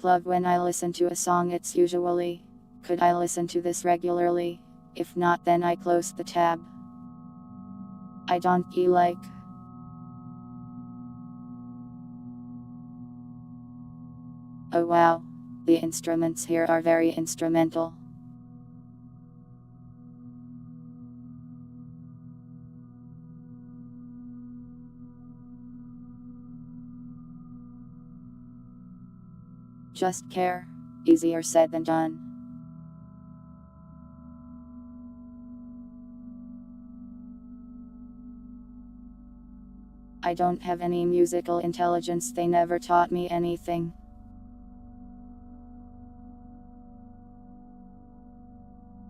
Plug when I listen to a song, it's usually, could I listen to this regularly? If not, then I close the tab. I don't like. Oh wow, the instruments here are very instrumental. Just care, easier said than done. I don't have any musical intelligence, they never taught me anything.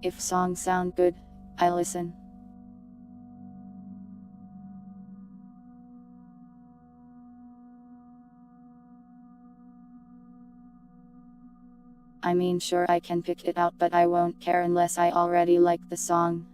If songs sound good, I listen. I mean, sure, I can pick it out, but I won't care unless I already like the song.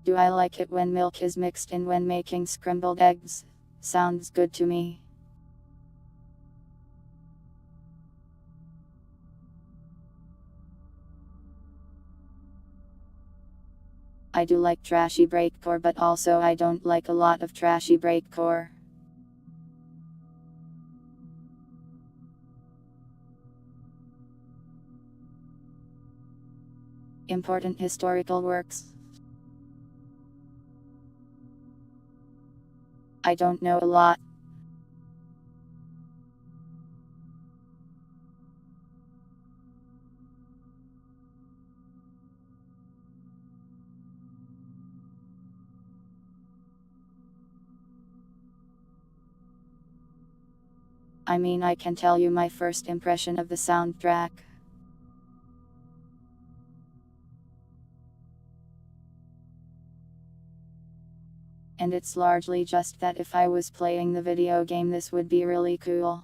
Do I like it when milk is mixed in when making scrambled eggs? Sounds good to me. I do like trashy breakcore, but also I don't like a lot of trashy breakcore. Important historical works. I don't know a lot. I mean, I can tell you my first impression of the soundtrack. And it's largely just that if I was playing the video game, this would be really cool.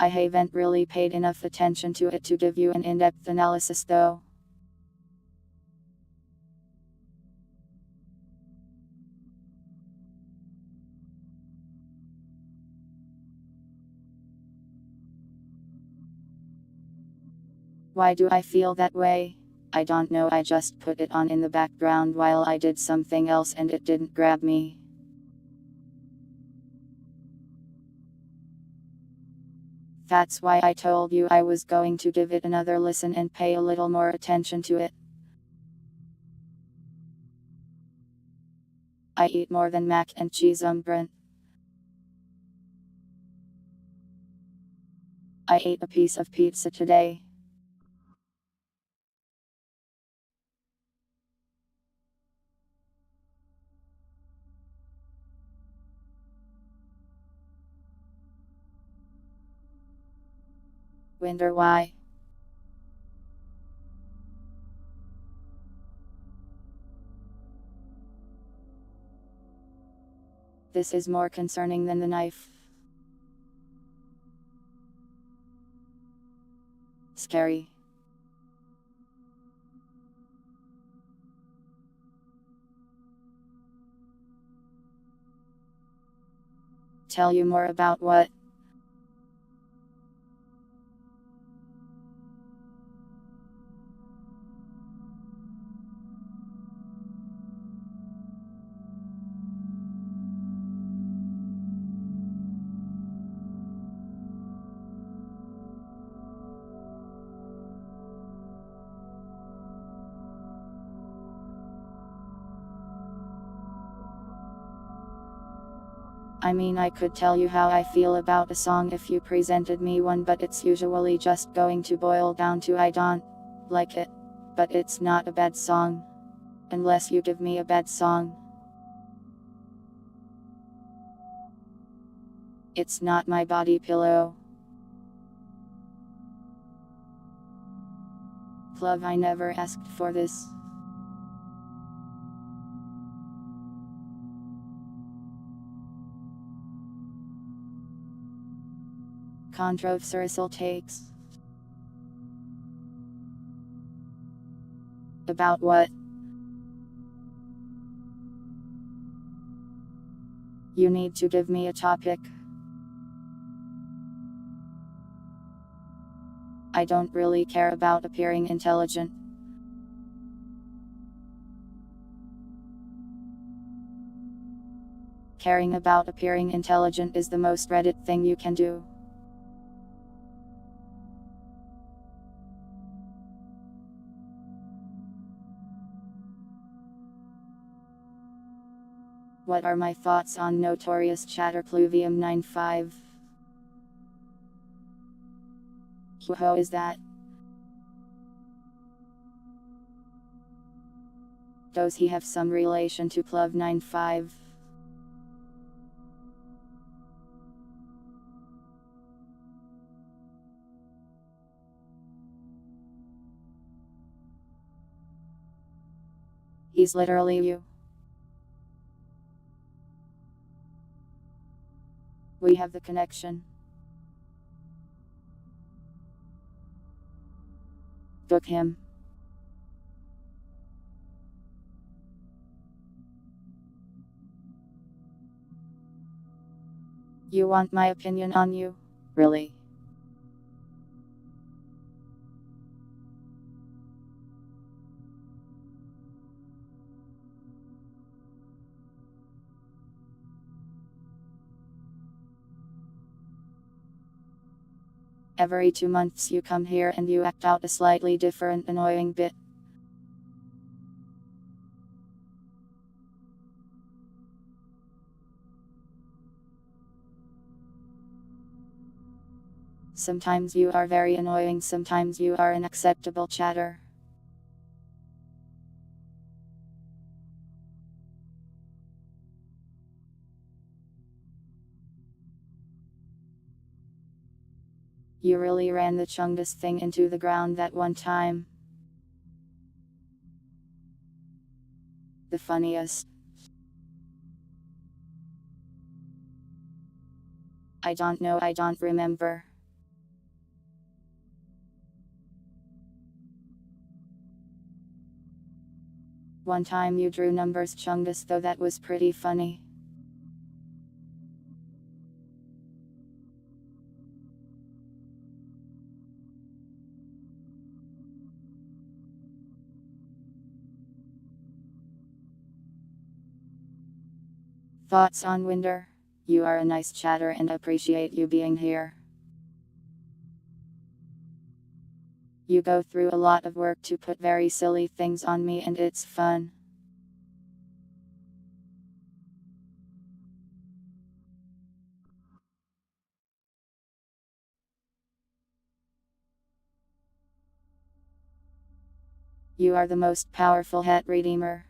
I haven't really paid enough attention to it to give you an in-depth analysis though. Why do I feel that way? I don't know, I just put it on in the background while I did something else and it didn't grab me. That's why I told you I was going to give it another listen and pay a little more attention to it. I eat more than mac and cheese, Brent. I ate a piece of pizza today. Wonder why? This is more concerning than the knife. Scary. Tell you more about what? I mean, I could tell you how I feel about a song if you presented me one, but it's usually just going to boil down to I don't like it. But it's not a bad song. Unless you give me a bad song. It's not my body pillow. Love, I never asked for this. Controversial takes. About what? You need to give me a topic. I don't really care about appearing intelligent. Caring about appearing intelligent is the most Reddit thing you can do. What are my thoughts on Notorious Chatterpluvium 95? Who is that? Does he have some relation to Pluv 95? He's literally you. We have the connection. Book him. You want my opinion on you? Really? Every 2 months you come here and you act out a slightly different annoying bit. Sometimes you are very annoying, sometimes you are an acceptable chatter. You really ran the Chungus thing into the ground that one time. The funniest. I don't know, I don't remember. One time you drew numbers Chungus, though that was pretty funny. Thoughts on Winder? You are a nice chatter and appreciate you being here. You go through a lot of work to put very silly things on me and it's fun. You are the most powerful hat redeemer.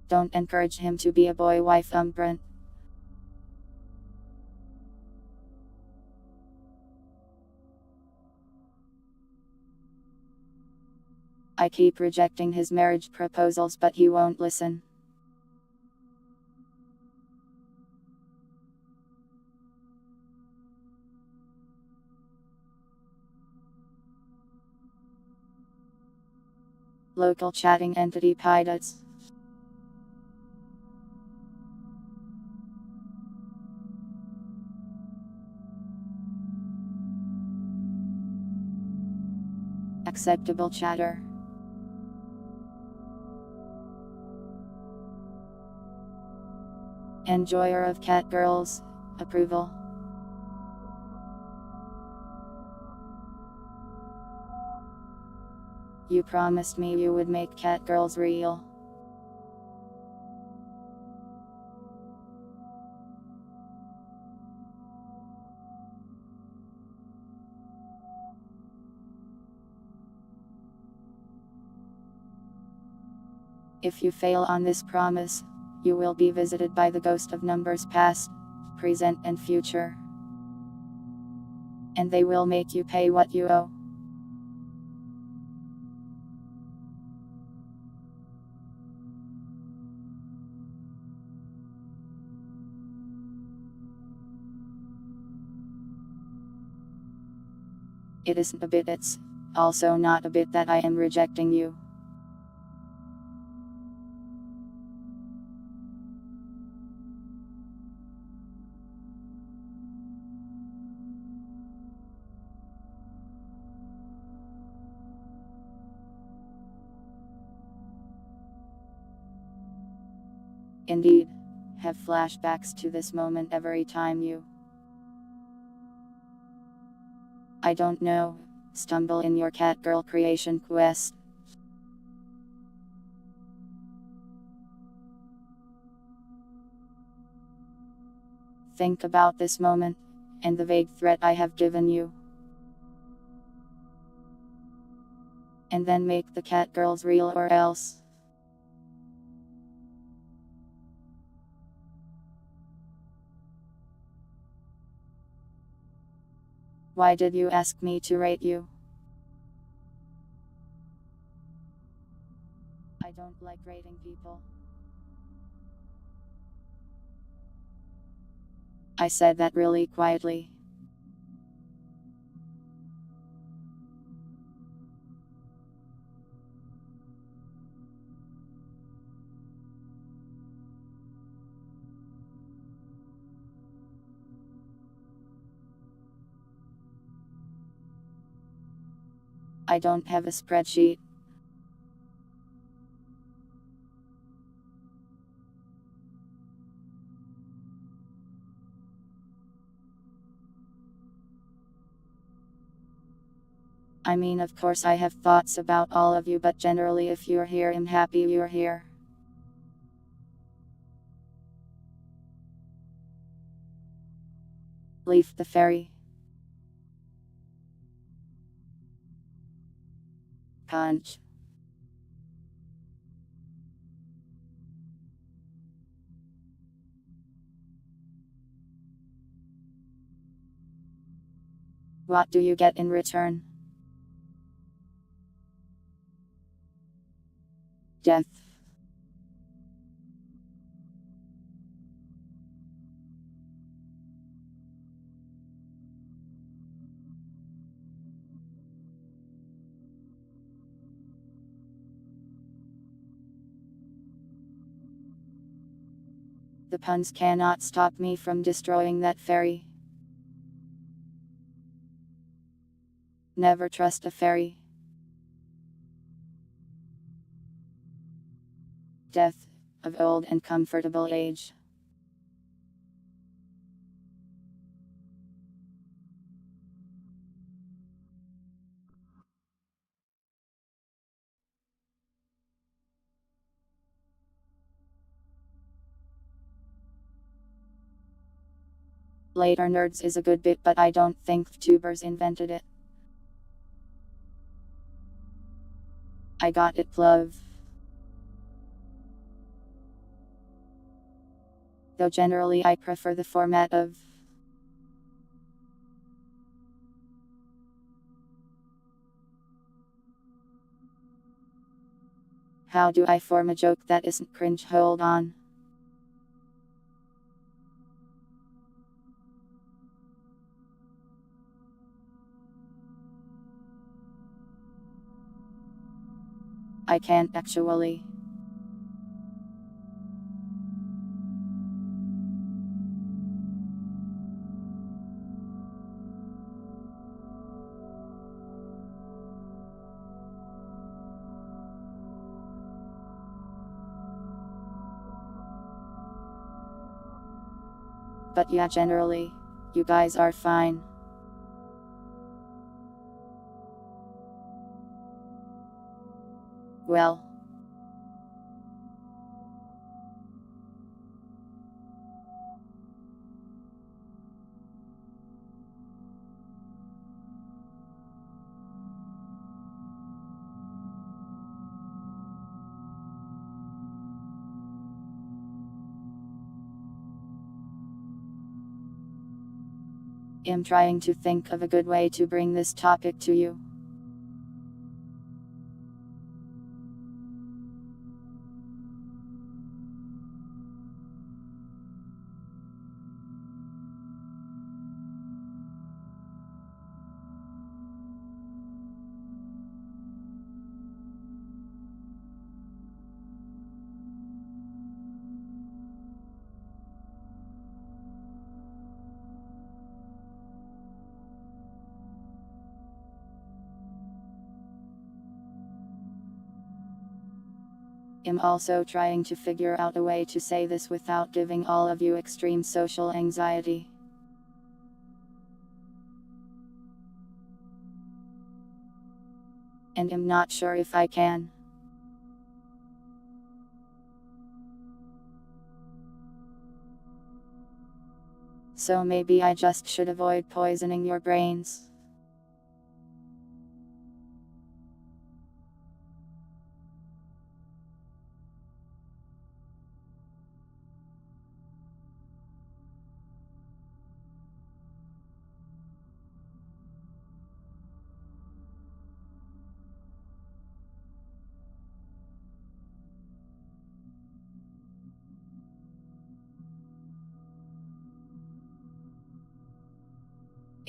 Don't encourage him to be a boy wife umbrant. I keep rejecting his marriage proposals but he won't listen. Local chatting entity pilots. Acceptable chatter. Enjoyer of cat girls. Approval. You promised me you would make cat girls real. If you fail on this promise, you will be visited by the ghost of numbers past, present and future. And they will make you pay what you owe. It isn't a bit, it's also not a bit that I am rejecting you. Indeed, have flashbacks to this moment every time you, I don't know, stumble in your cat girl creation quest. Think about this moment, and the vague threat I have given you. And then make the cat girls real or else. Why did you ask me to rate you? I don't like rating people. I said that really quietly. I don't have a spreadsheet. I mean, of course I have thoughts about all of you, but generally if you're here, I'm happy you're here. Leave the ferry. Punch. What do you get in return? Death. The puns cannot stop me from destroying that ferry. Never trust a ferry. Death of old and comfortable age. Later nerds is a good bit, but I don't think tubers invented it. I got it, love. Though generally I prefer the format of how do I form a joke that isn't cringe? Hold on. I can't actually. But yeah, generally, you guys are fine. Well, I'm trying to think of a good way to bring this topic to you. I'm also trying to figure out a way to say this without giving all of you extreme social anxiety. And I'm not sure if I can. So maybe I just should avoid poisoning your brains.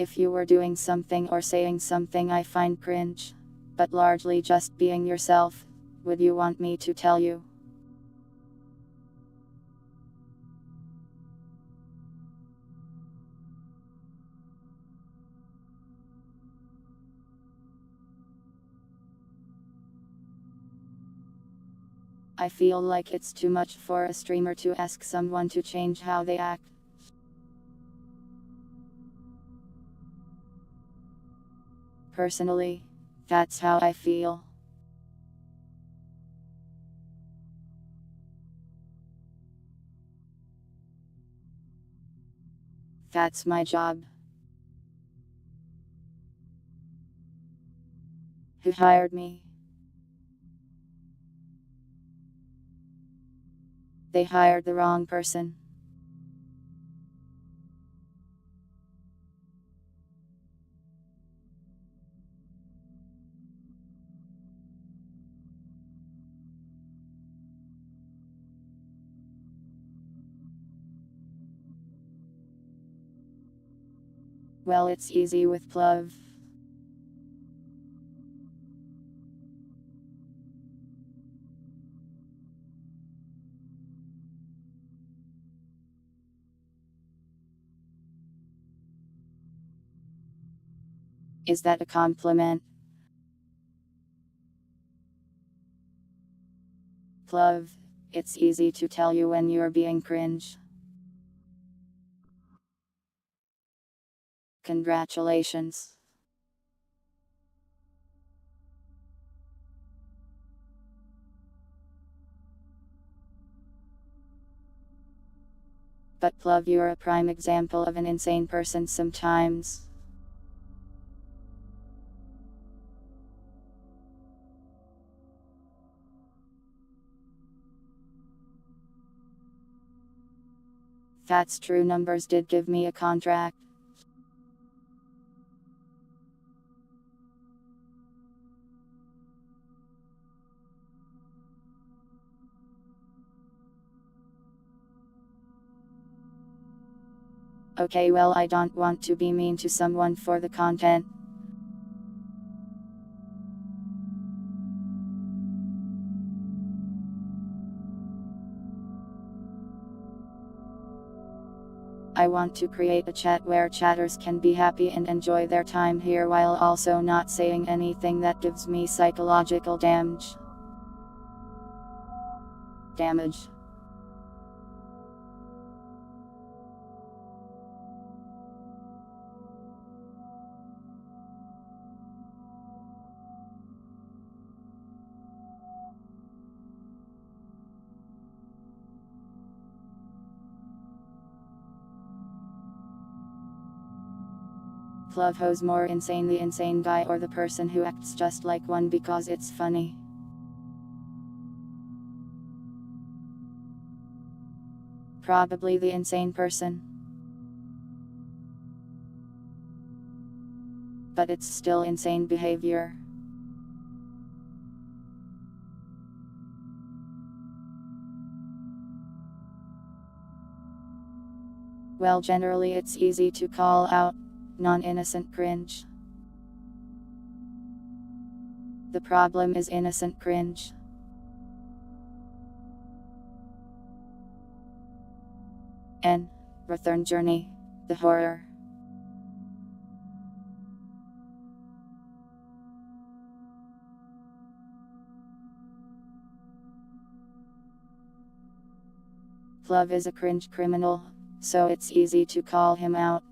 If you were doing something or saying something I find cringe, but largely just being yourself, would you want me to tell you? I feel like it's too much for a streamer to ask someone to change how they act. Personally, that's how I feel. That's my job. Who hired me? They hired the wrong person. Well, it's easy with Plov. Is that a compliment? Plov, it's easy to tell you when you're being cringe. Congratulations. But Plov, you're a prime example of an insane person sometimes. That's true, numbers did give me a contract. Okay, well, I don't want to be mean to someone for the content. I want to create a chat where chatters can be happy and enjoy their time here while also not saying anything that gives me psychological damage. Plov, who's more insane, the insane guy or the person who acts just like one because it's funny? Probably the insane person. But it's still insane behavior. Well, generally it's easy to call out non-innocent cringe. The problem is innocent cringe. N. Return journey. The horror. Plov is a cringe criminal, so it's easy to call him out.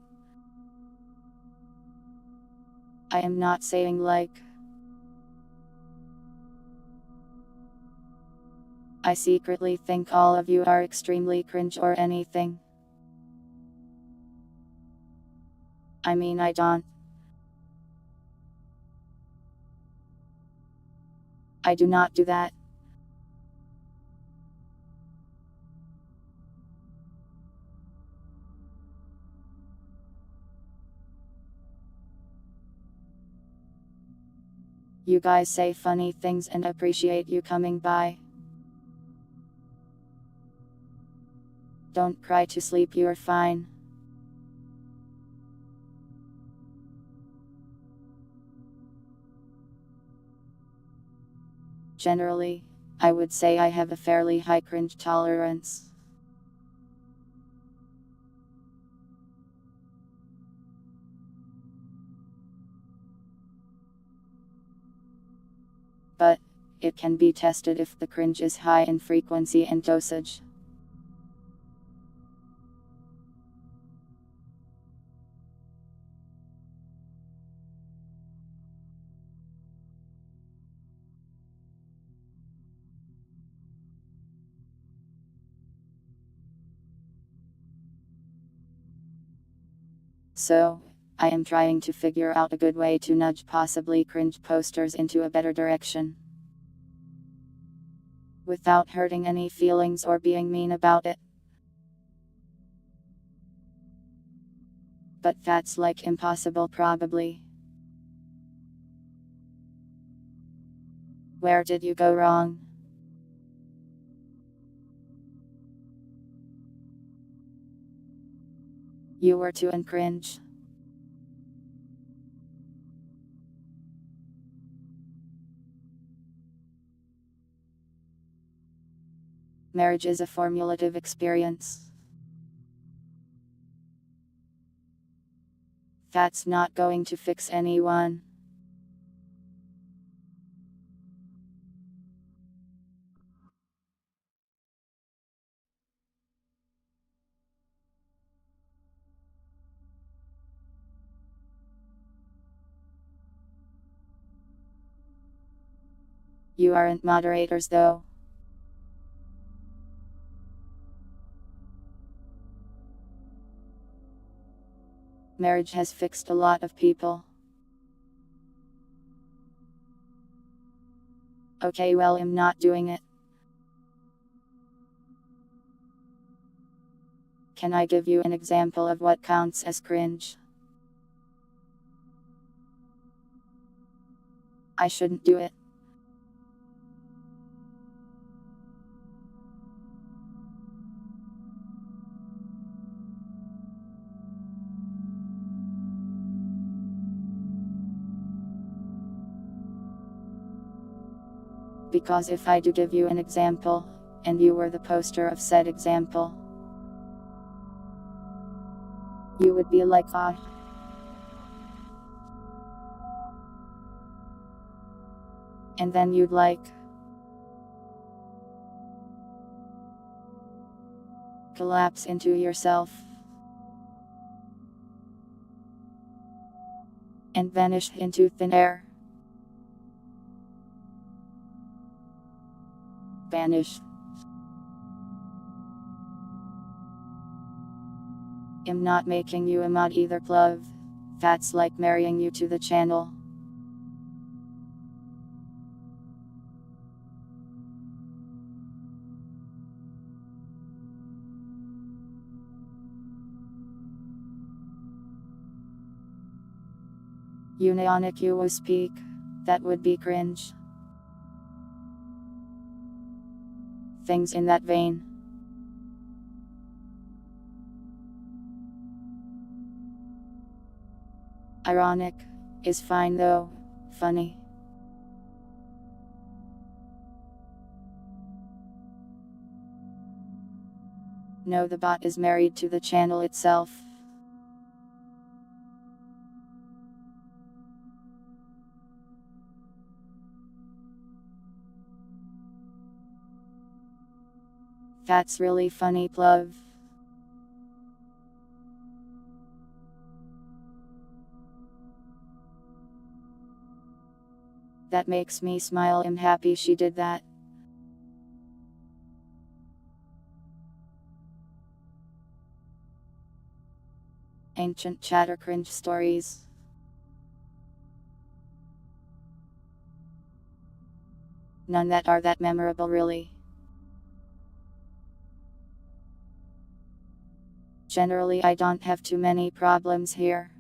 I am not saying like. I secretly think all of you are extremely cringe or anything. I mean, I don't. I do not do that. You guys say funny things and appreciate you coming by. Don't cry to sleep, you're fine. Generally, I would say I have a fairly high cringe tolerance. But it can be tested if the cringe is high in frequency and dosage. So, I am trying to figure out a good way to nudge possibly cringe posters into a better direction, without hurting any feelings or being mean about it. But that's like impossible probably. Where did you go wrong? You were too cringe. Marriage is a formulative experience. That's not going to fix anyone. You aren't moderators though. Marriage has fixed a lot of people. Okay, well, I'm not doing it. Can I give you an example of what counts as cringe? I shouldn't do it. Because if I do give you an example, and you were the poster of said example, you would be like, ah. And then you'd like collapse into yourself and vanish into thin air. Vanish. I'm not making you a mod either, plov. That's like marrying you to the channel. Unionic you will speak. That would be cringe. Things in that vein. Ironic is fine though. Funny. No, the bot is married to the channel itself. That's really funny, plov. That makes me smile. I'm happy she did that. Ancient chatter cringe stories. None that are that memorable, really. Generally, I don't have too many problems here.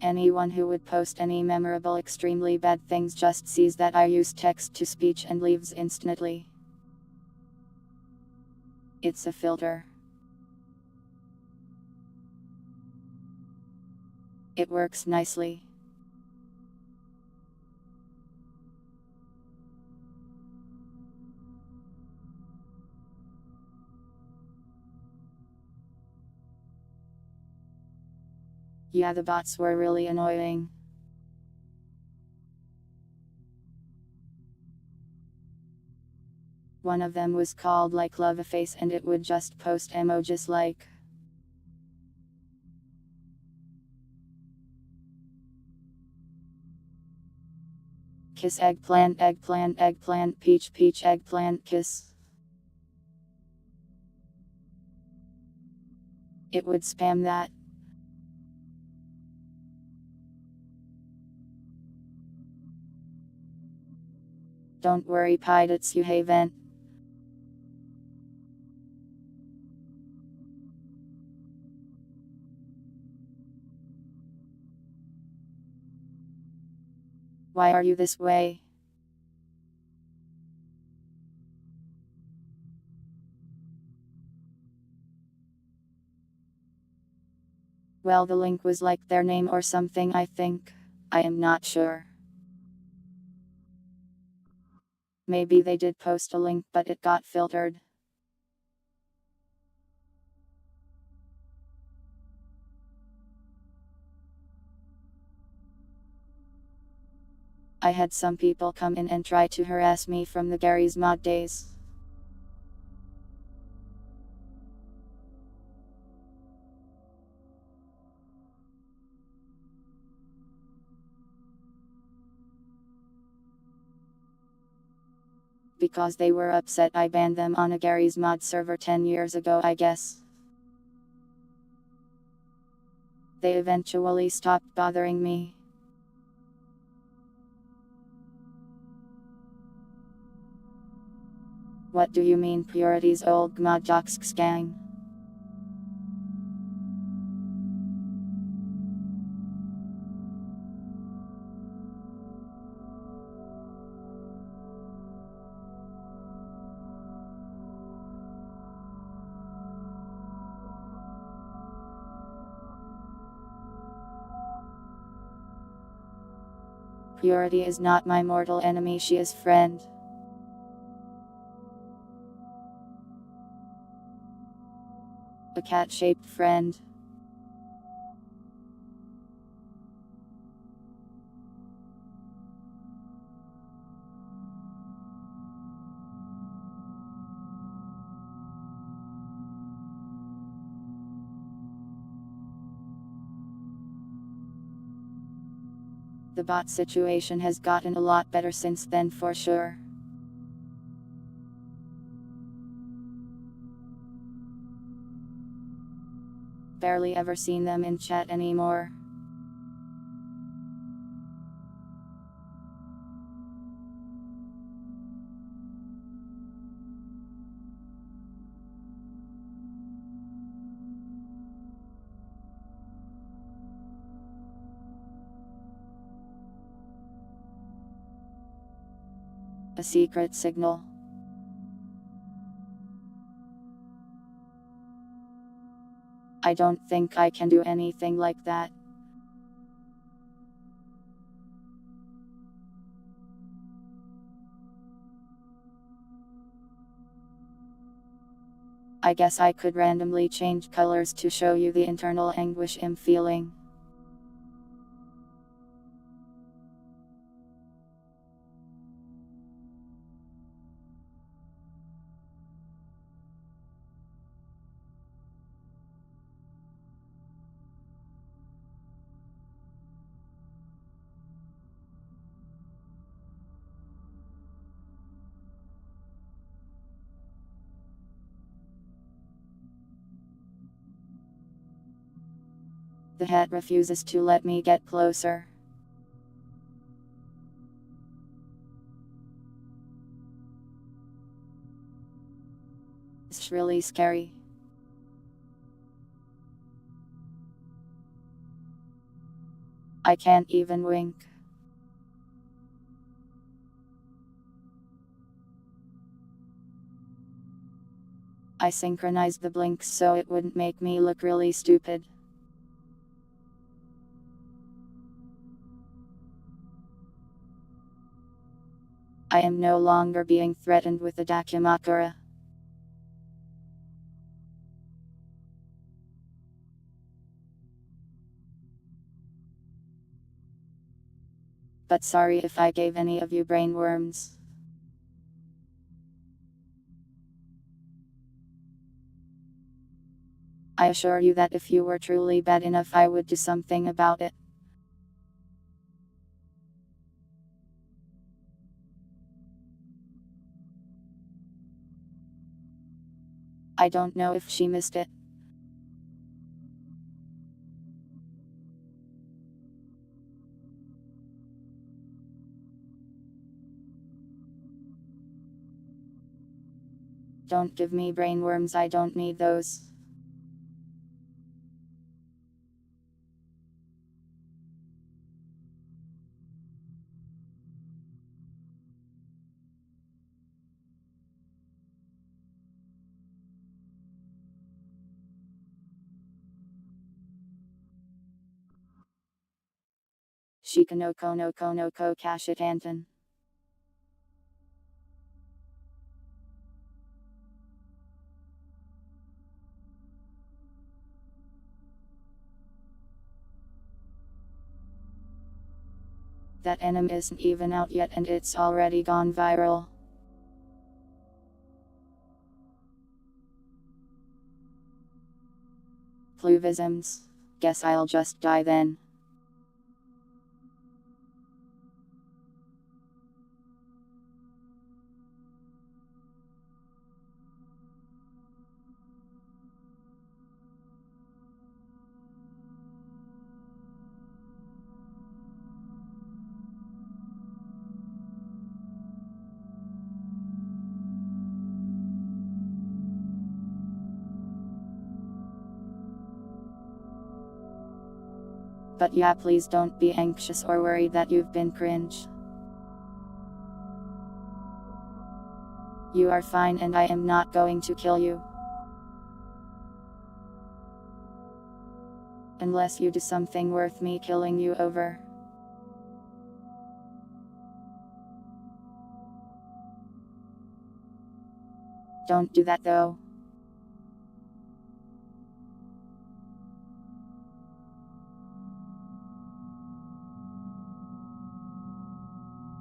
Anyone who would post any memorable, extremely bad things just sees that I use text to speech and leaves instantly. It's a filter. It works nicely. Yeah, the bots were really annoying. One of them was called like Love a Face, and it would just post emojis like kiss eggplant, eggplant, eggplant, peach, peach, eggplant, kiss. It would spam that. Don't worry, pirates, you haven't. Why are you this way? Well, the link was like their name or something, I think. I am not sure. Maybe they did post a link, but it got filtered. I had some people come in and try to harass me from the Gary's Mod days. Because they were upset I banned them on a Gary's Mod server 10 years ago, I guess. They eventually stopped bothering me. What do you mean, Purity's old Gmod jocks gang? Purity is not my mortal enemy, she is friend. A cat-shaped friend. The bot situation has gotten a lot better since then, for sure. Barely ever seen them in chat anymore. A secret signal. I don't think I can do anything like that. I guess I could randomly change colors to show you the internal anguish I'm feeling. The hat refuses to let me get closer. It's really scary. I can't even wink. I synchronized the blinks so it wouldn't make me look really stupid. I am no longer being threatened with a Dakimakura. But sorry if I gave any of you brainworms. I assure you that if you were truly bad enough, I would do something about it. I don't know if she missed it. Don't give me brainworms, I don't need those. Shikanoko no konoko kashitantan. That anime isn't even out yet and it's already gone viral. Pluvisms. Guess I'll just die then. But yeah, please don't be anxious or worried that you've been cringe. You are fine and I am not going to kill you. Unless you do something worth me killing you over. Don't do that though.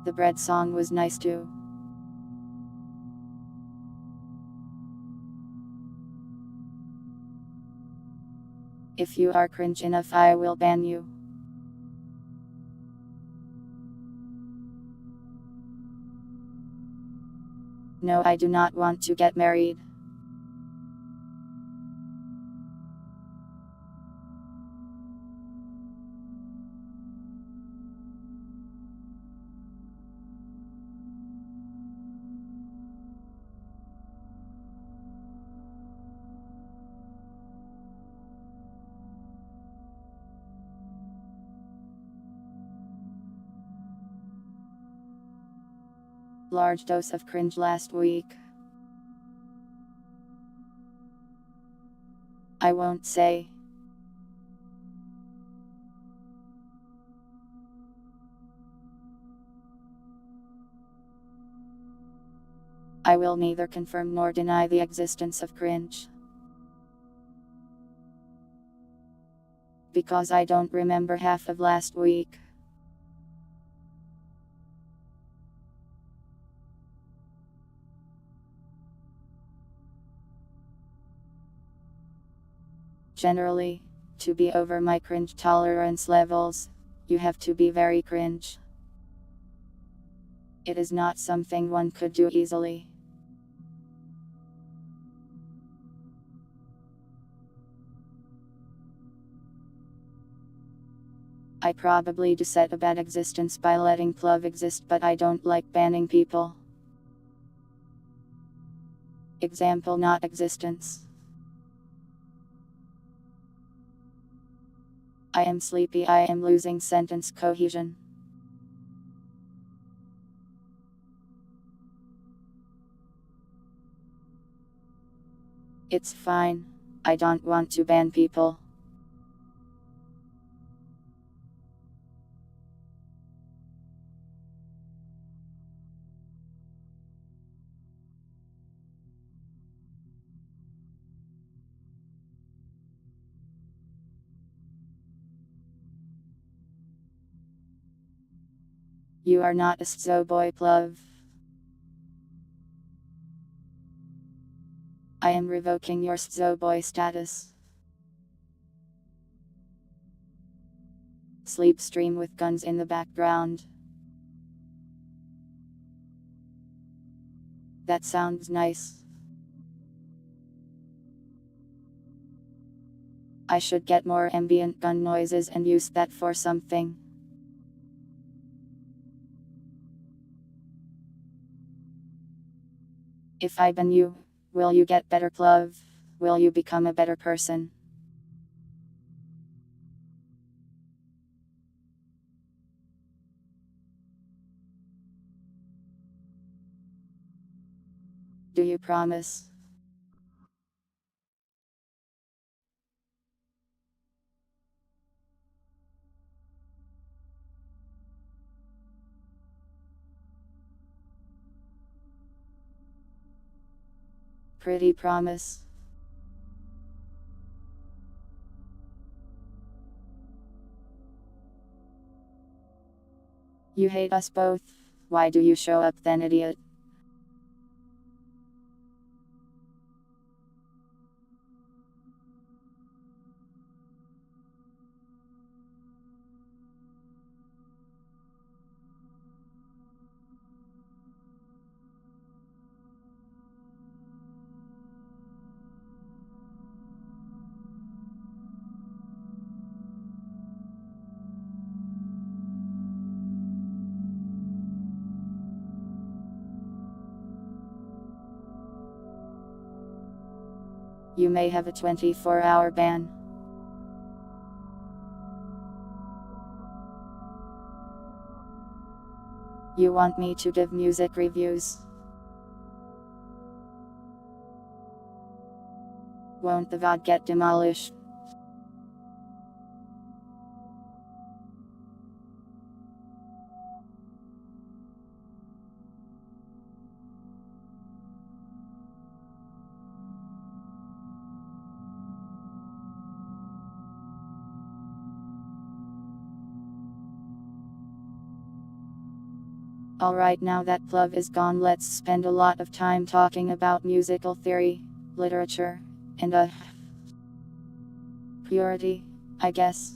The bread song was nice too. If you are cringe enough, I will ban you. No, I do not want to get married. Large dose of cringe last week. I won't say. I will neither confirm nor deny the existence of cringe. Because I don't remember half of last week. Generally, to be over my cringe tolerance levels, you have to be very cringe. It is not something one could do easily. I probably do set a bad existence by letting love exist, but I don't like banning people. Example, not existence. I am sleepy, I am losing sentence cohesion. It's fine. I don't want to ban people. You are not a boy plov. I am revoking your boy status. Sleep stream with guns in the background. That sounds nice. I should get more ambient gun noises and use that for something. If I ban you, will you get better plov? Will you become a better person? Do you promise? Pretty promise. You hate us both. Why do you show up then, idiot? You may have a 24-hour ban. You want me to give music reviews? Won't the VOD get demolished? Alright, now that plov is gone, let's spend a lot of time talking about musical theory, literature, and purity, I guess.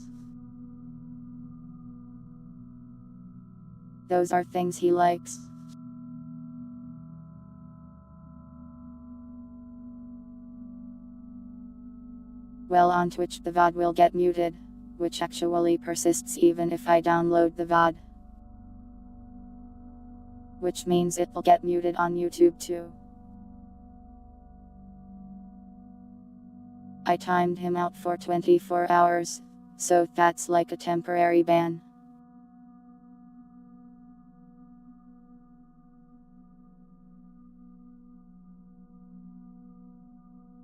Those are things he likes. Well, on Twitch the VOD will get muted, which actually persists even if I download the VOD. Which means it will get muted on YouTube too. I timed him out for 24 hours, so that's like a temporary ban.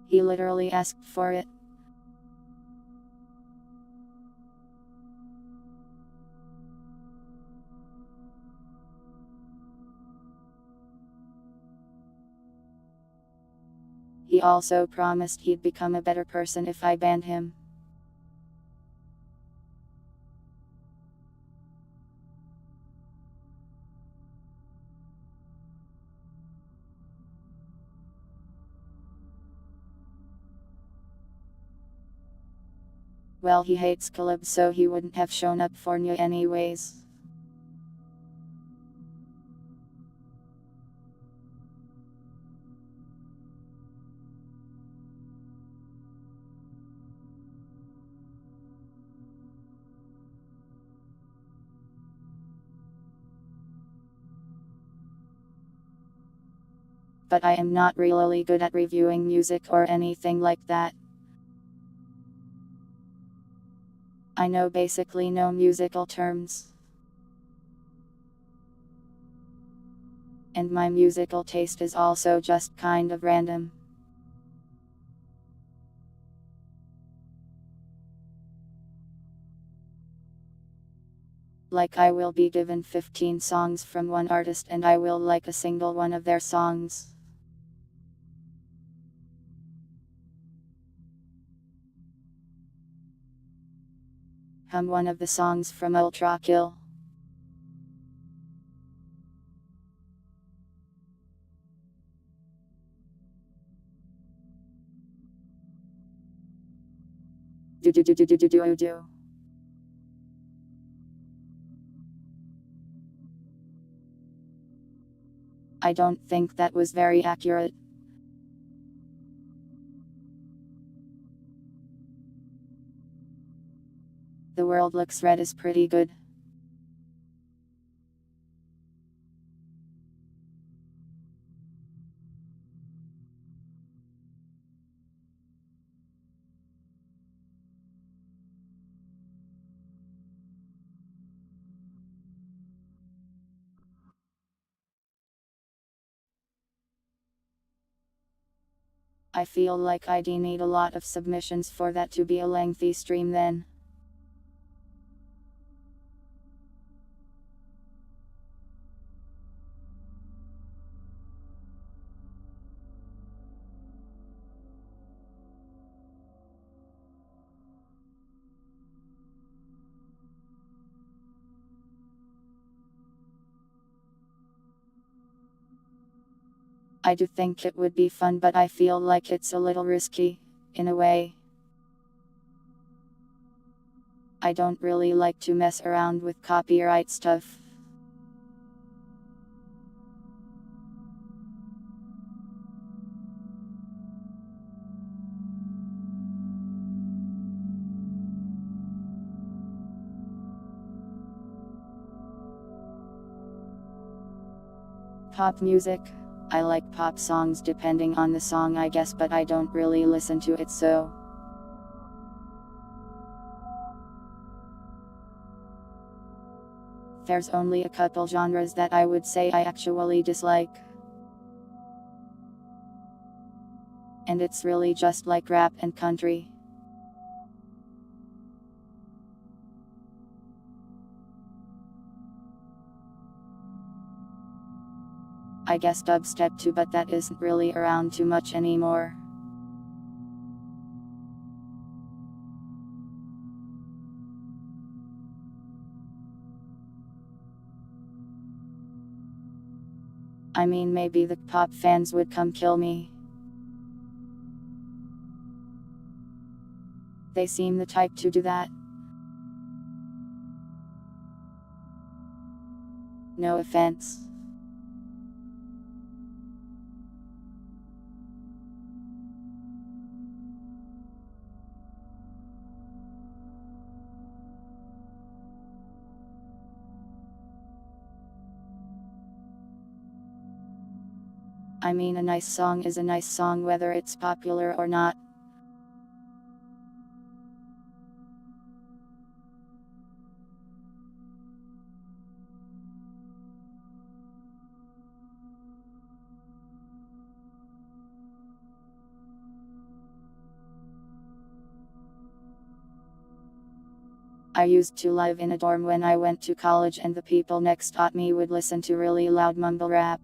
He literally asked for it. He also promised he'd become a better person if I banned him. Well, he hates collabs, so he wouldn't have shown up for Nya anyways. But I am not really good at reviewing music or anything like that. I know basically no musical terms. And my musical taste is also just kind of random. Like I will be given 15 songs from one artist and I will like a single one of their songs. Hum one of the songs from Ultra Kill. Do do do do do do do do. I don't think that was very accurate. The world looks red is pretty good. I feel like I'd need a lot of submissions for that to be a lengthy stream then. I do think it would be fun, but I feel like it's a little risky, in a way. I don't really like to mess around with copyright stuff. Pop music. I like pop songs depending on the song I guess, but I don't really listen to it so. There's only a couple genres that I would say I actually dislike. And it's really just like rap and country. I guess dubstep too, but that isn't really around too much anymore. I mean, maybe the pop fans would come kill me. They seem the type to do that. No offense. I mean, a nice song is a nice song whether it's popular or not. I used to live in a dorm when I went to college, and the people next to me would listen to really loud mumble rap.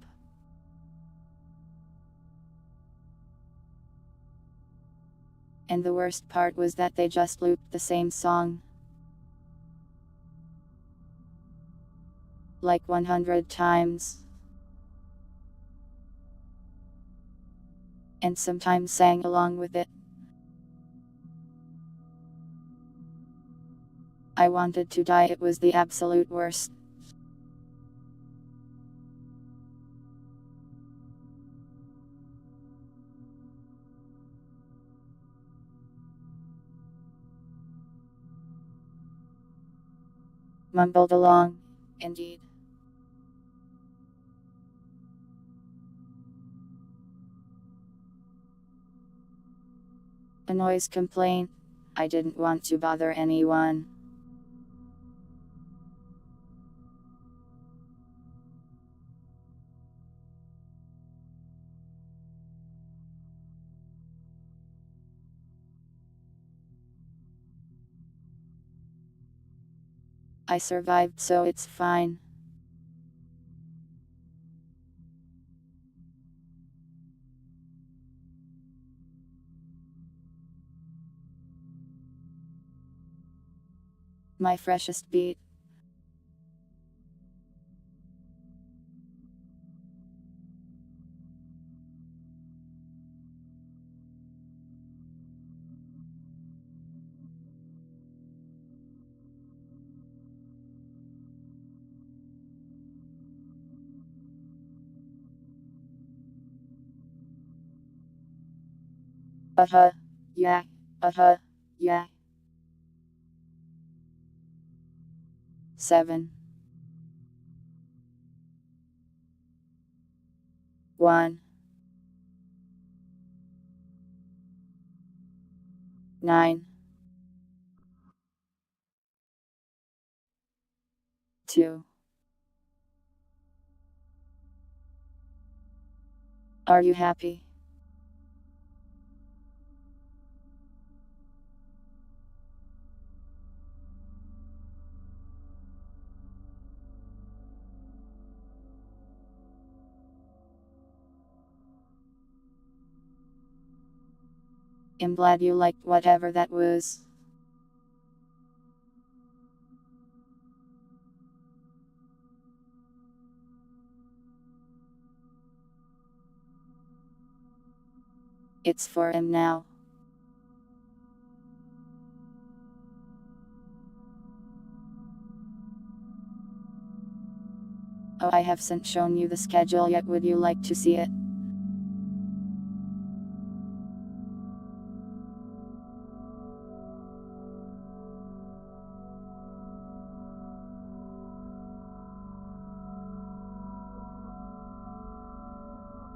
And the worst part was that they just looped the same song like 100 times. And sometimes sang along with it. I wanted to die, it was the absolute worst. Mumbled along, indeed. A noise complaint. I didn't want to bother anyone. I survived, so it's fine. My freshest beat. Yeah, yeah. 7, 1, 9, 2. Are you happy? I'm glad you liked whatever that was. It's for him now. Oh, I haven't shown you the schedule yet. Would you like to see it?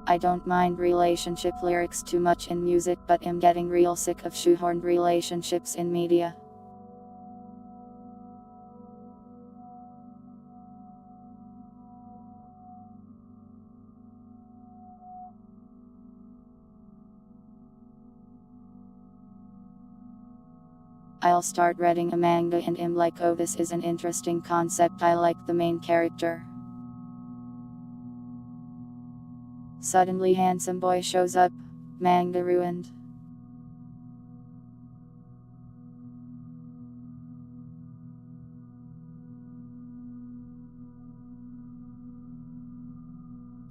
I don't mind relationship lyrics too much in music, but I'm getting real sick of shoehorned relationships in media. I'll start reading a manga and I'm like, oh, this is an interesting concept. I like the main character. Suddenly handsome boy shows up. Manga ruined.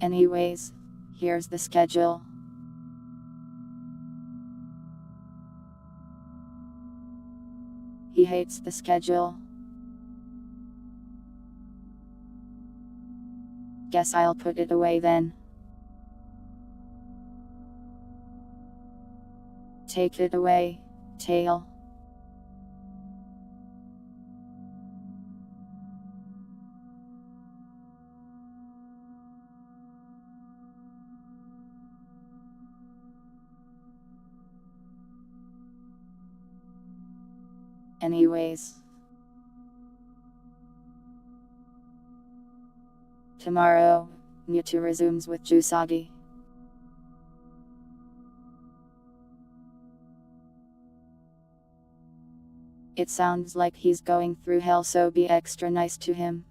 Anyways, here's the schedule. He hates the schedule. Guess I'll put it away then. Take it away, tail. Anyways. Tomorrow, Mewtwo resumes with Jusagi. It sounds like he's going through hell, so be extra nice to him.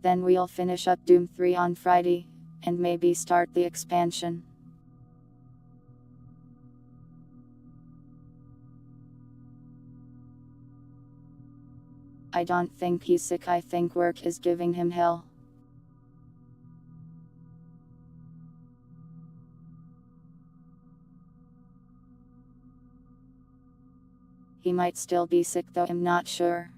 Then we'll finish up Doom 3 on Friday, and maybe start the expansion. I don't think he's sick, I think work is giving him hell. He might still be sick though, I'm not sure.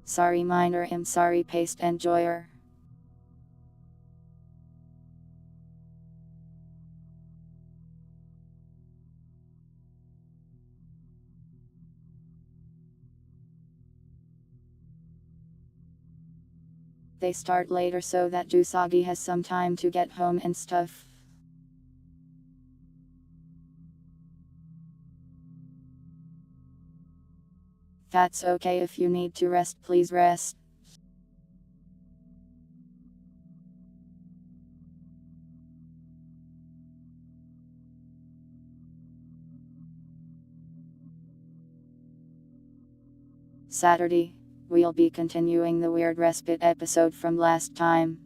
Sorry miner, I'm sorry paste enjoyer. They start later so that Usagi has some time to get home and stuff. That's okay, if you need to rest, please rest. Saturday, we'll be continuing the weird respite episode from last time.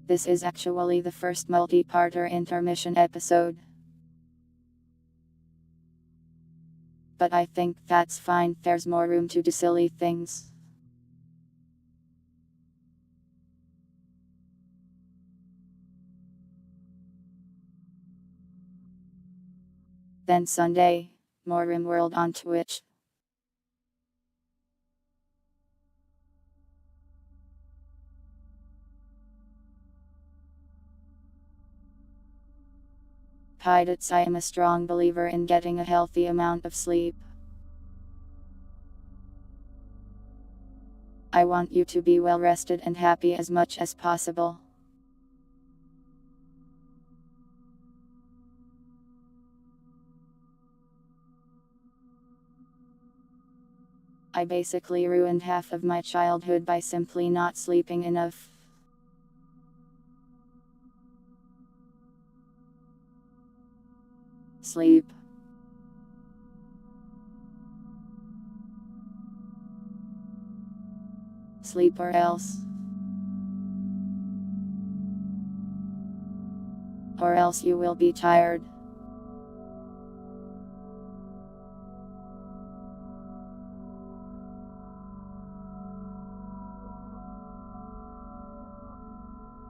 This is actually the first multi-parter intermission episode. But I think that's fine, there's more room to do silly things. Then Sunday, more RimWorld on Twitch. Pilots, I am a strong believer in getting a healthy amount of sleep. I want you to be well rested and happy as much as possible. I basically ruined half of my childhood by simply not sleeping enough. Sleep. Sleep or else. Or else you will be tired.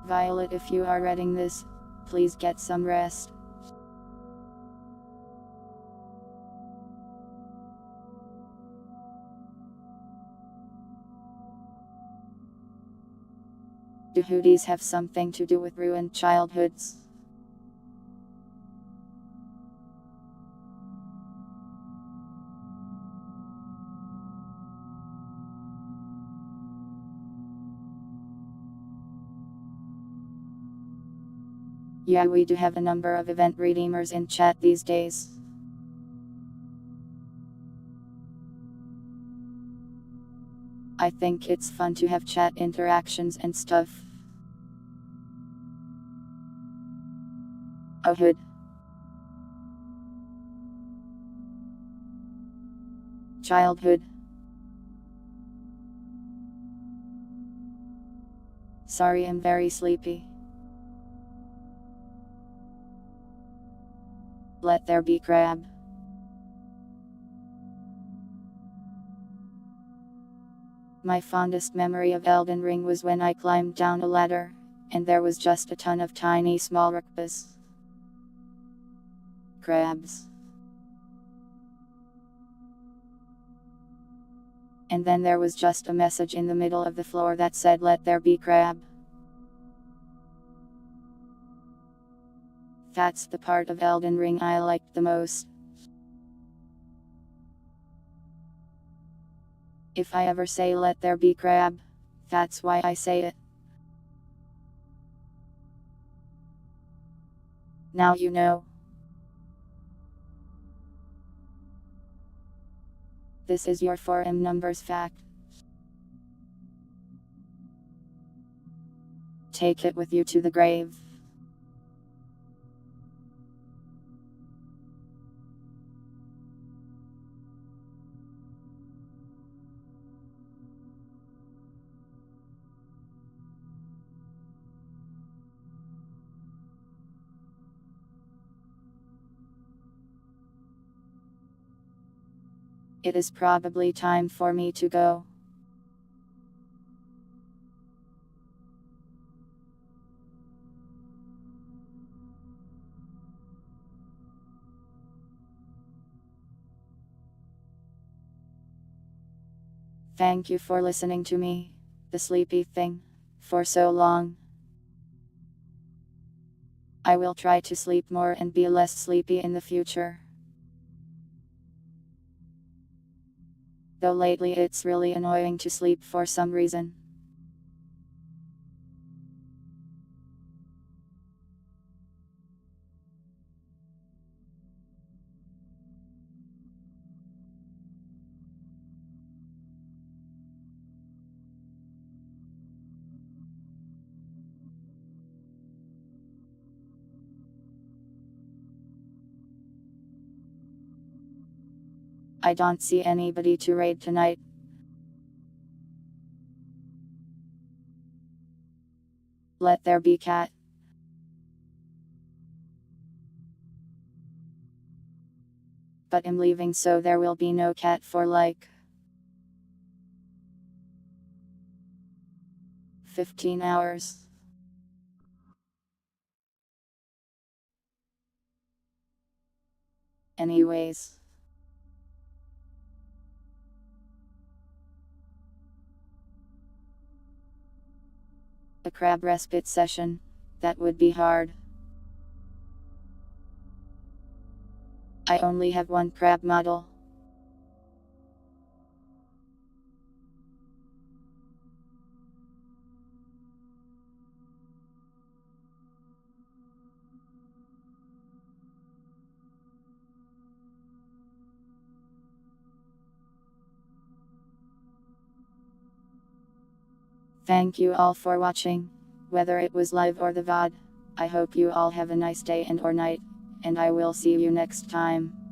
Violet, if you are reading this, please get some rest. Do hoodies have something to do with ruined childhoods? Yeah, we do have a number of event redeemers in chat these days. I think it's fun to have chat interactions and stuff. A hood. Childhood. Sorry, I'm very sleepy. Let there be crab. My fondest memory of Elden Ring was when I climbed down a ladder, and there was just a ton of tiny small rukbas. Crabs. And then there was just a message in the middle of the floor that said, "Let there be crab." That's the part of Elden Ring I liked the most. If I ever say "let there be crab," that's why I say it. Now you know. This is your 4M numbers fact. Take it with you to the grave. It is probably time for me to go. Thank you for listening to me, the sleepy thing, for so long. I will try to sleep more and be less sleepy in the future. Though lately it's really annoying to sleep for some reason. I don't see anybody to raid tonight. Let there be cat. But I'm leaving, so there will be no cat for like 15 hours. Anyways. A crab respite session. That would be hard. I only have one crab model. Thank you all for watching, whether it was live or the VOD. I hope you all have a nice day and or night, and I will see you next time.